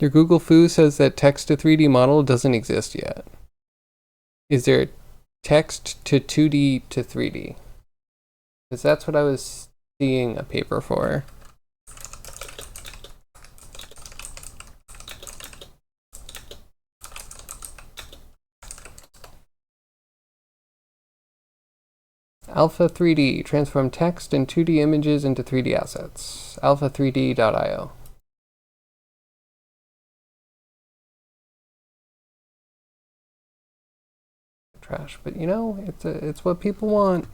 Your Google Foo says that text to 3D model doesn't exist yet. Is there text to 2D to 3D? Because that's what I was seeing a paper for. Alpha 3D, transform text and 2D images into 3D assets. alpha3d.io. Trash, but you know, it's what people want.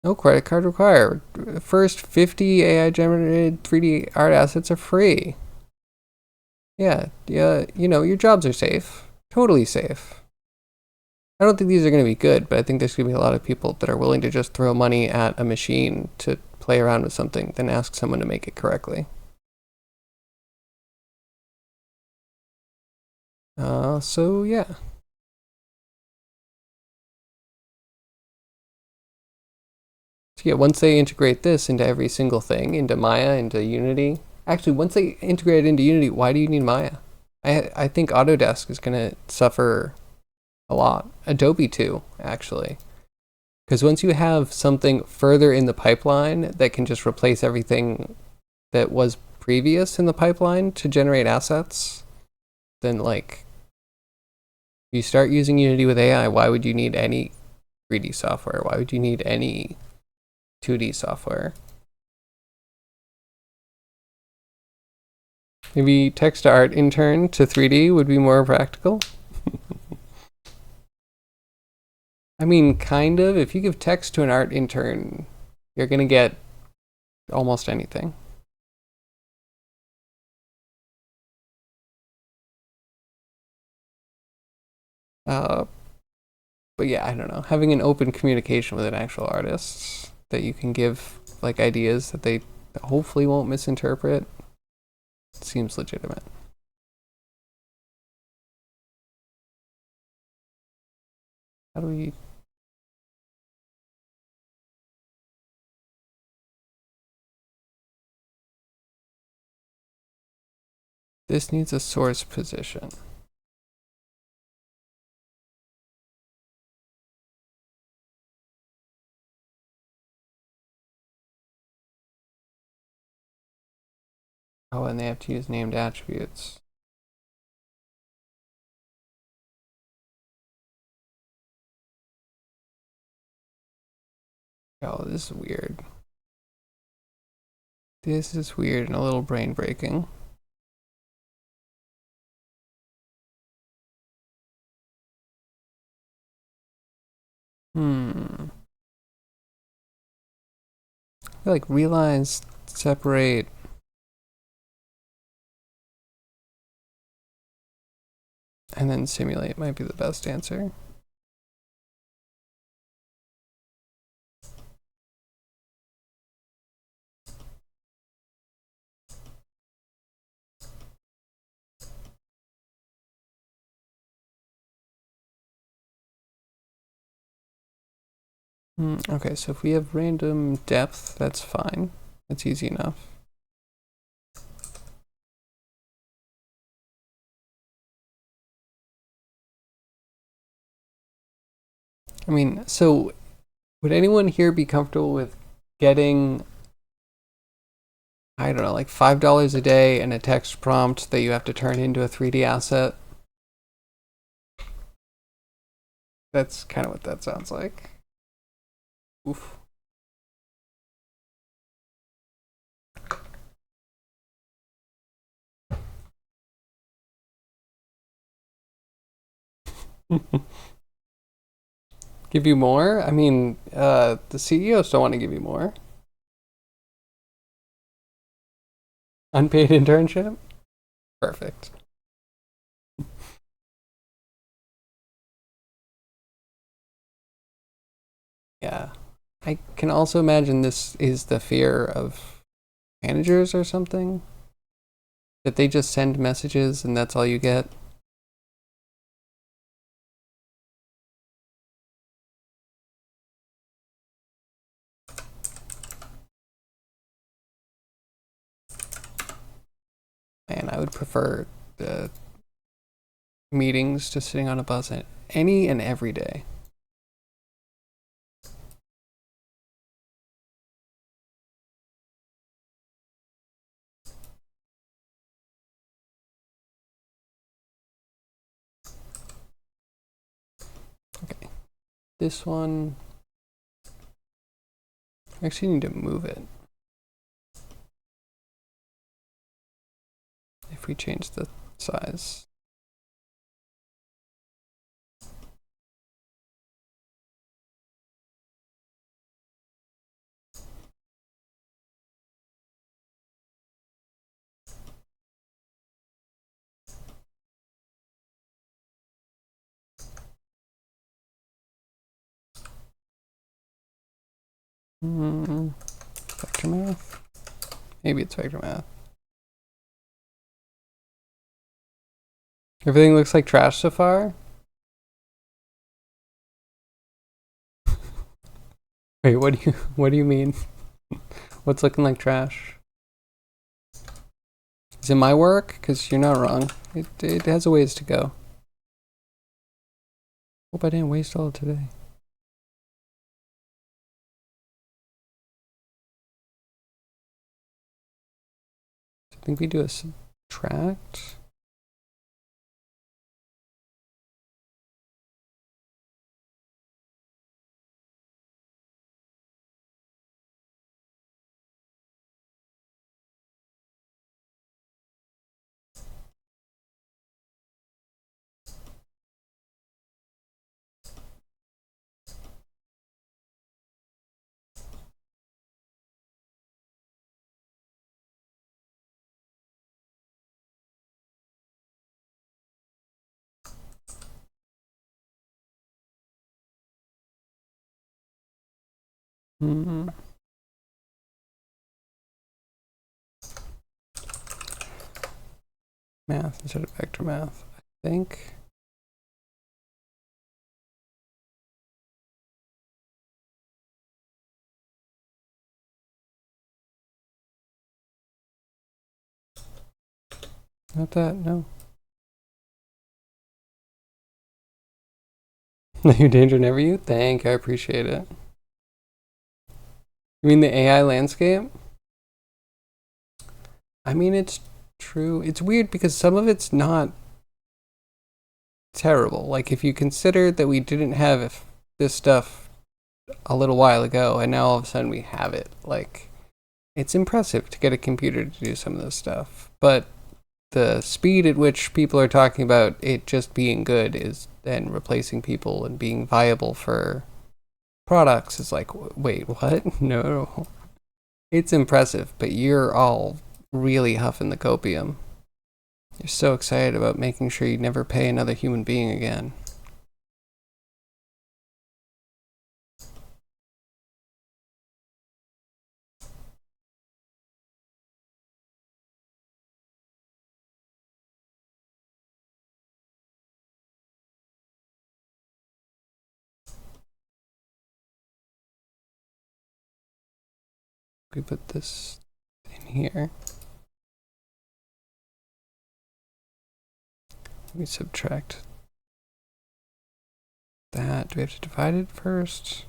No credit card required. First 50 AI generated 3D art assets are free. Yeah, you know, your jobs are safe. Totally safe. I don't think these are going to be good, but I think there's going to be a lot of people that are willing to just throw money at a machine to play around with something than ask someone to make it correctly. So yeah. So yeah, once they integrate this into every single thing, into Maya, into Unity. Actually, once they integrate it into Unity, why do you need Maya? I think Autodesk is going to suffer a lot. Adobe too, actually. Because once you have something further in the pipeline that can just replace everything that was previous in the pipeline to generate assets, then like you start using Unity with AI, why would you need any 3D software? Why would you need any 2D software? Maybe text to art intern to 3D would be more practical. I mean, kind of. If you give text to an art intern, you're going to get almost anything. But yeah, I don't know. Having an open communication with an actual artist that you can give like ideas that they hopefully won't misinterpret seems legitimate. How do we... This needs a source position. Oh, and they have to use named attributes. Oh, this is weird. This is weird and a little brain breaking. I feel like realize, separate. And then simulate might be the best answer. Okay, so if we have random depth, that's fine. That's easy enough. I mean, so would anyone here be comfortable with getting, I don't know, like $5 a day and a text prompt that you have to turn into a 3D asset? That's kind of what that sounds like. Oof. Give you more? I mean, the CEOs don't want to give you more. Unpaid internship? Perfect. Yeah. I can also imagine this is the fear of managers or something. That they just send messages and that's all you get. And I would prefer the meetings to sitting on a bus any and every day. Okay. This one, I actually need to move it. If we change the size. Vector math? Maybe it's vector math. Everything looks like trash so far? Wait, what do you mean? What's looking like trash? Is it my work? Because you're not wrong. It has a ways to go. Hope I didn't waste all of today. I think we do a subtract. Mm-hmm. Math instead of vector math, I think. Not that, no. No, you danger never you? Thank you, I appreciate it. You mean the AI landscape? I mean, it's true. It's weird because some of it's not terrible. Like, if you consider that we didn't have this stuff a little while ago and now all of a sudden we have it, like, it's impressive to get a computer to do some of this stuff. But the speed at which people are talking about it just being good is then replacing people and being viable for products is like, wait, what? No. It's impressive, but you're all really huffing the copium. You're so excited about making sure you never pay another human being again. We put this in here. We subtract that. Do we have to divide it first?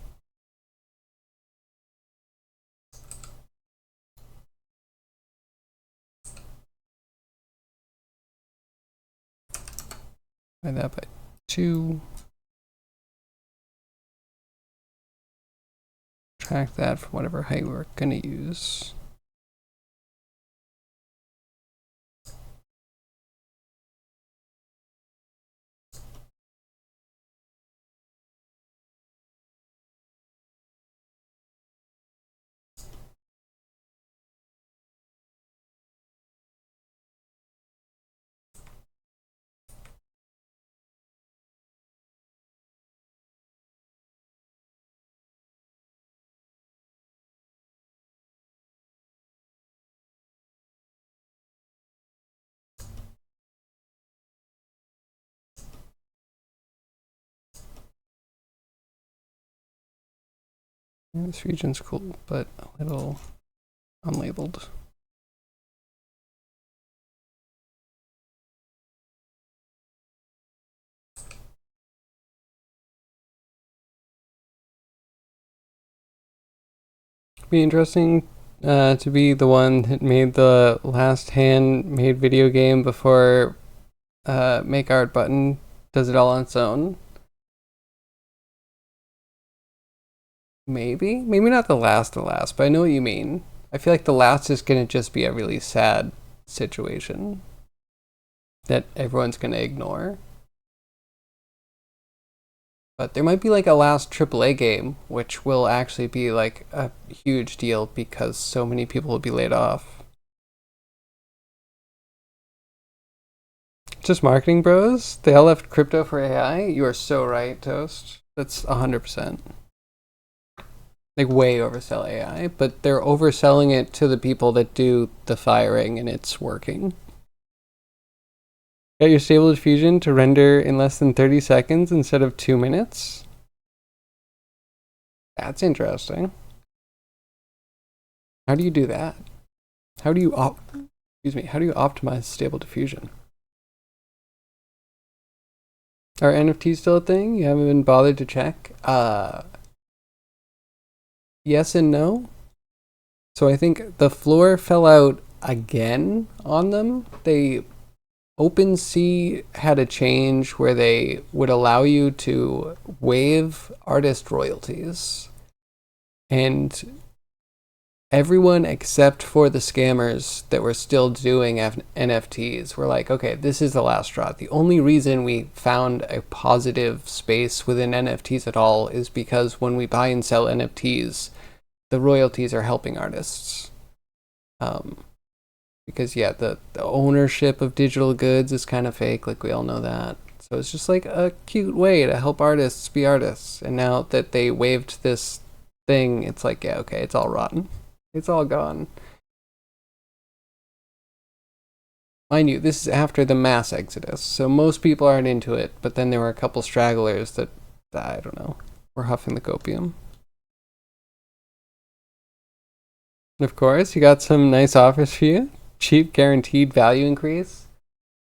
Divide that by 2. Track that from whatever height we're gonna use. Yeah, this region's cool, but a little unlabeled. Be interesting to be the one that made the last handmade video game before Make Art button does it all on its own. Maybe not the last, but I know what you mean. I feel like the last is gonna just be a really sad situation that everyone's gonna ignore. But there might be like a last AAA game, which will actually be like a huge deal because so many people will be laid off. Just marketing bros? They all left crypto for AI? You are so right, Toast. That's 100%. Like way oversell AI, but they're overselling it to the people that do the firing and it's working. Got your Stable Diffusion to render in less than 30 seconds instead of 2 minutes? That's interesting. How do you do that? How do you optimize Stable Diffusion? Are NFTs still a thing? You haven't been bothered to check? Yes and no. So I think the floor fell out again on them. OpenSea had a change where they would allow you to waive artist royalties. And everyone except for the scammers that were still doing NFTs were like, okay, this is the last straw. The only reason we found a positive space within NFTs at all is because when we buy and sell NFTs, the royalties are helping artists. Because yeah, the ownership of digital goods is kind of fake, like we all know that. So it's just like a cute way to help artists be artists. And now that they waived this thing, it's like, yeah, okay, it's all rotten. It's all gone. Mind you, this is after the mass exodus, so most people aren't into it, but then there were a couple stragglers that I don't know, were huffing the copium. Of course, you got some nice offers for you. Cheap guaranteed value increase.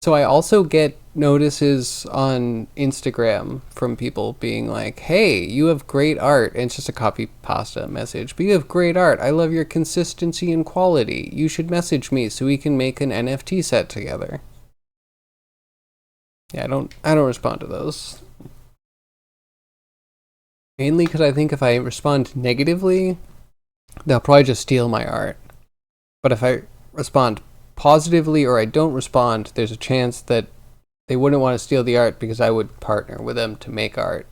So I also get notices on Instagram from people being like, hey, you have great art. And it's just a copy pasta message, but you have great art. I love your consistency and quality. You should message me so we can make an NFT set together. Yeah, I don't respond to those. Mainly because I think if I respond negatively, they'll probably just steal my art. But if I respond positively or I don't respond, there's a chance that they wouldn't want to steal the art because I would partner with them to make art.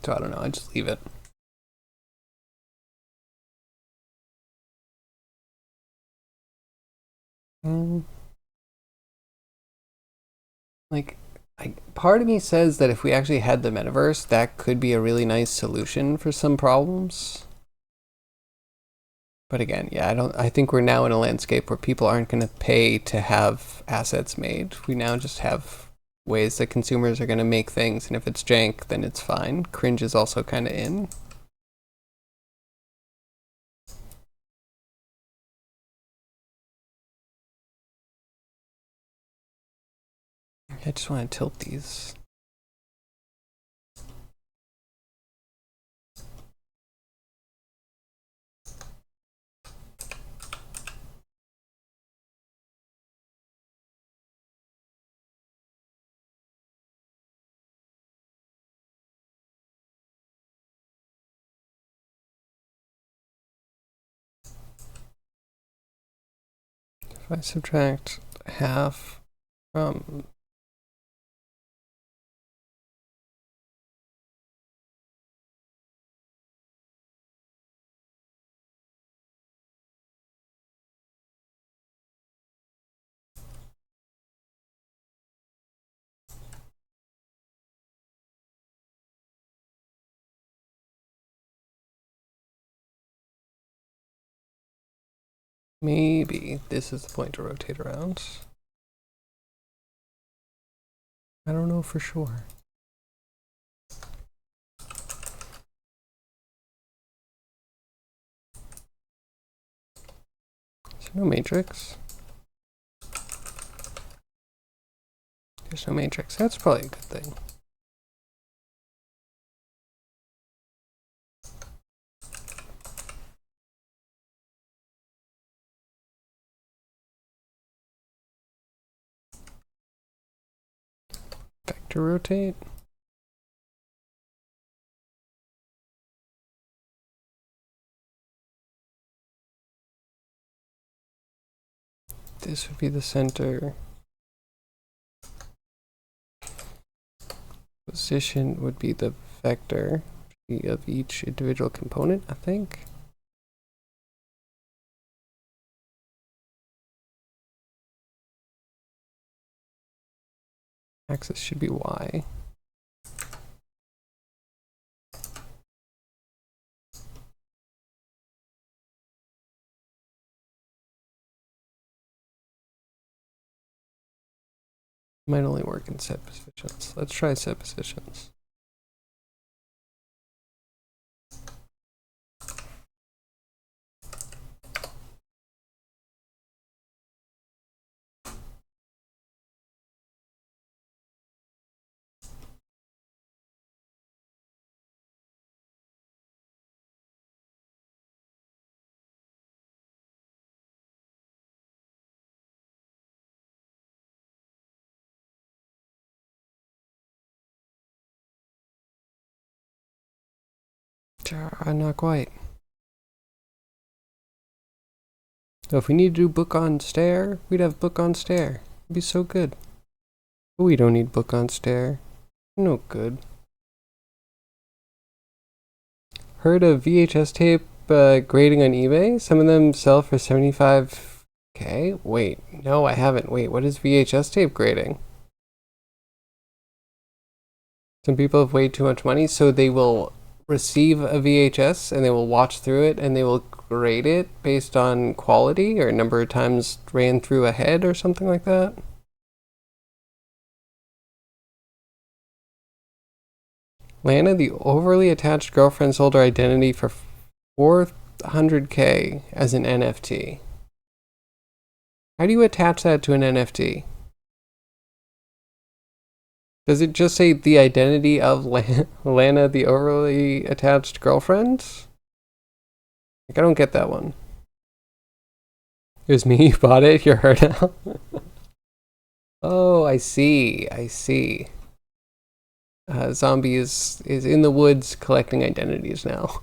So I don't know, I just leave it. Like, part of me says that if we actually had the metaverse, that could be a really nice solution for some problems. But again, yeah, I think we're now in a landscape where people aren't going to pay to have assets made. We now just have ways that consumers are going to make things, and if it's jank, then it's fine. Cringe is also kind of in. I just want to tilt these. If I subtract half from maybe this is the point to rotate around. I don't know for sure. Is there no matrix? There's no matrix. That's probably a good thing. Vector rotate. This would be the center. Position would be the vector of each individual component, I think. Axis should be Y. Might only work in set positions. Let's try set positions. Not quite. So if we need to do book on stair, we'd have book on stair. It'd be so good. But we don't need book on stair. No good. Heard of VHS tape grading on eBay? Some of them sell for 75K? Wait, no, I haven't. Wait, what is VHS tape grading? Some people have way too much money, so they will receive a VHS and they will watch through it and they will grade it based on quality or number of times ran through a head or something like that. Lana, the overly attached girlfriend, sold her identity for 400K as an NFT. How do you attach that to an NFT? Does it just say the identity of Lana, the overly attached girlfriend? Like, I don't get that one. It was me who bought it? You're her now? Oh, I see. I see. Zombie is in the woods collecting identities now.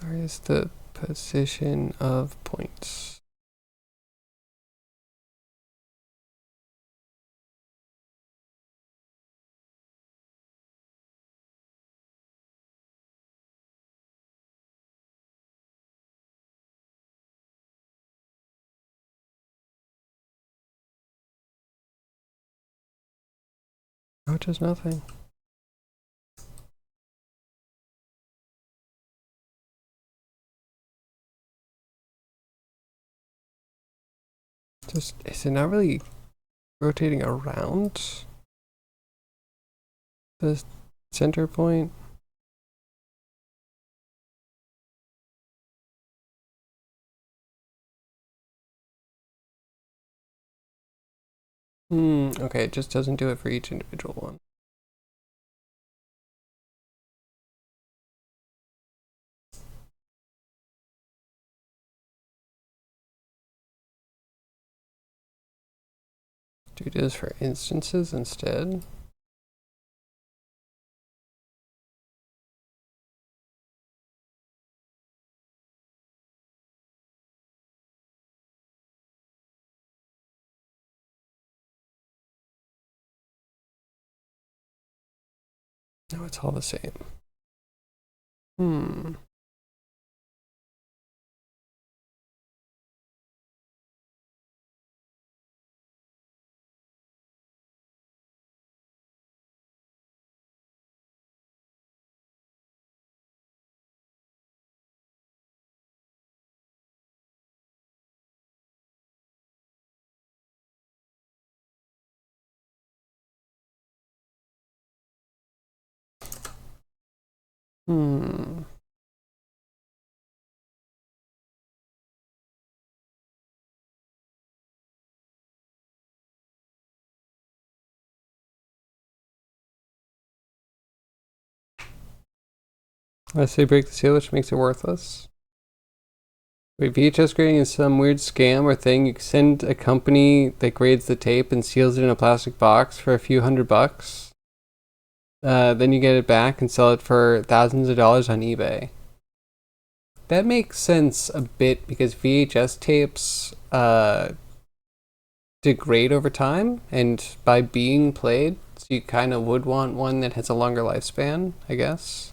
Where is the position of points? Oh, just nothing. Just, is it not really rotating around the center point? Okay, it just doesn't do it for each individual one. Do this for instances instead. No, it's all the same. I say break the seal, which makes it worthless. Wait, VHS grading is some weird scam or thing. You send a company that grades the tape and seals it in a plastic box for a few $100. Then you get it back and sell it for thousands of dollars on eBay. That makes sense a bit because VHS tapes degrade over time, and by being played, so you kind of would want one that has a longer lifespan, I guess.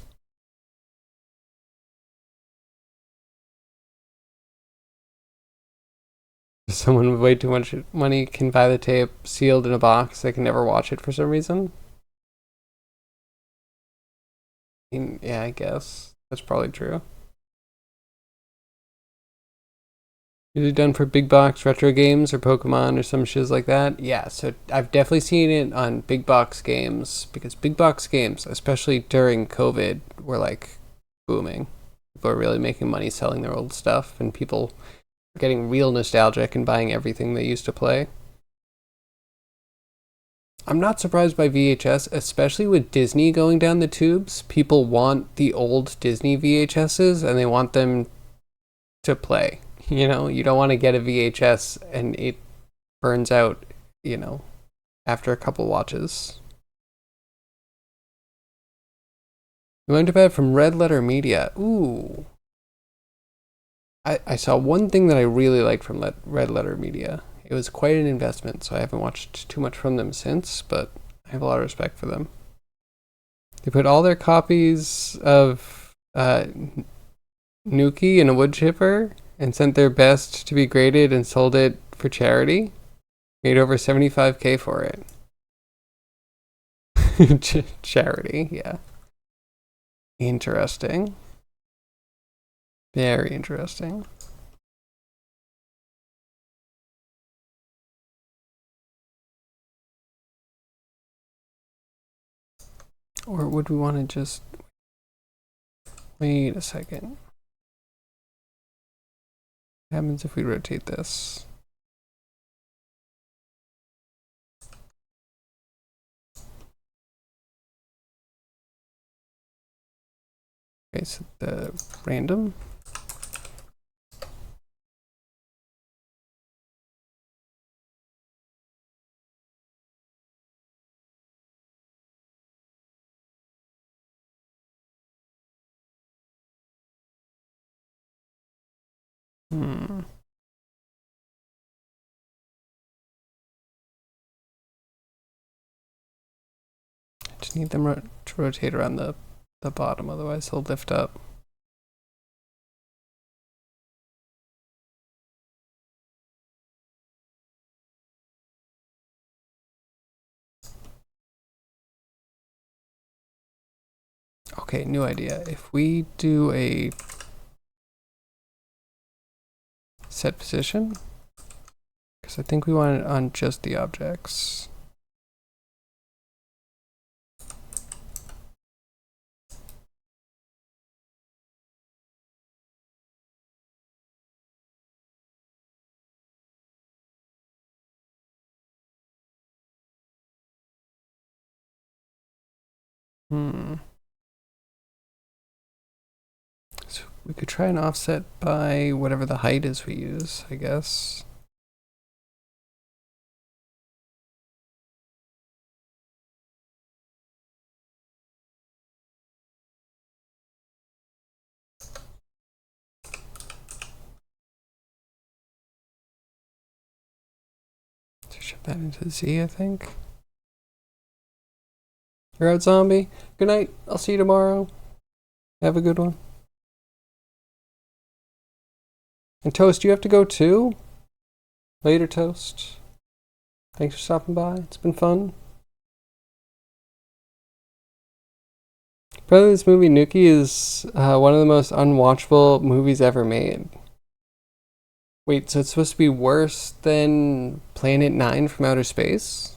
Someone with way too much money can buy the tape sealed in a box. They can never watch it for some reason. I mean, yeah, I guess that's probably true. Usually done for big box retro games or Pokemon or some shiz like that. Yeah, so I've definitely seen it on big box games because big box games, especially during COVID, were like booming. People are really making money selling their old stuff, and people are getting real nostalgic and buying everything they used to play. I'm not surprised by VHS, especially with Disney going down the tubes. People want the old Disney VHSs and they want them to play. You know, you don't want to get a VHS and it burns out, after a couple watches. We learned about it from Red Letter Media. Ooh. I saw one thing that I really liked from Red Letter Media. It was quite an investment, so I haven't watched too much from them since, but I have a lot of respect for them. They put all their copies of Nuki in a wood chipper and sent their best to be graded and sold it for charity. Made over $75K for it. Charity, yeah. Interesting. Very interesting. Or would we want to just... Wait a second. What happens if we rotate this? Okay, so the random. Just need them to rotate around the bottom, otherwise he'll lift up. Okay, new idea. If we do a set position, because I think we want it on just the objects. So we could try an offset by whatever the height is we use, I guess. Ship that into Z, I think. You're out, zombie. Good night. I'll see you tomorrow. Have a good one. And Toast, you have to go too? Later, Toast. Thanks for stopping by. It's been fun. Probably this movie, Nuki, is one of the most unwatchable movies ever made. Wait, so it's supposed to be worse than Planet 9 from Outer Space?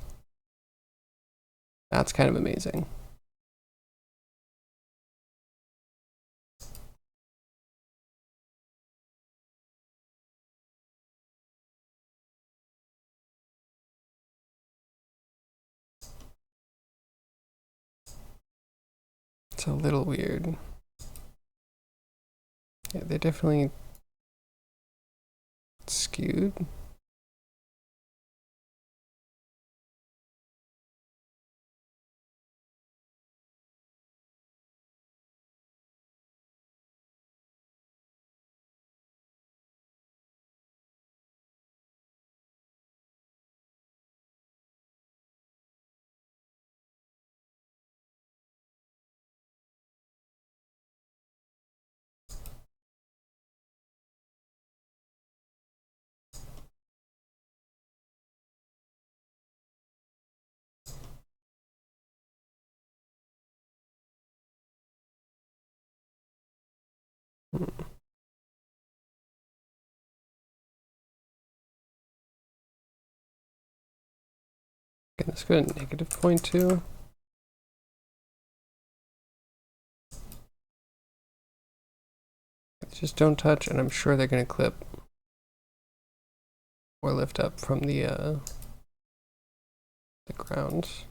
That's kind of amazing. It's a little weird. Yeah, they're definitely skewed. Okay, let's go to -0.2. Just don't touch, and I'm sure they're gonna clip or lift up from the ground.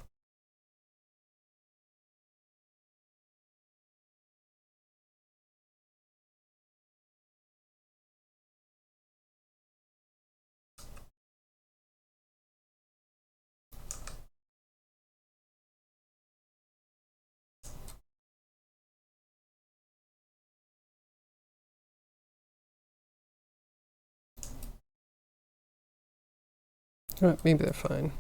Maybe they're fine.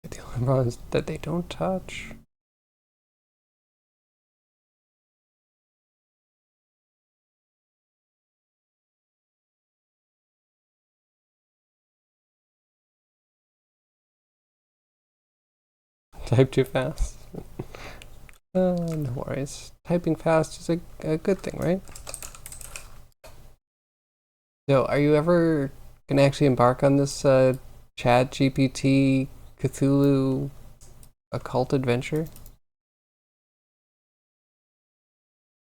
The only problem is that they don't touch. Type too fast. No worries. Typing fast is a good thing, right? So, are you ever gonna actually embark on this Chat GPT Cthulhu occult adventure?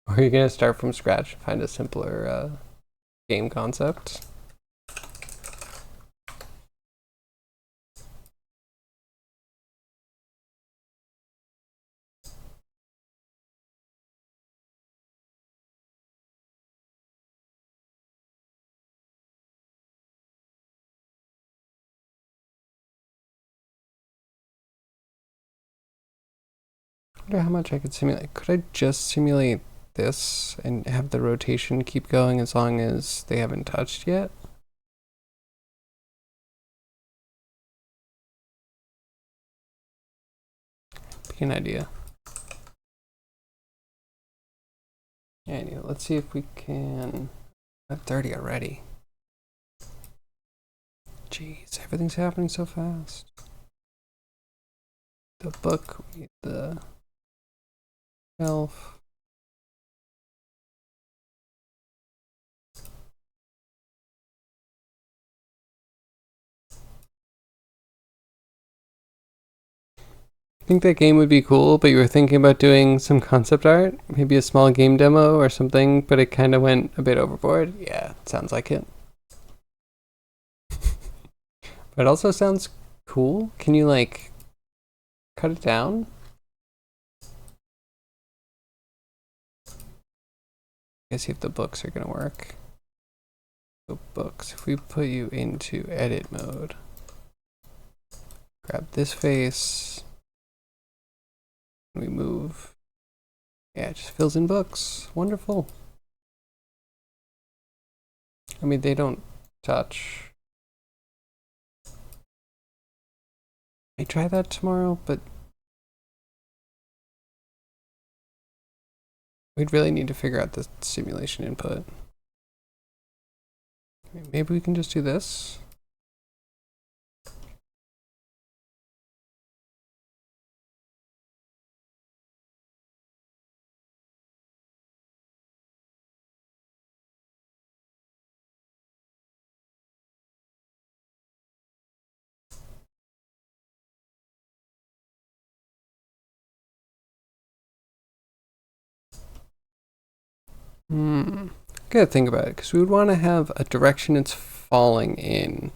Or are you gonna start from scratch and find a simpler game concept? I wonder how much I could simulate. Could I just simulate this and have the rotation keep going as long as they haven't touched yet? Be an idea. Anyway, let's see if we can. At 30 already. Jeez, everything's happening so fast. The book, we need the shelf. I think that game would be cool, but you were thinking about doing some concept art, maybe a small game demo or something, but it kind of went a bit overboard. Yeah, sounds like it. But it also sounds cool. Can you like cut it down? I guess see if the books are gonna work. So books, if we put you into edit mode, grab this face, we move Yeah, it just fills in books. Wonderful. I mean, they don't touch. I try that tomorrow, but we'd really need to figure out the simulation input. Maybe we can just do this. Gotta think about it, because we would want to have a direction it's falling in.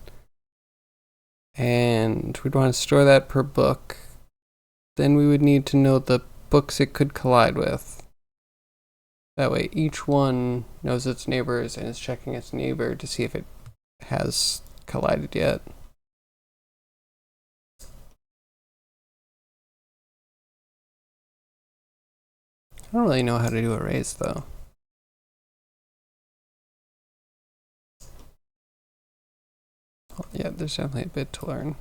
And we'd want to store that per book. Then we would need to know the books it could collide with. That way each one knows its neighbors and is checking its neighbor to see if it has collided yet. I don't really know how to do arrays though. Yeah, there's definitely a bit to learn.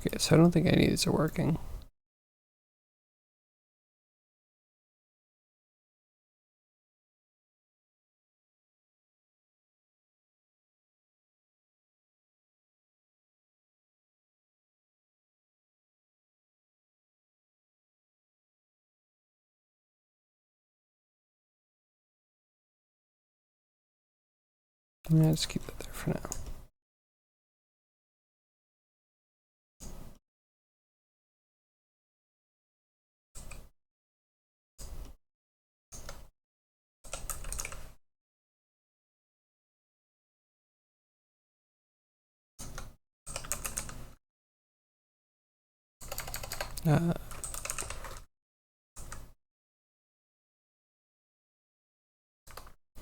Okay, so I don't think any of these are working. Yeah, just keep it there for now.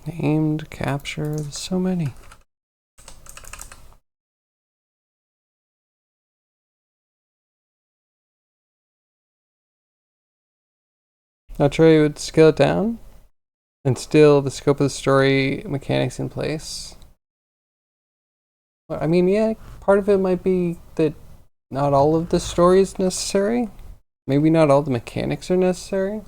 Named, capture, there's so many. Not sure you would scale it down and still the scope of the story mechanics in place. Well, I mean, yeah, part of it might be that not all of the story is necessary. Maybe not all the mechanics are necessary.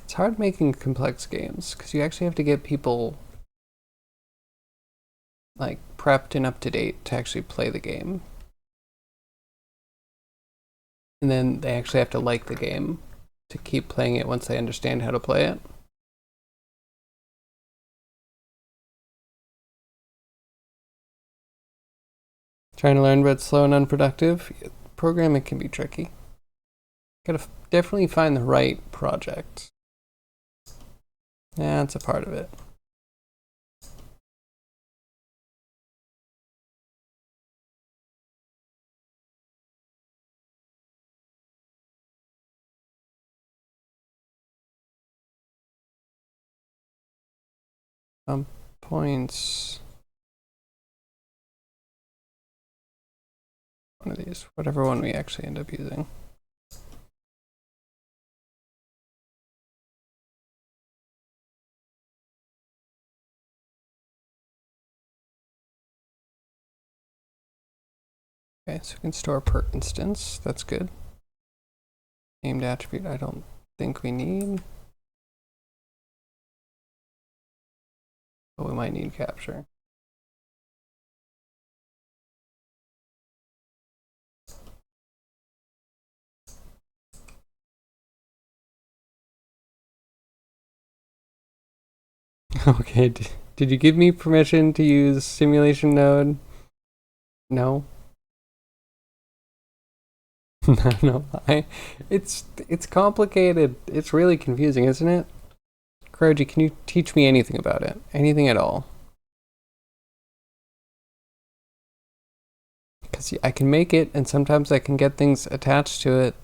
It's hard making complex games because you actually have to get people like prepped and up to date to actually play the game. And then they actually have to like the game to keep playing it once they understand how to play it. Trying to learn but slow and unproductive. Programming can be tricky. Gotta definitely find the right project. Yeah, that's a part of it. Points. One of these, whatever one we actually end up using. Okay, so we can store per instance. That's good. Named attribute, I don't think we need. But we might need capture. Okay, did you give me permission to use simulation node? No. No. It's complicated. It's really confusing, isn't it? Kroji, can you teach me anything about it? Anything at all? Because I can make it, and sometimes I can get things attached to it.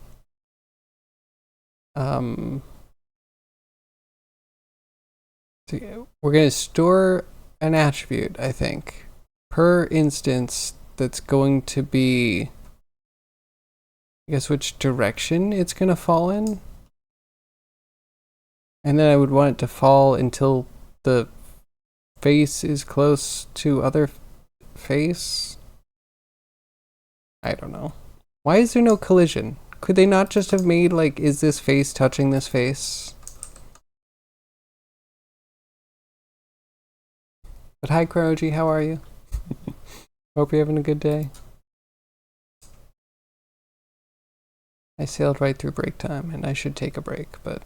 So we're going to store an attribute, I think, per instance that's going to be, I guess, which direction it's going to fall in. And then I would want it to fall until the face is close to other face. I don't know. Why is there no collision? Could they not just have made, like, is this face touching this face? But hi, Kroji, how are you? Hope you're having a good day. I sailed right through break time, and I should take a break, but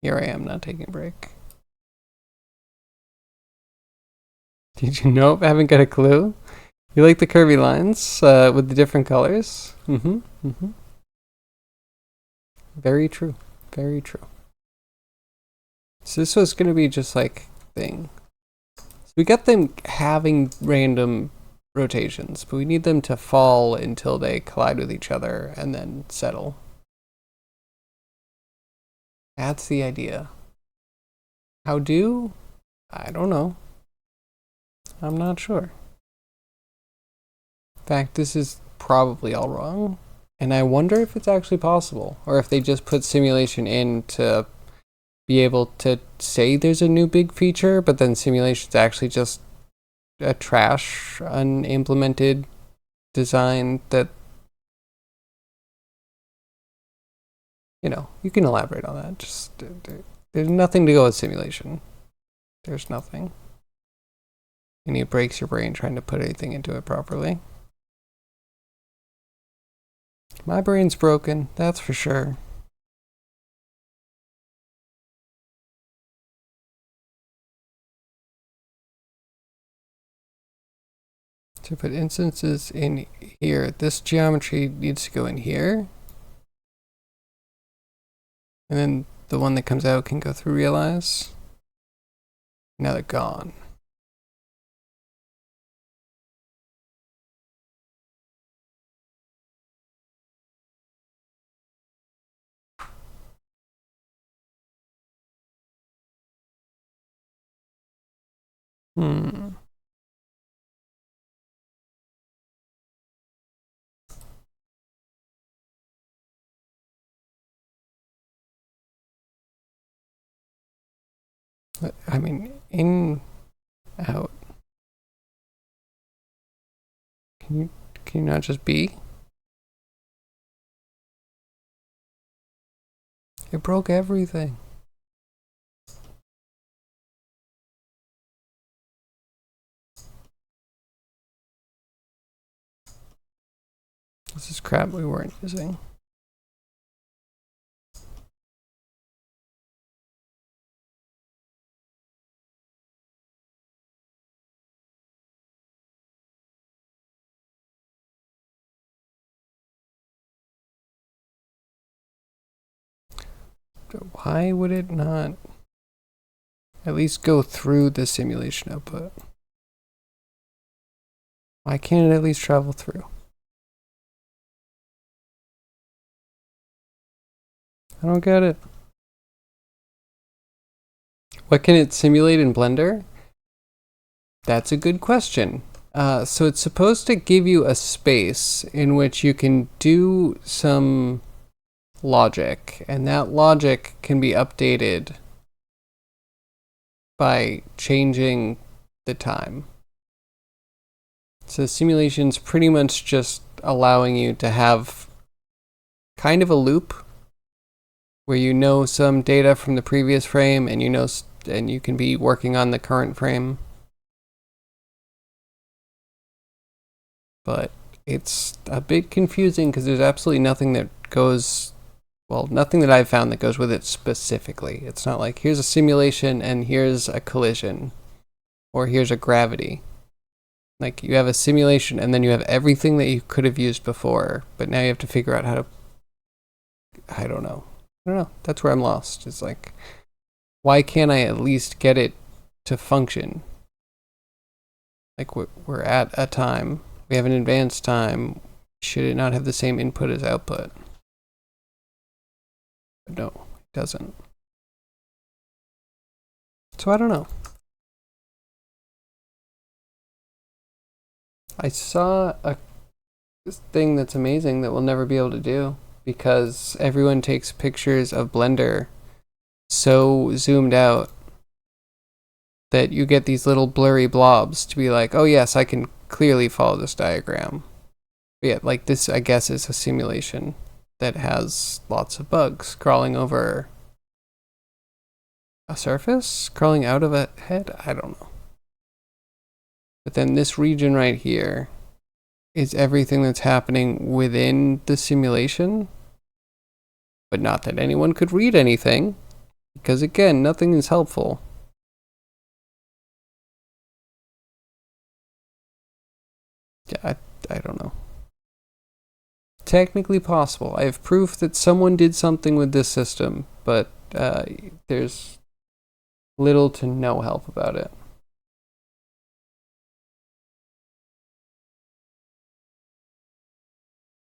here I am not taking a break. Did you know? I haven't got a clue. You like the curvy lines with the different colors? Very true. Very true. So this was going to be just like thing. So we got them having random rotations, but we need them to fall until they collide with each other and then settle. That's the idea. How do? I don't know. I'm not sure. In fact, this is probably all wrong. And I wonder if it's actually possible, or if they just put simulation in to be able to say there's a new big feature, but then simulation's actually just a trash, unimplemented design that, you know, you can elaborate on that. Just there's nothing to go with simulation. There's nothing. And it breaks your brain trying to put anything into it properly. My brain's broken, that's for sure. To put instances in here, this geometry needs to go in here. And then the one that comes out can go through realize. Now they're gone. I mean, in, out. Can you not just be? It broke everything. This is crap we weren't using. Why would it not at least go through the simulation output? Why can't it at least travel through? I don't get it. What can it simulate in Blender? That's a good question. So it's supposed to give you a space in which you can do some logic, and that logic can be updated by changing the time. So simulation's pretty much just allowing you to have kind of a loop where you know some data from the previous frame, and and you can be working on the current frame. But it's a bit confusing because there's absolutely nothing that goes well, nothing that I've found that goes with it specifically. It's not like here's a simulation and here's a collision or here's a gravity. Like you have a simulation and then you have everything that you could have used before, but now you have to figure out how to, I don't know. That's where I'm lost. It's like, why can't I at least get it to function? Like we're at a time. We have an advanced time. Should it not have the same input as output? But no, it doesn't. So I don't know. I saw a thing that's amazing that we'll never be able to do because everyone takes pictures of Blender so zoomed out that you get these little blurry blobs to be like, oh yes, I can clearly follow this diagram. But yeah, like this, I guess, is a simulation that has lots of bugs crawling over a surface, crawling out of a head. I don't know. But then this region right here is everything that's happening within the simulation, but not that anyone could read anything, because again, nothing is helpful. Yeah, I don't know. Technically possible. I have proof that someone did something with this system, but there's little to no help about it.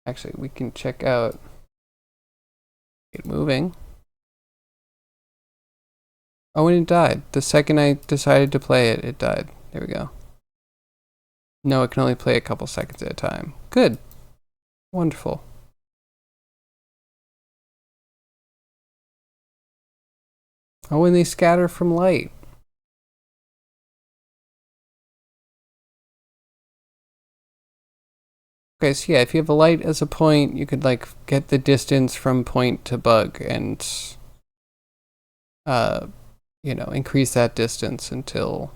Actually, we can check out it moving. Oh, and it died. The second I decided to play it, it died. There we go. No, it can only play a couple seconds at a time. Good. Wonderful. Oh, and they scatter from light. Okay, so yeah, if you have a light as a point, you could like get the distance from point to bug and you know, increase that distance until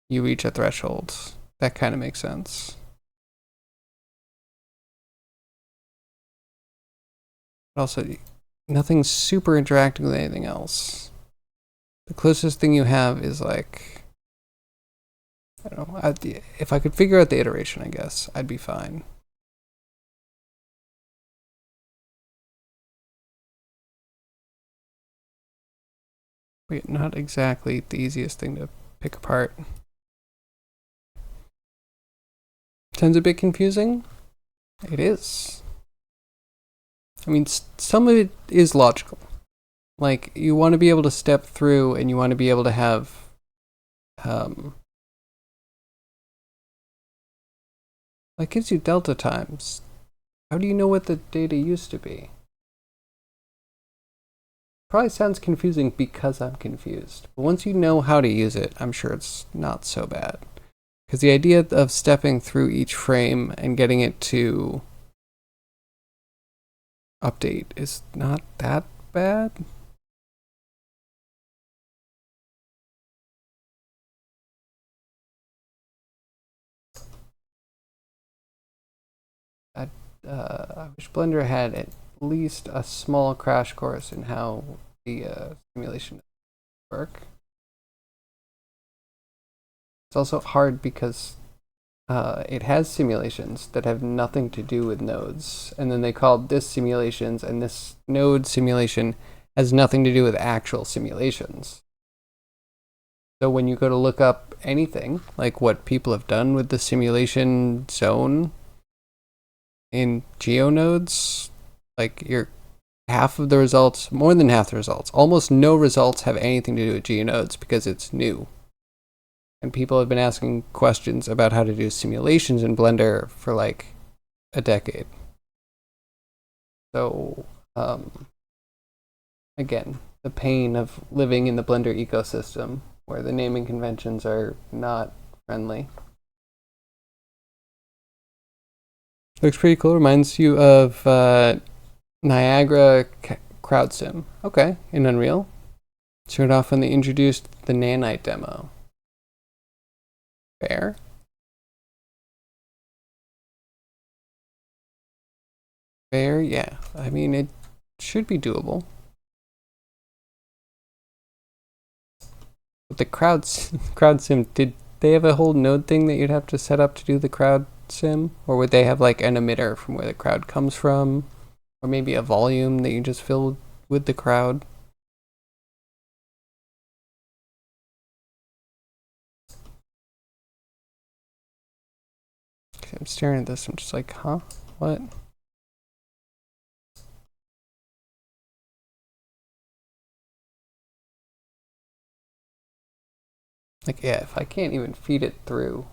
you reach a threshold. That kind of makes sense. But also, nothing's super interacting with anything else. The closest thing you have is like, I don't know, if I could figure out the iteration, I guess, I'd be fine. But not exactly the easiest thing to pick apart. Sounds a bit confusing? It is. I mean, some of it is logical. Like, you want to be able to step through and you want to be able to have that gives you delta times. How do you know what the data used to be? Probably sounds confusing because I'm confused. But once you know how to use it, I'm sure it's not so bad. Because the idea of stepping through each frame and getting it to update is not that bad. I wish Blender had at least a small crash course in how the simulation work. It's also hard because it has simulations that have nothing to do with nodes, and then they called this simulations, and this node simulation has nothing to do with actual simulations. So when you go to look up anything, like what people have done with the simulation zone in GeoNodes, like you're half of the results, more than half the results, almost no results have anything to do with GeoNodes because it's new. And people have been asking questions about how to do simulations in Blender for like a decade. So, again, the pain of living in the Blender ecosystem where the naming conventions are not friendly. Looks pretty cool. Reminds you of Niagara Crowd Sim. Okay, in Unreal. Showed off when they introduced the Nanite demo. Fair. Fair, yeah. I mean, should be doable. But the crowd sim, did they have a whole node thing that you'd have to set up to do the crowd sim? Or would they have like an emitter from where the crowd comes from? Or maybe a volume that you just fill with the crowd? I'm staring at this, I'm just like, huh? What? Like, yeah, if I can't even feed it through,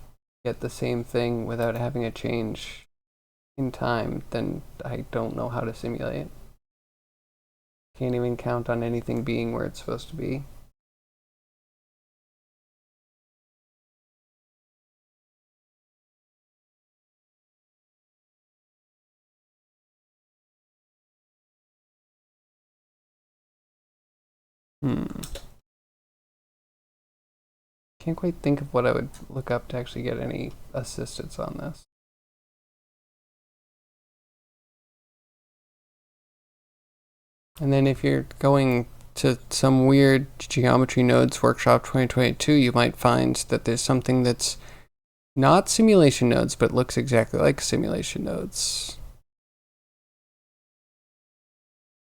get the same thing without having a change in time, then I don't know how to simulate. Can't even count on anything being where it's supposed to be. Can't quite think of what I would look up to actually get any assistance on this. And then if you're going to some weird Geometry Nodes Workshop 2022, you might find that there's something that's not simulation nodes, but looks exactly like simulation nodes.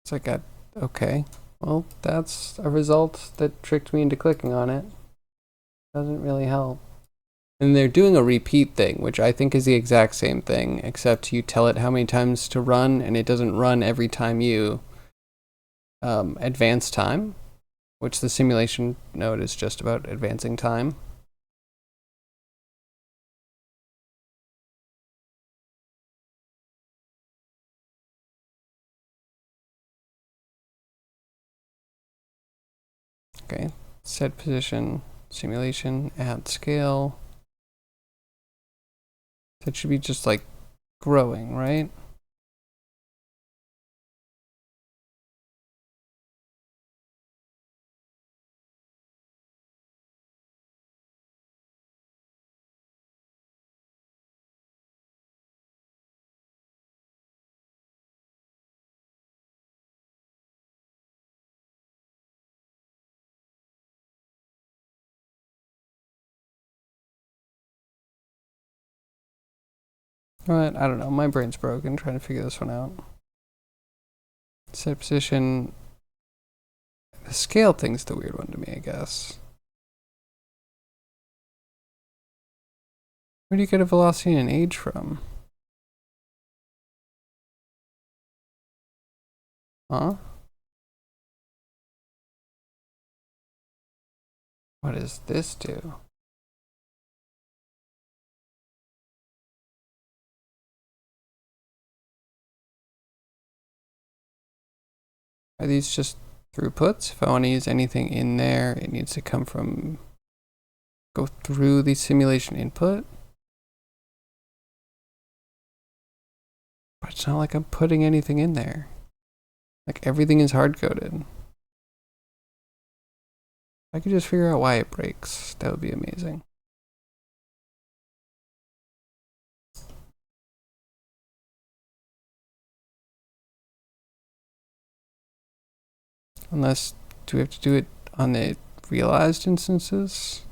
It's like, okay, well, that's a result that tricked me into clicking on it. Doesn't really help. And they're doing a repeat thing, which I think is the exact same thing, except you tell it how many times to run, and it doesn't run every time you advance time, which the simulation node is just about advancing time. Okay, set position, simulation, add scale. That should be just like growing, right? But I don't know, my brain's broken trying to figure this one out. Set position. The scale thing's the weird one to me, I guess. Where do you get a velocity and an age from? Huh? What does this do? Are these just throughputs? If I want to use anything in there, it needs to come from, go through the simulation input? But it's not like I'm putting anything in there. Like everything is hard-coded. If I could just figure out why it breaks, that would be amazing. Unless, do we have to do it on the realized instances?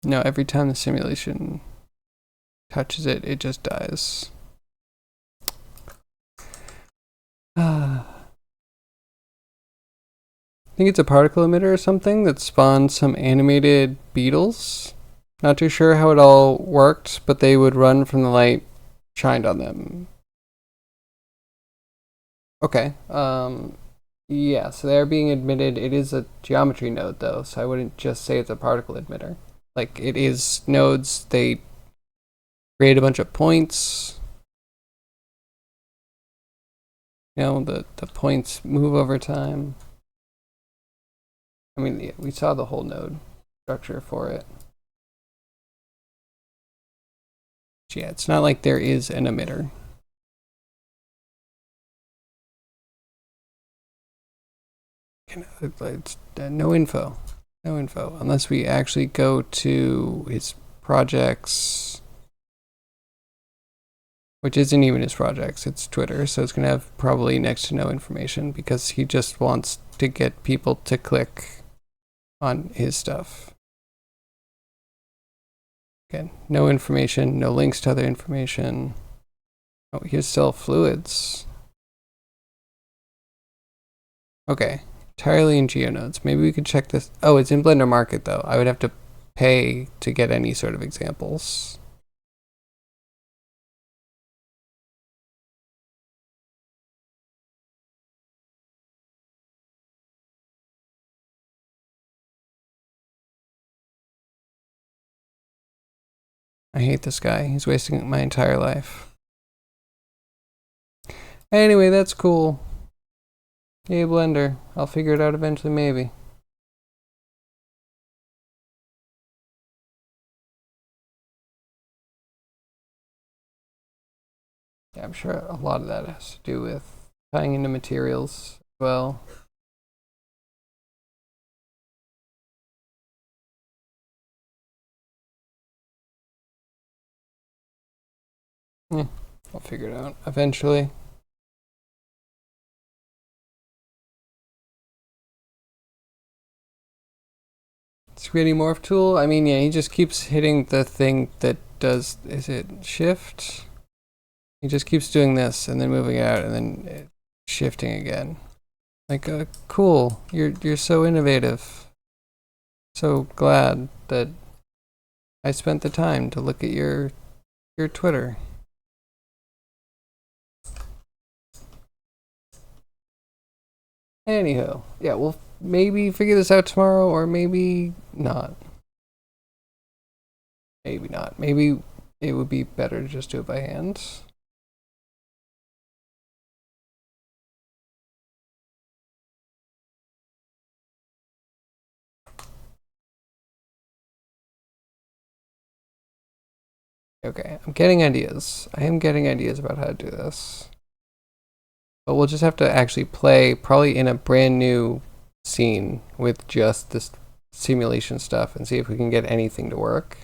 No, every time the simulation touches it, it just dies. I think it's a particle emitter or something that spawned some animated beetles. Not too sure how it all worked, but they would run from the light shined on them. Okay. Yeah, so they're being admitted. It is a geometry node, though, so I wouldn't just say it's a particle emitter. Like, it is nodes. They create a bunch of points. You know, the points move over time. I mean, we saw the whole node structure for it. Yeah, it's not like there is an emitter. It's no info. No info. Unless we actually go to his projects, which isn't even his projects, it's Twitter, so it's going to have probably next to no information because he just wants to get people to click on his stuff. Again, no information, no links to other information. Oh, here's cell fluids. Okay, entirely in GeoNodes. Maybe we could check this. Oh, it's in Blender Market though. I would have to pay to get any sort of examples. I hate this guy. He's wasting my entire life. Anyway, that's cool. Yay, Blender. I'll figure it out eventually, maybe. Yeah, I'm sure a lot of that has to do with tying into materials as well. Yeah, I'll figure it out eventually. Screening morph tool. I mean, yeah, he just keeps hitting the thing that does. Is it shift? He just keeps doing this and then moving out and then shifting again. Like, cool. You're so innovative. So glad that I spent the time to look at your Twitter. Anyhow, yeah, we'll maybe figure this out tomorrow, or maybe not. Maybe not. Maybe it would be better to just do it by hand. Okay, I'm getting ideas. I am getting ideas about how to do this. But we'll just have to actually play probably in a brand new scene with just this simulation stuff and see if we can get anything to work.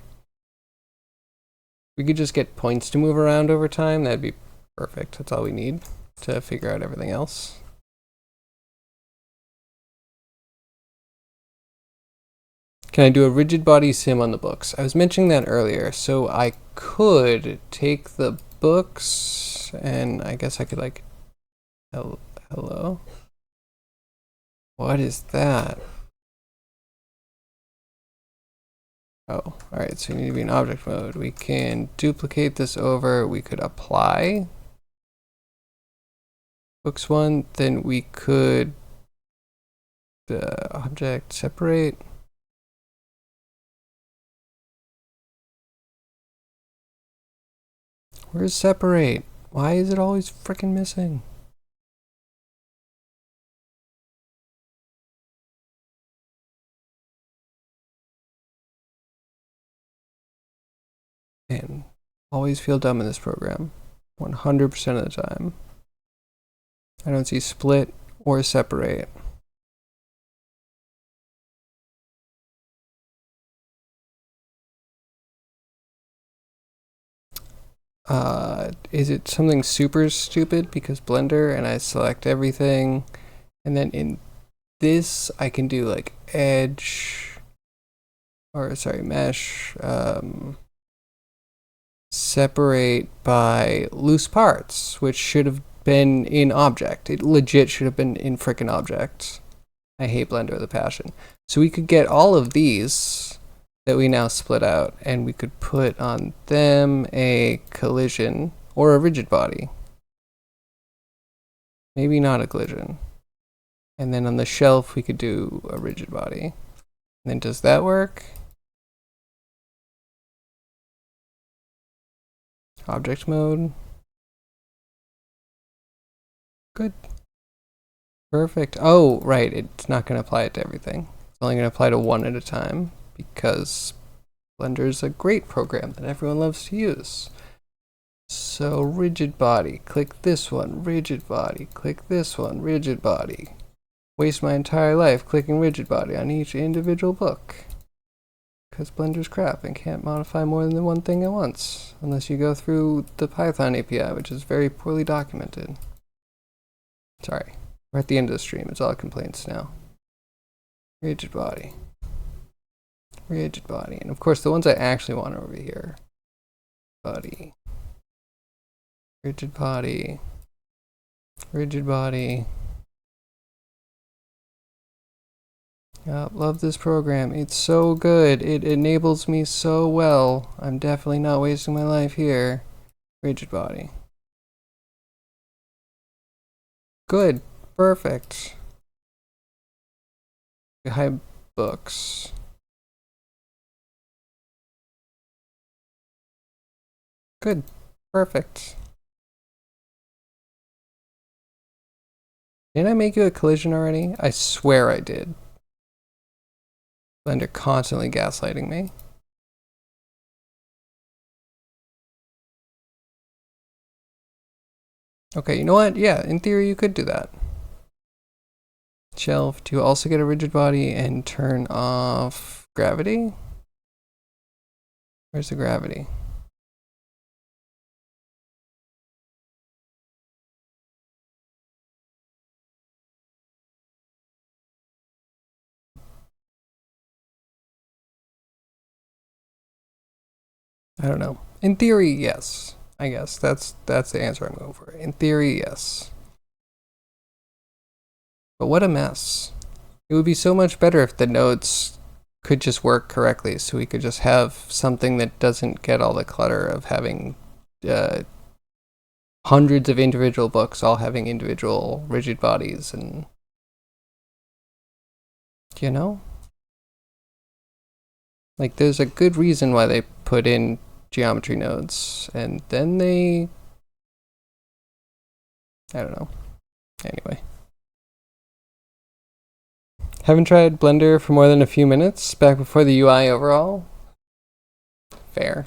We could just get points to move around over time. That'd be perfect. That's all we need to figure out everything else. Can I do a rigid body sim on the books? I was mentioning that earlier. So I could take the books and I guess I could like, hello? What is that? Oh, alright, so we need to be in object mode. We can duplicate this over. We could apply books one. Then we could object separate. Where's separate? Why is it always freaking missing? Man, always feel dumb in this program. 100% of the time. I don't see split or separate. Is it something super stupid because Blender and I select everything and then in this I can do like edge or sorry mesh separate by loose parts, which should have been in object. It legit should have been in frickin' object. I hate Blender with a passion. So we could get all of these that we now split out and we could put on them a collision or a rigid body. Maybe not a collision. And then on the shelf we could do a rigid body. And then does that work? Object mode. Good. Perfect. Oh, right. It's not going to apply it to everything. It's only going to apply to one at a time because Blender is a great program that everyone loves to use. So rigid body, click this one, rigid body, click this one, rigid body. waste my entire life clicking rigid body on each individual book. Because Blender's crap and can't modify more than one thing at once, unless you go through the Python API, which is very poorly documented. Sorry, we're at the end of the stream. It's all complaints now. Rigid body. Rigid body. And of course, the ones I actually want are over here. Body. Rigid body. Rigid body. Love this program. It's so good. It enables me so well. I'm definitely not wasting my life here. Rigid body. Good. Perfect. High books. Good. Perfect. Didn't I make you a collision already? I swear I did. Blender constantly gaslighting me. Okay, you know what? Yeah, in theory you could do that. Shelf to also get a rigid body and turn off gravity. Where's the gravity? I don't know. In theory, yes. I guess that's the answer I'm going for. In theory, yes. But what a mess. It would be so much better if the nodes could just work correctly, so we could just have something that doesn't get all the clutter of having hundreds of individual books all having individual rigid bodies, and you know, like there's a good reason why they put in geometry nodes, and then they, I don't know. Anyway, haven't tried Blender for more than a few minutes back before the UI overall. Fair.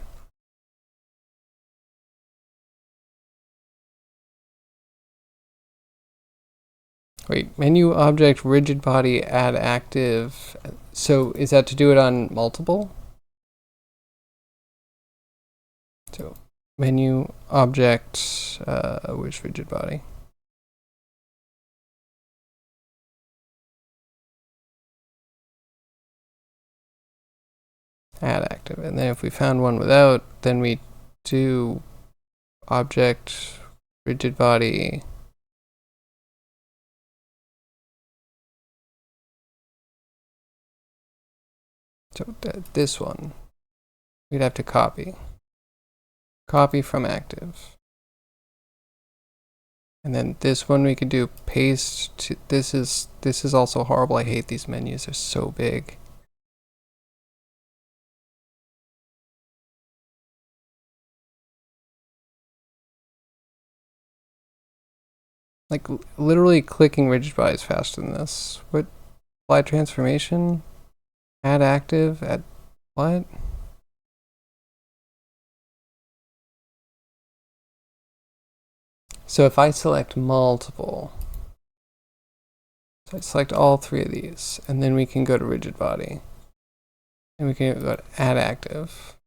Wait, menu object rigid body add active. So is that to do it on multiple? So menu object, which rigid body? Add active. And then if we found one without, then we do object rigid body. So this one, we'd have to copy. Copy from active. And then this one we could do paste to, this is also horrible. I hate these menus, they're so big. Like literally clicking rigid body is faster than this. What? Apply transformation? Add active? Add what? So if I select multiple, so I select all three of these, and then we can go to rigid body. And we can go to add active.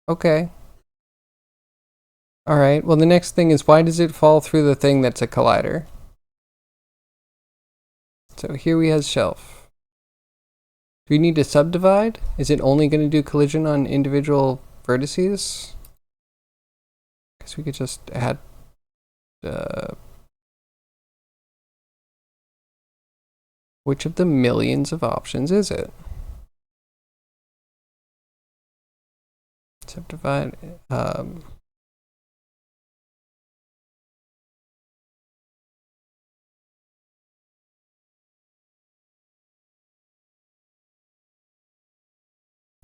Okay. All right, well the next thing is, why does it fall through the thing that's a collider? So here we have shelf. Do we need to subdivide? Is it only going to do collision on individual vertices? Because we could just add which of the millions of options is it? Subdivide.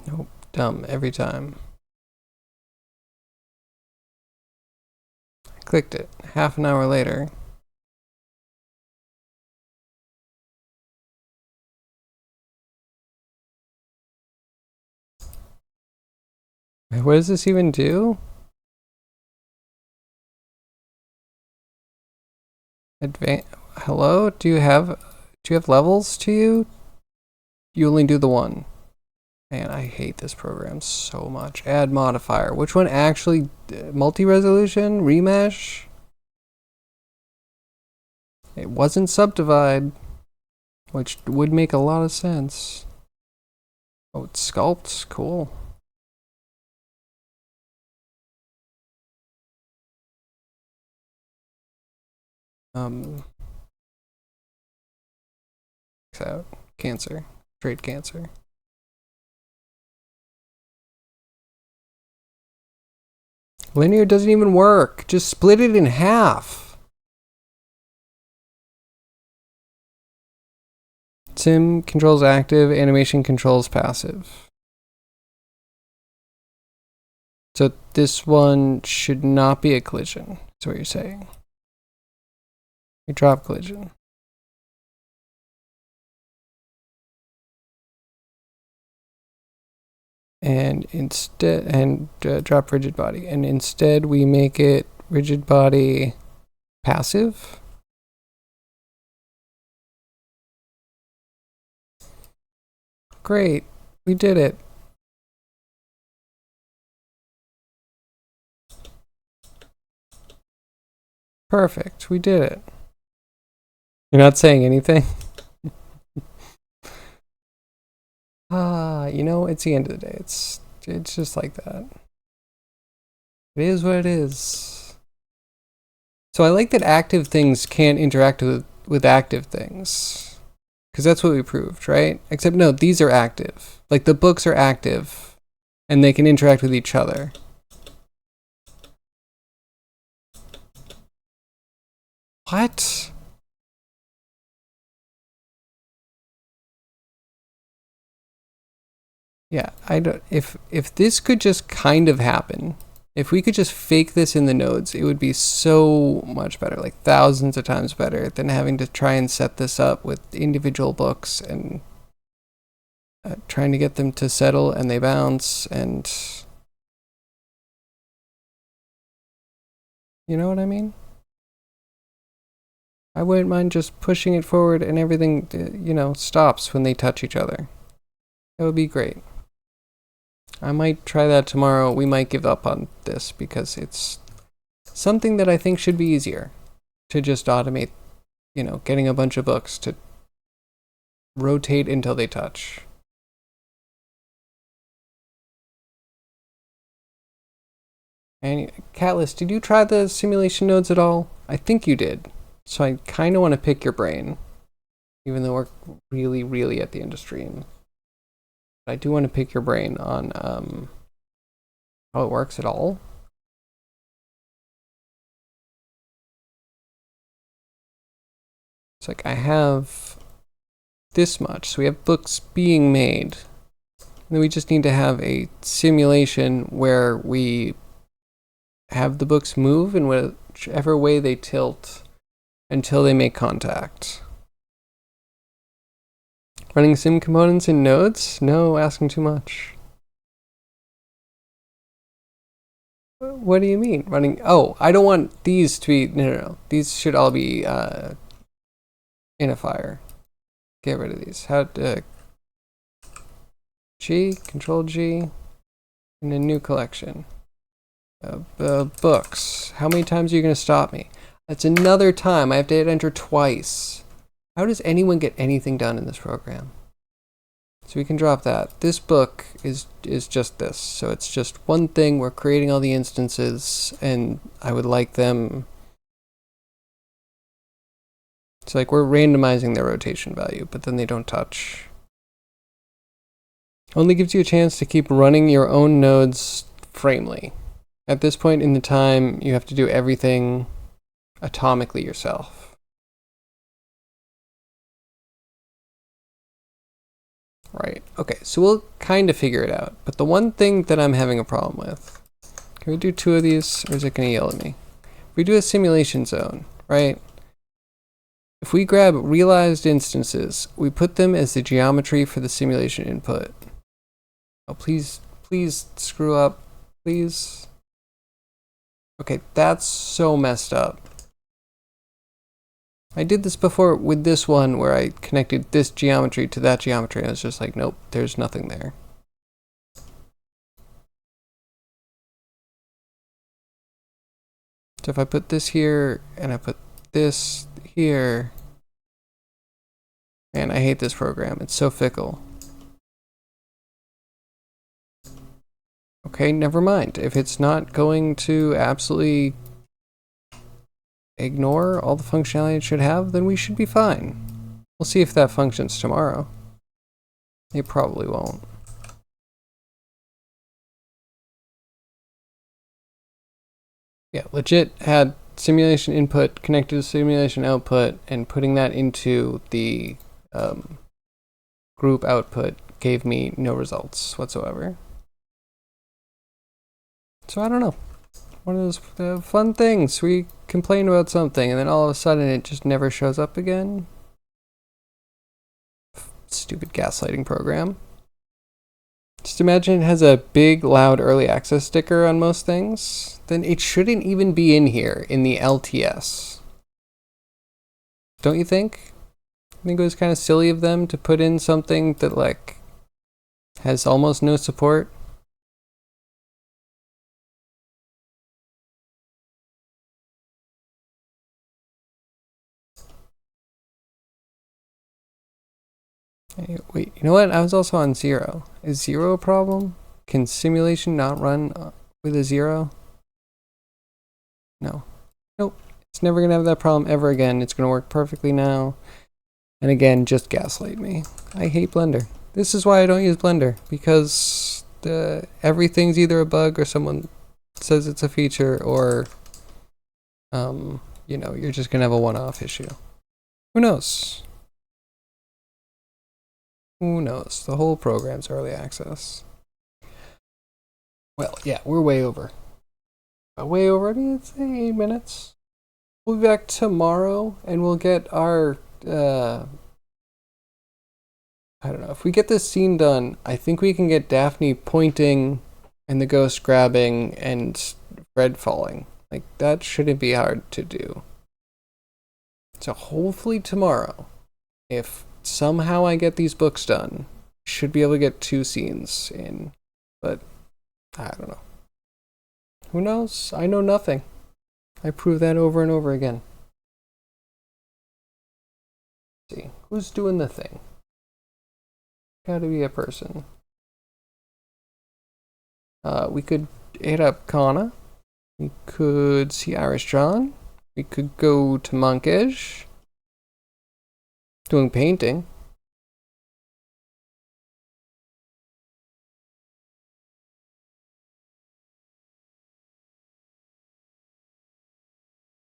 Nope, dumb every time. I clicked it. Half an hour later. What does this even do? Hello? Do you have levels to you? You only do the one. Man, I hate this program so much. Add modifier. Which one actually? Multi-resolution? Remesh? It wasn't subdivide, which would make a lot of sense. Oh, it's sculpt. Cool. Out. Cancer. Straight cancer. Linear doesn't even work. Just split it in half. Sim controls active, animation controls passive. So this one should not be a collision, is what you're saying. You drop collision. And instead, drop rigid body. And instead we make it rigid body passive. Great, we did it. Perfect, we did it. You're not saying anything? You know, it's the end of the day. It's just like that. It is what it is. So I like that active things can't interact with active things. Because that's what we proved, right? Except no, these are active. Like the books are active and they can interact with each other. What? Yeah, I don't. If this could just kind of happen, if we could just fake this in the nodes, it would be so much better, like thousands of times better than having to try and set this up with individual books and trying to get them to settle and they bounce and you know what I mean? I wouldn't mind just pushing it forward and everything, you know, stops when they touch each other. That would be great. I might try that tomorrow. We might give up on this because it's something that I think should be easier to just automate, you know, getting a bunch of books to rotate until they touch. And Catalyst, did you try the simulation nodes at all? I think you did. So I kind of want to pick your brain, even though we're really, really at the end of stream. I do want to pick your brain on how it works at all. It's like I have this much, so we have books being made. And then we just need to have a simulation where we have the books move in whichever way they tilt until they make contact. Running sim components in nodes? No, asking too much. What do you mean? Running... Oh, I don't want these to be... No. These should all be in a fire. Get rid of these. How to... G, Control G, in a new collection. Books. How many times are you going to stop me? That's another time. I have to hit enter twice. How does anyone get anything done in this program? So we can drop that. This book is just this. So it's just one thing. We're creating all the instances, and I would like them... It's like we're randomizing their rotation value, but then they don't touch. Only gives you a chance to keep running your own nodes framely. At this point in the time, you have to do everything atomically yourself. Right, okay, so we'll kind of figure it out. But the one thing that I'm having a problem with, can we do 2 of these, or is it going to yell at me? If we do a simulation zone, right? If we grab realized instances, we put them as the geometry for the simulation input. Oh, please screw up, please. Okay, that's so messed up. I did this before with this one where I connected this geometry to that geometry and I was just like, nope, there's nothing there. So if I put this here and I put this here, man, I hate this program. It's so fickle. Okay, never mind. If it's not going to absolutely ignore all the functionality it should have, then we should be fine. We'll see if that functions tomorrow. It probably won't. Yeah, legit had simulation input connected to simulation output, and putting that into the group output gave me no results whatsoever. So I don't know. One of those fun things. We complain about something and then all of a sudden it just never shows up again. Stupid gaslighting program. Just imagine it has a big, loud early access sticker on most things. Then it shouldn't even be in here in the LTS. Don't you think? I think it was kind of silly of them to put in something that, like, has almost no support. Hey, wait, you know what? I was also on 0. Is 0 a problem? Can simulation not run with a 0? No. Nope. It's never going to have that problem ever again. It's going to work perfectly now. And again, just gaslight me. I hate Blender. This is why I don't use Blender. Because everything's either a bug or someone says it's a feature or, you know, you're just going to have a one-off issue. Who knows? Who knows? The whole program's early access. Well, yeah, we're way over. Way over, I mean, it's 8 minutes. We'll be back tomorrow and we'll get our, I don't know, if we get this scene done, I think we can get Daphne pointing and the ghost grabbing and Fred falling. Like, that shouldn't be hard to do. So hopefully tomorrow, if somehow I get these books done, should be able to get 2 scenes in, but I don't know. Who knows? I know nothing. I prove that over and over again. Let's see, who's doing the thing? Gotta be a person. We could hit up Kana. We could see Irish John. We could go to Monkish. Doing painting.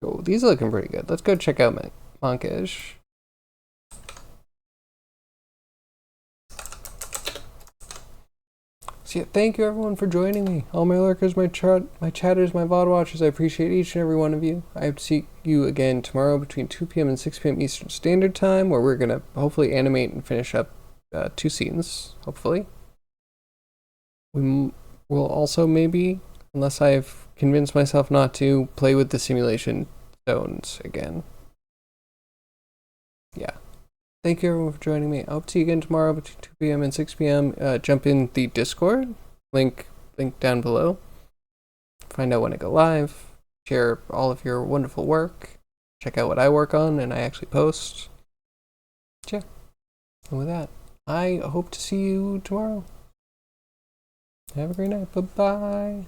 Oh, these are looking pretty good. Let's go check out Monkish. So yeah, thank you everyone for joining me. All my lurkers, my chatters, my VOD watchers, I appreciate each and every one of you. I hope to see you again tomorrow between 2 p.m. and 6 p.m. Eastern Standard Time, where we're going to hopefully animate and finish up 2 scenes, hopefully. We will also maybe, unless I've convinced myself not to, play with the simulation zones again. Yeah. Thank you everyone for joining me. I hope to see you again tomorrow between 2 p.m. and 6 p.m. Jump in the Discord. Link down below. Find out when I go live. Share all of your wonderful work. Check out what I work on and I actually post. Yeah. And with that, I hope to see you tomorrow. Have a great night. Bye-bye.